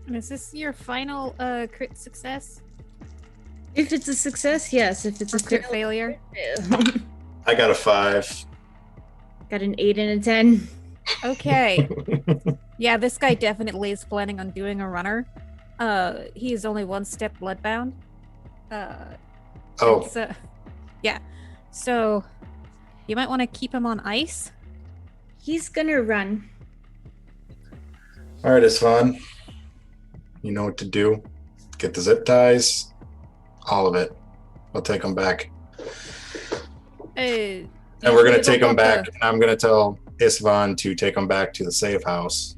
And is this your final crit success? If it's a success, yes. If it's Or a crit failure? I got a 5. Got an 8 and a 10. Okay. Yeah, this guy definitely is planning on doing a runner. He is only 1 step bloodbound. Oh, So, yeah. So, you might want to keep him on ice. He's gonna run. all right, it's fun. You know what to do. Get the zip ties, all of it. I'll take them back. And And we're going to take them back. And I'm going to tell Isvan to take them back to the safe house.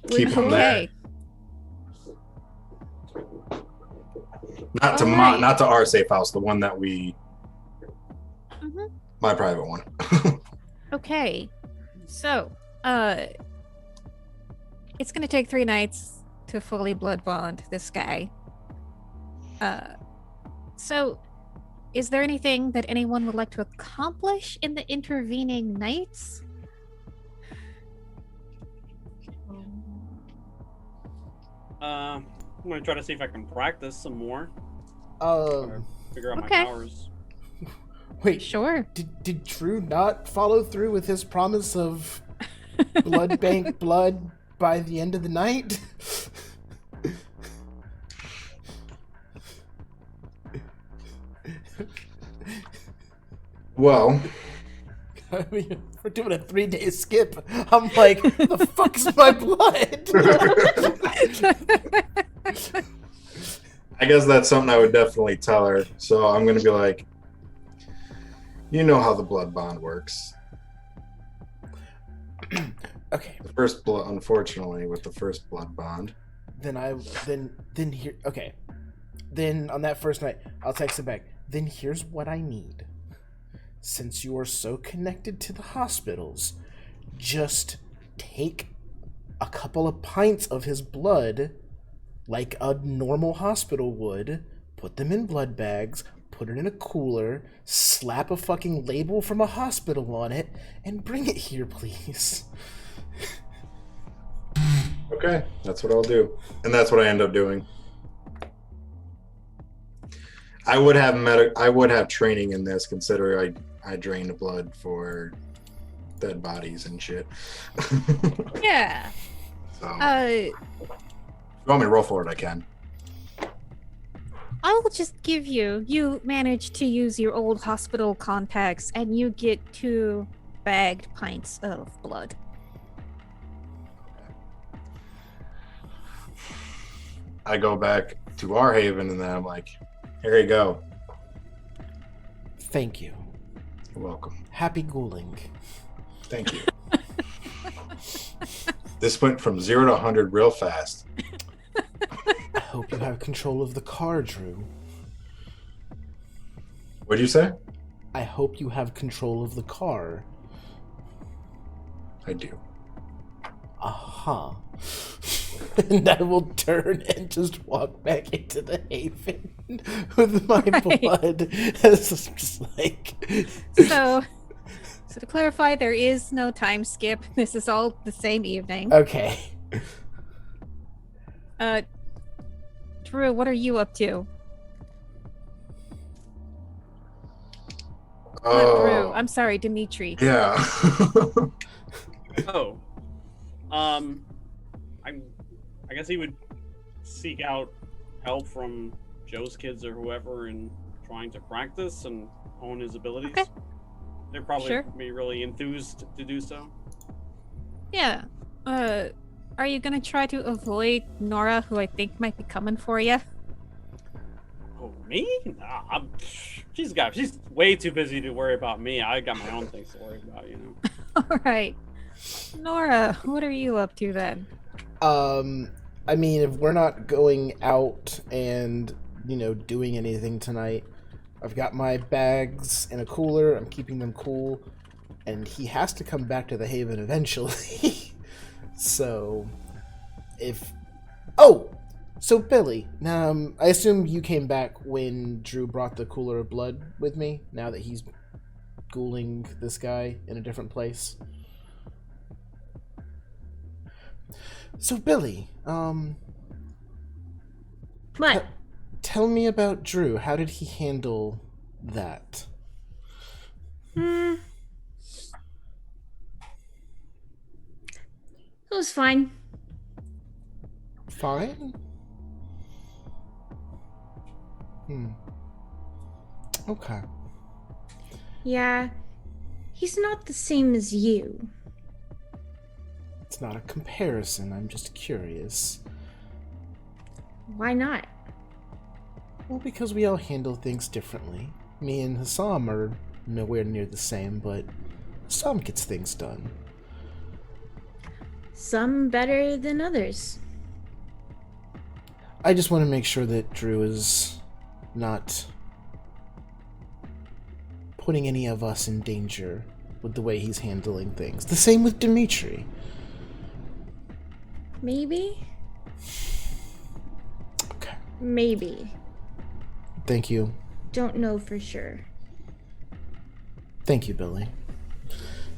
Keep them there. Okay. Not to All right. not to our safe house, the one that we... Mhm. My private one. Okay. So, it's gonna take 3 nights to fully blood bond this guy. So, is there anything that anyone would like to accomplish in the intervening nights? I'm gonna try to see if I can practice some more. Figure out Okay. my powers. Wait, Sure. did Drew not follow through with his promise of blood bank blood by the end of the night? Well, I mean, we're doing a 3-day skip. I'm like, the fuck is my blood? I guess that's something I would definitely tell her. So I'm going to be like, you know how the blood bond works. Okay. The first blood, unfortunately, with the first blood bond. Then here. Okay. Then on that first night, I'll text him back. Then here's what I need. Since you are so connected to the hospitals, just take a couple of pints of his blood, like a normal hospital would, put them in blood bags, put it in a cooler, slap a fucking label from a hospital on it, and bring it here, please. Okay, that's what I'll do. And that's what I end up doing. I would have training in this, considering I drain the blood for dead bodies and shit. Yeah. So, if you want me to roll for it, I can. I will just give you manage to use your old hospital contacts and you get 2 bagged pints of blood. I go back to our haven and then I'm like, here you go. Thank you. You're welcome. Happy ghouling. Thank you. This went from 0 to 100 real fast. I hope you have control of the car, Drew. What did you say? I hope you have control of the car. I do. Aha. And I will turn and just walk back into the haven with my blood. It's just like... So to clarify, there is no time skip. This is all the same evening. Okay. Drew, what are you up to? Not Drew. I'm sorry, Dimitri. Yeah. Oh. I guess he would seek out help from Joe's kids or whoever in trying to practice and hone his abilities. Okay. They're probably Sure. be really enthused to do so. Yeah. Are you gonna try to avoid Nora, who I think might be coming for you? Oh, me? Nah, she's way too busy to worry about me. I got my own things to worry about, you know. All right. Nora, what are you up to then? I mean, if we're not going out and, doing anything tonight, I've got my bags in a cooler. I'm keeping them cool. And he has to come back to the Haven eventually. So, so Billy, I assume you came back when Drew brought the cooler of blood with me, now that he's ghouling this guy in a different place. So Billy, What? tell me about Drew. How did he handle that? It was fine. Fine? Okay. Yeah. He's not the same as you. It's not a comparison, I'm just curious. Why not? Well, because we all handle things differently. Me and Hassam are nowhere near the same, but Hassam gets things done. Some better than others. I just want to make sure that Drew is not putting any of us in danger with the way he's handling things. The same with Dimitri. Maybe? Okay. Maybe. Thank you. Don't know for sure. Thank you, Billy.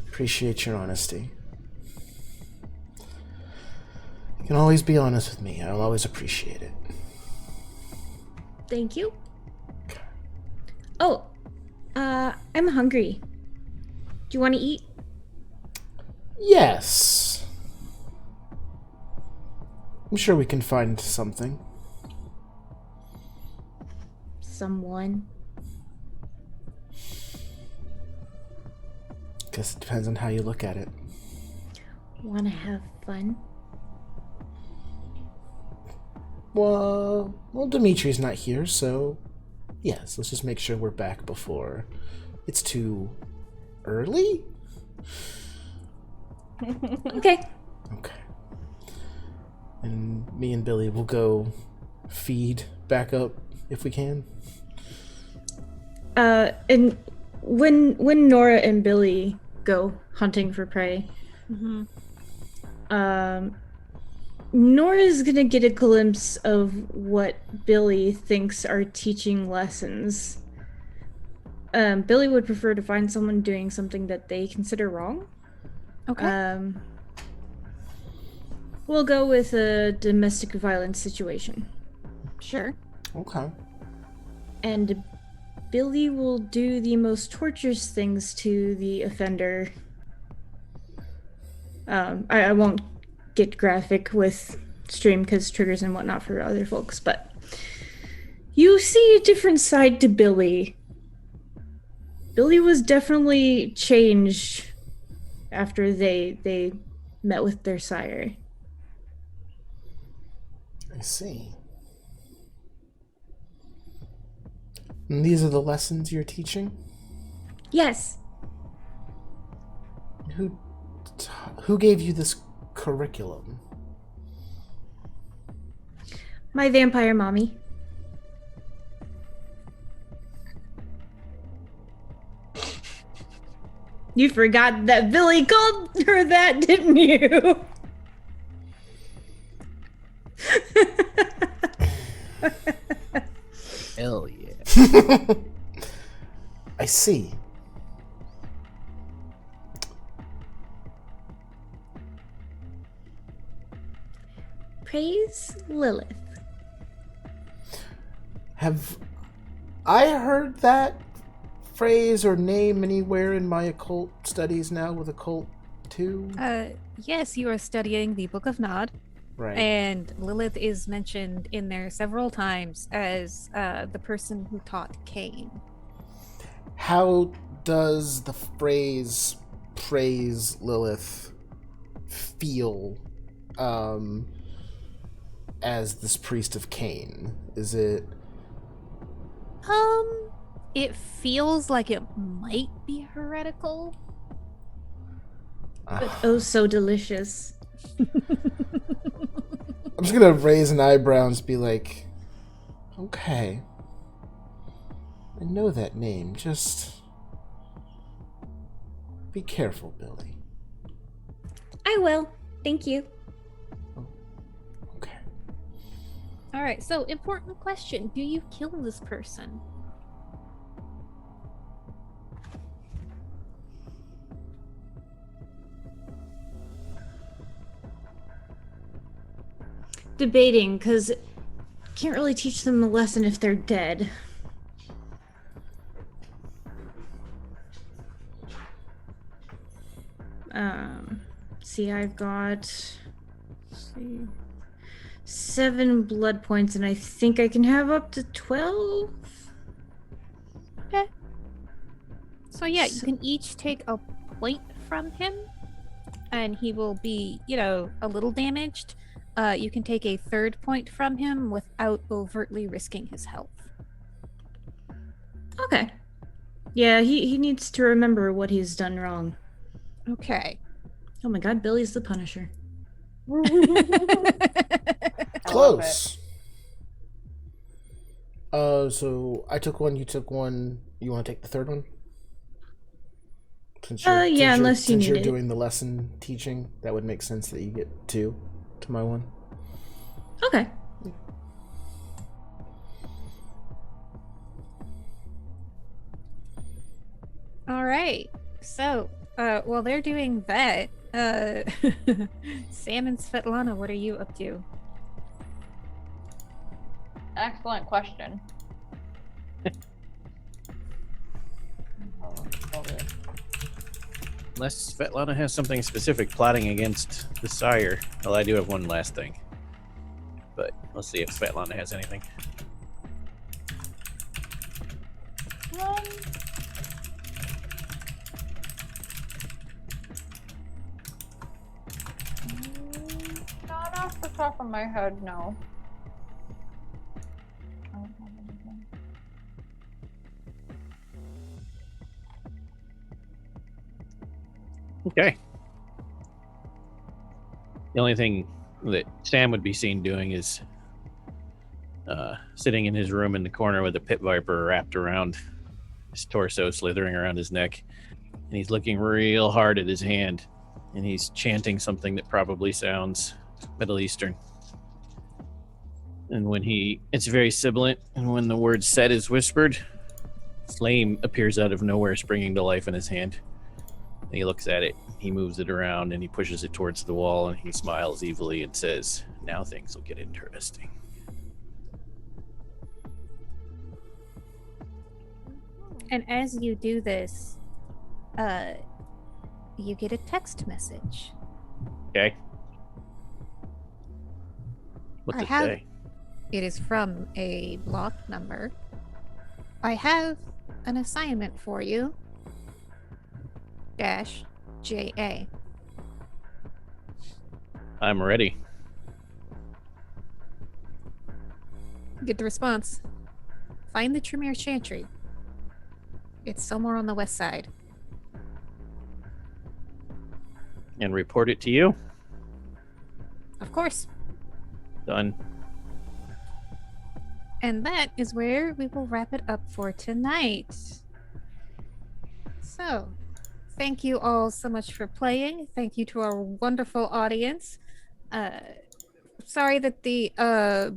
Appreciate your honesty. You can always be honest with me. I'll always appreciate it. Thank you. Oh, I'm hungry. Do you want to eat? Yes. I'm sure we can find something. Someone. Guess it depends on how you look at it. Want to have fun? Well, Dimitri's not here, so yes, let's just make sure we're back before it's too early? Okay. Okay. And me and Billy will go feed back up if we can. And when Nora and Billy go hunting for prey, Nora's gonna get a glimpse of what Billy thinks are teaching lessons. Billy would prefer to find someone doing something that they consider wrong. Okay. We'll go with a domestic violence situation. Sure. Okay. And Billy will do the most torturous things to the offender. I won't get graphic with stream because triggers and whatnot for other folks, but you see a different side to Billy. Billy was definitely changed after they met with their sire. I see. And these are the lessons you're teaching? Yes, Who gave you this curriculum? My vampire mommy. You forgot that Billy called her that, didn't you? Hell yeah. I see. Praise Lilith. Have I heard that phrase or name anywhere in my occult studies now with occult too? Yes, you are studying the Book of Nod, Right. and Lilith is mentioned in there several times as the person who taught Cain. How does the phrase praise Lilith feel as this priest of Cain? Is it It feels like it might be heretical. But oh so delicious. I'm just gonna raise an eyebrow and just be like, okay. I know that name, just be careful, Billy. I will. Thank you. Okay. All right, so important question. Do you kill this person? Debating, because can't really teach them a lesson if they're dead. See, I've got 7 blood points, and I think I can have up to 12. Okay. So yeah, you can each take a point from him, and he will be, a little damaged. You can take a 3rd point from him without overtly risking his health. Okay. Yeah, he needs to remember what he's done wrong. Okay. Oh my god, Billy's the Punisher. Close. So I took one, you took one. You want to take the 3rd one? Since Yeah, unless you need you're it. doing the lesson teaching, that would make sense that you get 2 to my 1. Okay. All right. So, while they're doing that, Sam and Svetlana, what are you up to? Excellent question. Unless Svetlana has something specific plotting against the sire. Well, I do have one last thing. But let's see if Svetlana has anything. Not off the top of my head, no. I don't have anything. Okay. The only thing that Sam would be seen doing is sitting in his room in the corner with a pit viper wrapped around his torso, slithering around his neck. And he's looking real hard at his hand. And he's chanting something that probably sounds Middle Eastern. And when it's very sibilant, and when the word set is whispered, flame appears out of nowhere, springing to life in his hand. And he looks at it, he moves it around, and he pushes it towards the wall, and he smiles evilly and says, "Now things will get interesting." And as you do this, you get a text message. Okay. What's I it have- say? It is from a blocked number. I have an assignment for you. -JA. I'm ready. Get the response. Find the Tremere Chantry. It's somewhere on the west side. and report it to you. Of course. Done. And that is where we will wrap it up for tonight. So, thank you all so much for playing. Thank you to our wonderful audience. Sorry that the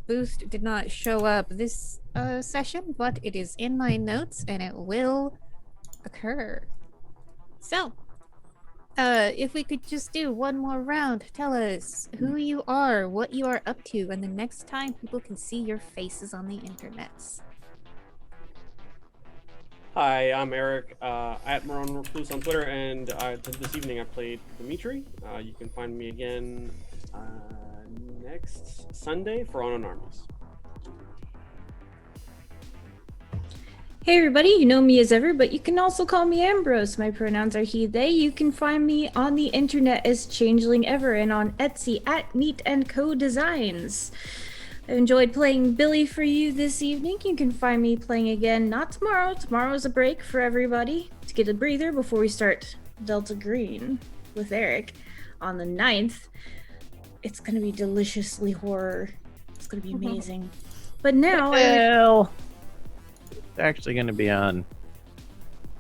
boost did not show up this session, but it is in my notes and it will occur. So, if we could just do one more round, tell us who you are, what you are up to, and the next time people can see your faces on the internets. Hi, I'm Eric, at Maron Recluse on Twitter, and this evening I played Dimitri. You can find me again next Sunday for On Armies. Hey everybody, you know me as ever, but you can also call me Ambrose. My pronouns are he, they. You can find me on the internet as Changeling Ever and on Etsy at Meat & Co. Designs. I enjoyed playing Billy for you this evening. You can find me playing again, not tomorrow. Tomorrow's a break for everybody to get a breather before we start Delta Green with Eric on the 9th. It's going to be deliciously horror. It's going to be amazing. But now Well, it's actually going to be on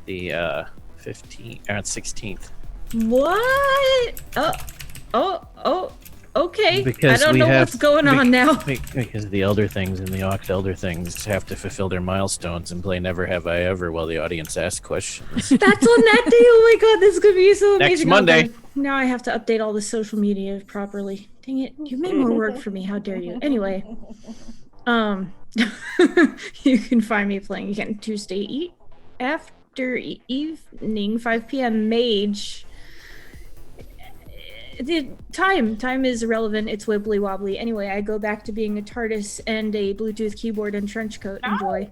the 15th or 16th. What? Okay. Because I don't we know have- what's going on now. Because the Elder Things and the Oct Elder Things have to fulfill their milestones and play Never Have I Ever while the audience asks questions. That's on that day. Oh my god, this is gonna be so Next amazing. Monday. Okay. Now I have to update all the social media properly. Dang it, you made more work for me. How dare you? Anyway, you can find me playing again Tuesday after evening, 5 p.m. Mage. The time is irrelevant. It's wibbly wobbly. Anyway, I go back to being a TARDIS and a Bluetooth keyboard and trench coat. Enjoy.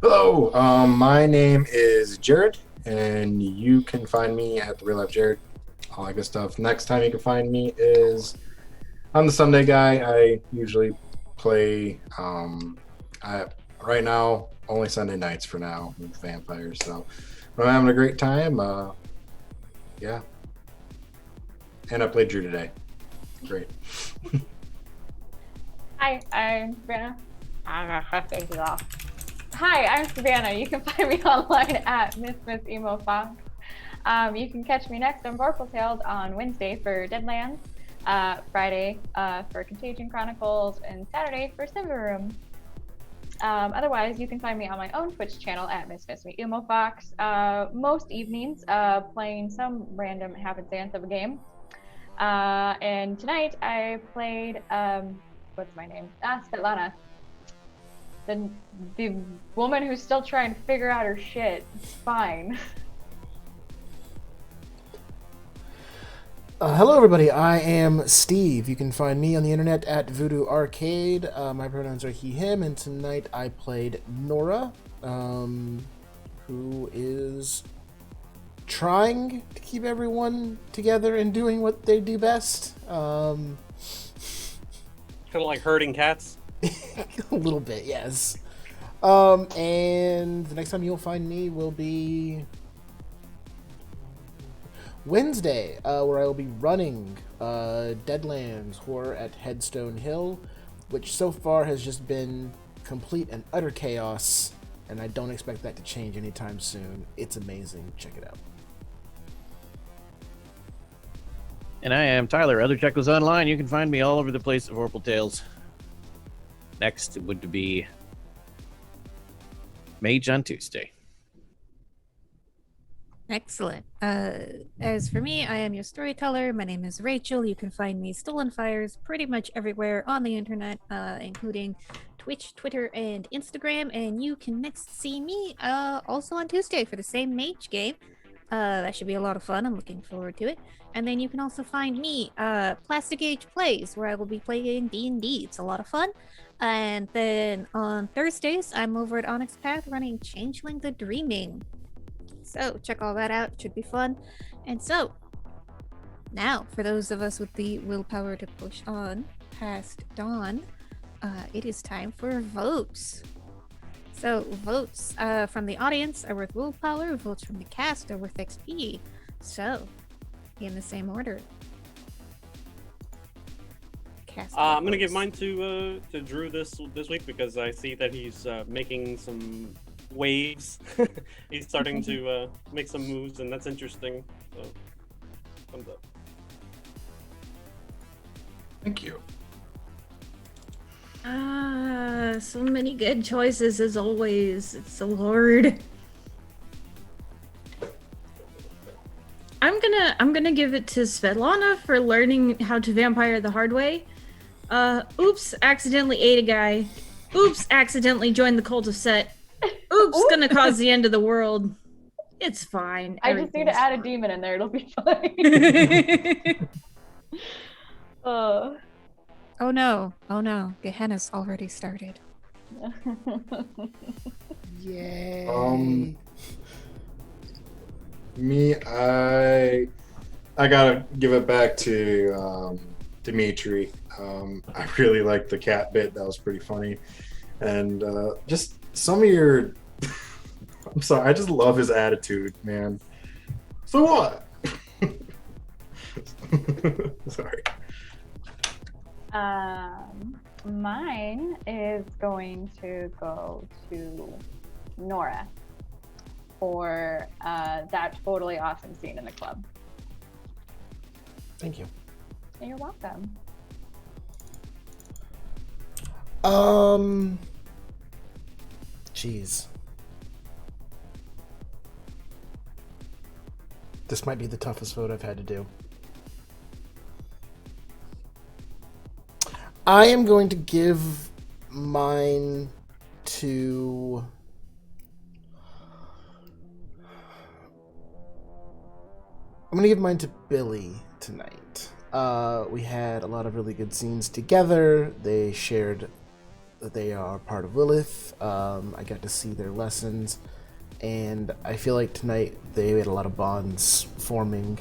Hello, my name is Jared, and you can find me at the Real Life Jared, all that good stuff. Next time you can find me is I'm the Sunday guy. I usually play right now only Sunday nights for now with vampires. So I'm having a great time. Yeah, and I played Drew today. Great. Hi, I'm Savannah. Hi, I'm Savannah. You can find me online at Miss Emo Fox. You can catch me next on Vorpal Tales on Wednesday for Deadlands, Friday for Contagion Chronicles, and Saturday for Silver Room. Otherwise, you can find me on my own Twitch channel at Miss Emo Fox. Most evenings, playing some random happenstance of a game. And tonight I played what's my name? Svetlana. The woman who's still trying to figure out her shit. It's fine. Hello, everybody. I am Steve. You can find me on the internet at Voodoo Arcade. My pronouns are he, him, and tonight I played Nora, who is trying to keep everyone together and doing what they do best. Kind of like herding cats. A little bit, yes. And the next time you'll find me will be Wednesday, where I will be running Deadlands Horror at Headstone Hill, which so far has just been complete and utter chaos, and I don't expect that to change anytime soon. It's amazing. Check it out. And I am Tyler. Other Check was online. You can find me all over the place at Vorpal Tales. Next would be Mage on Tuesday. Excellent. As for me, I am your storyteller. My name is Rachel. You can find me Stolen Fires pretty much everywhere on the internet, including Twitch, Twitter, and Instagram. And you can next see me also on Tuesday for the same Mage game. That should be a lot of fun. I'm looking forward to it. And then you can also find me, Plastic Age Plays, where I will be playing D&D. It's a lot of fun. And then on Thursdays, I'm over at Onyx Path running Changeling the Dreaming. So check all that out. It should be fun. And so, now, for those of us with the willpower to push on past dawn, it is time for votes. So votes from the audience are worth willpower. Votes from the cast are worth XP. So, in the same order. Cast I'm gonna give votes. mine to Drew this week because I see that he's making some waves. He's starting to make some moves, and that's interesting. So, thumbs up. Thank you. So many good choices as always. It's so hard. I'm gonna give it to Svetlana for learning how to vampire the hard way. Oops, accidentally ate a guy. Oops, accidentally joined the cult of Set. Oops, gonna cause the end of the world. It's fine. I just need to Everything's add a fine. demon in there. It'll be fine. Oh. Oh no. Gehenna's already started. Yay. Me, I gotta give it back to Dimitri. I really liked the cat bit. That was pretty funny, and just some of your. I'm sorry. I just love his attitude, man. So what? Sorry. Mine is going to go to Nora for that totally awesome scene in the club. Thank you. You're welcome. Jeez. This might be the toughest vote I've had to do. I am going to give mine to... I'm going to give mine to Billy tonight. We had a lot of really good scenes together. They shared that they are part of Lilith. I got to see their lessons. And I feel like tonight they had a lot of bonds forming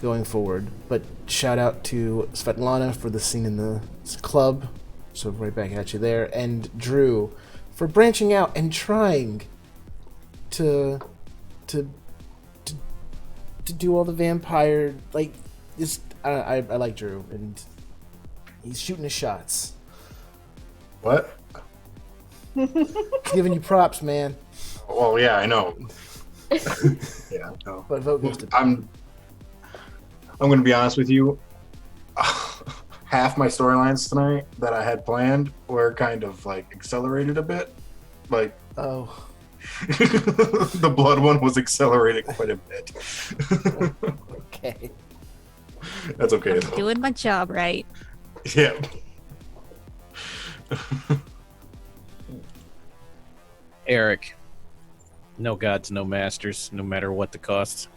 going forward. But shout out to Svetlana for the scene in the club. So right back at you there. And Drew for branching out and trying to do all the vampire, like, just I like Drew, and he's shooting his shots. What? Giving you props, man. Well, yeah, I know. Yeah, no. But vote goes to I'm going to be honest with you. Half my storylines tonight that I had planned were kind of like accelerated a bit. Like, oh. the blood one was accelerated quite a bit. Okay. That's okay I'm though. doing my job right. Yeah. Eric. No gods, no masters, no matter what the cost.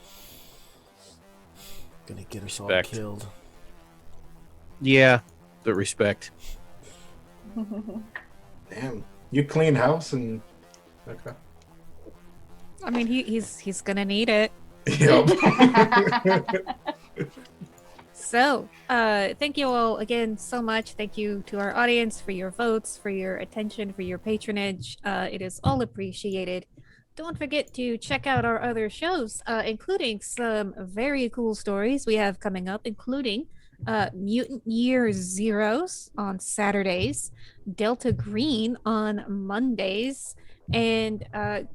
Gonna get us Respect. all killed. Yeah, but respect. Damn. You clean house and okay. I mean, he's gonna need it. Yep. So, thank you all again so much. Thank you to our audience for your votes, for your attention, for your patronage. It is all appreciated. Don't forget to check out our other shows, including some very cool stories we have coming up, including Mutant Year Zeros on Saturdays, Delta Green on Mondays, and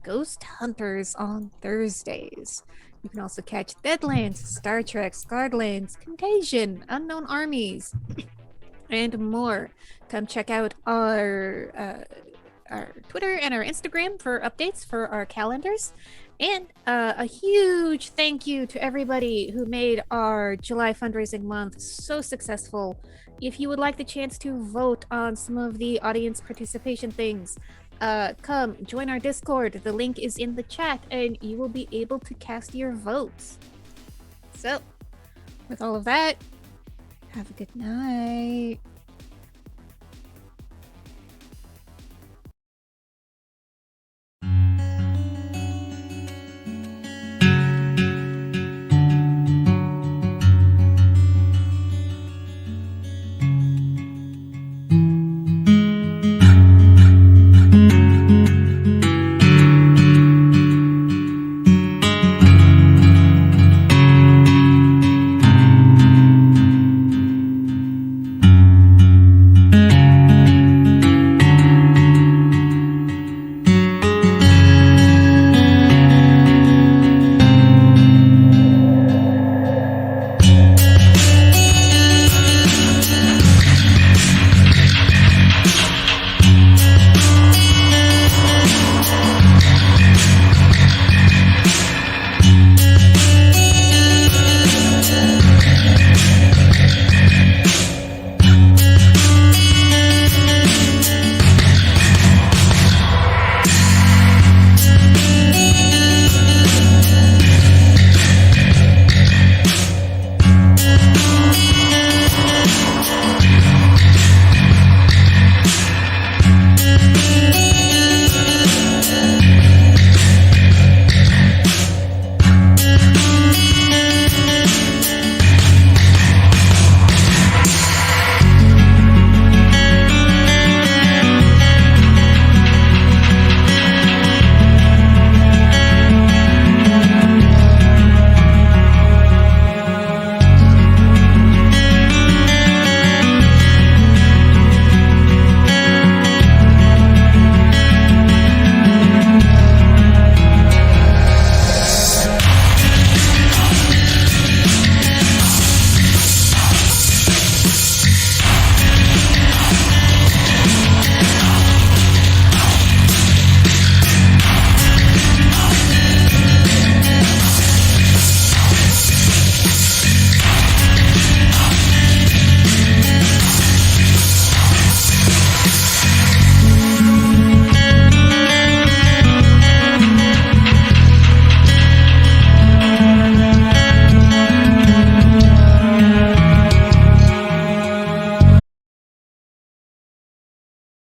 Ghost Hunters on Thursdays. You can also catch Deadlands, Star Trek, Scarlands, Contagion, Unknown Armies, and more. Come check out our Twitter and our Instagram for updates for our calendars. And a huge thank you to everybody who made our July fundraising month so successful. If you would like the chance to vote on some of the audience participation things, come join our Discord. The link is in the chat and you will be able to cast your votes. So, with all of that, have a good night.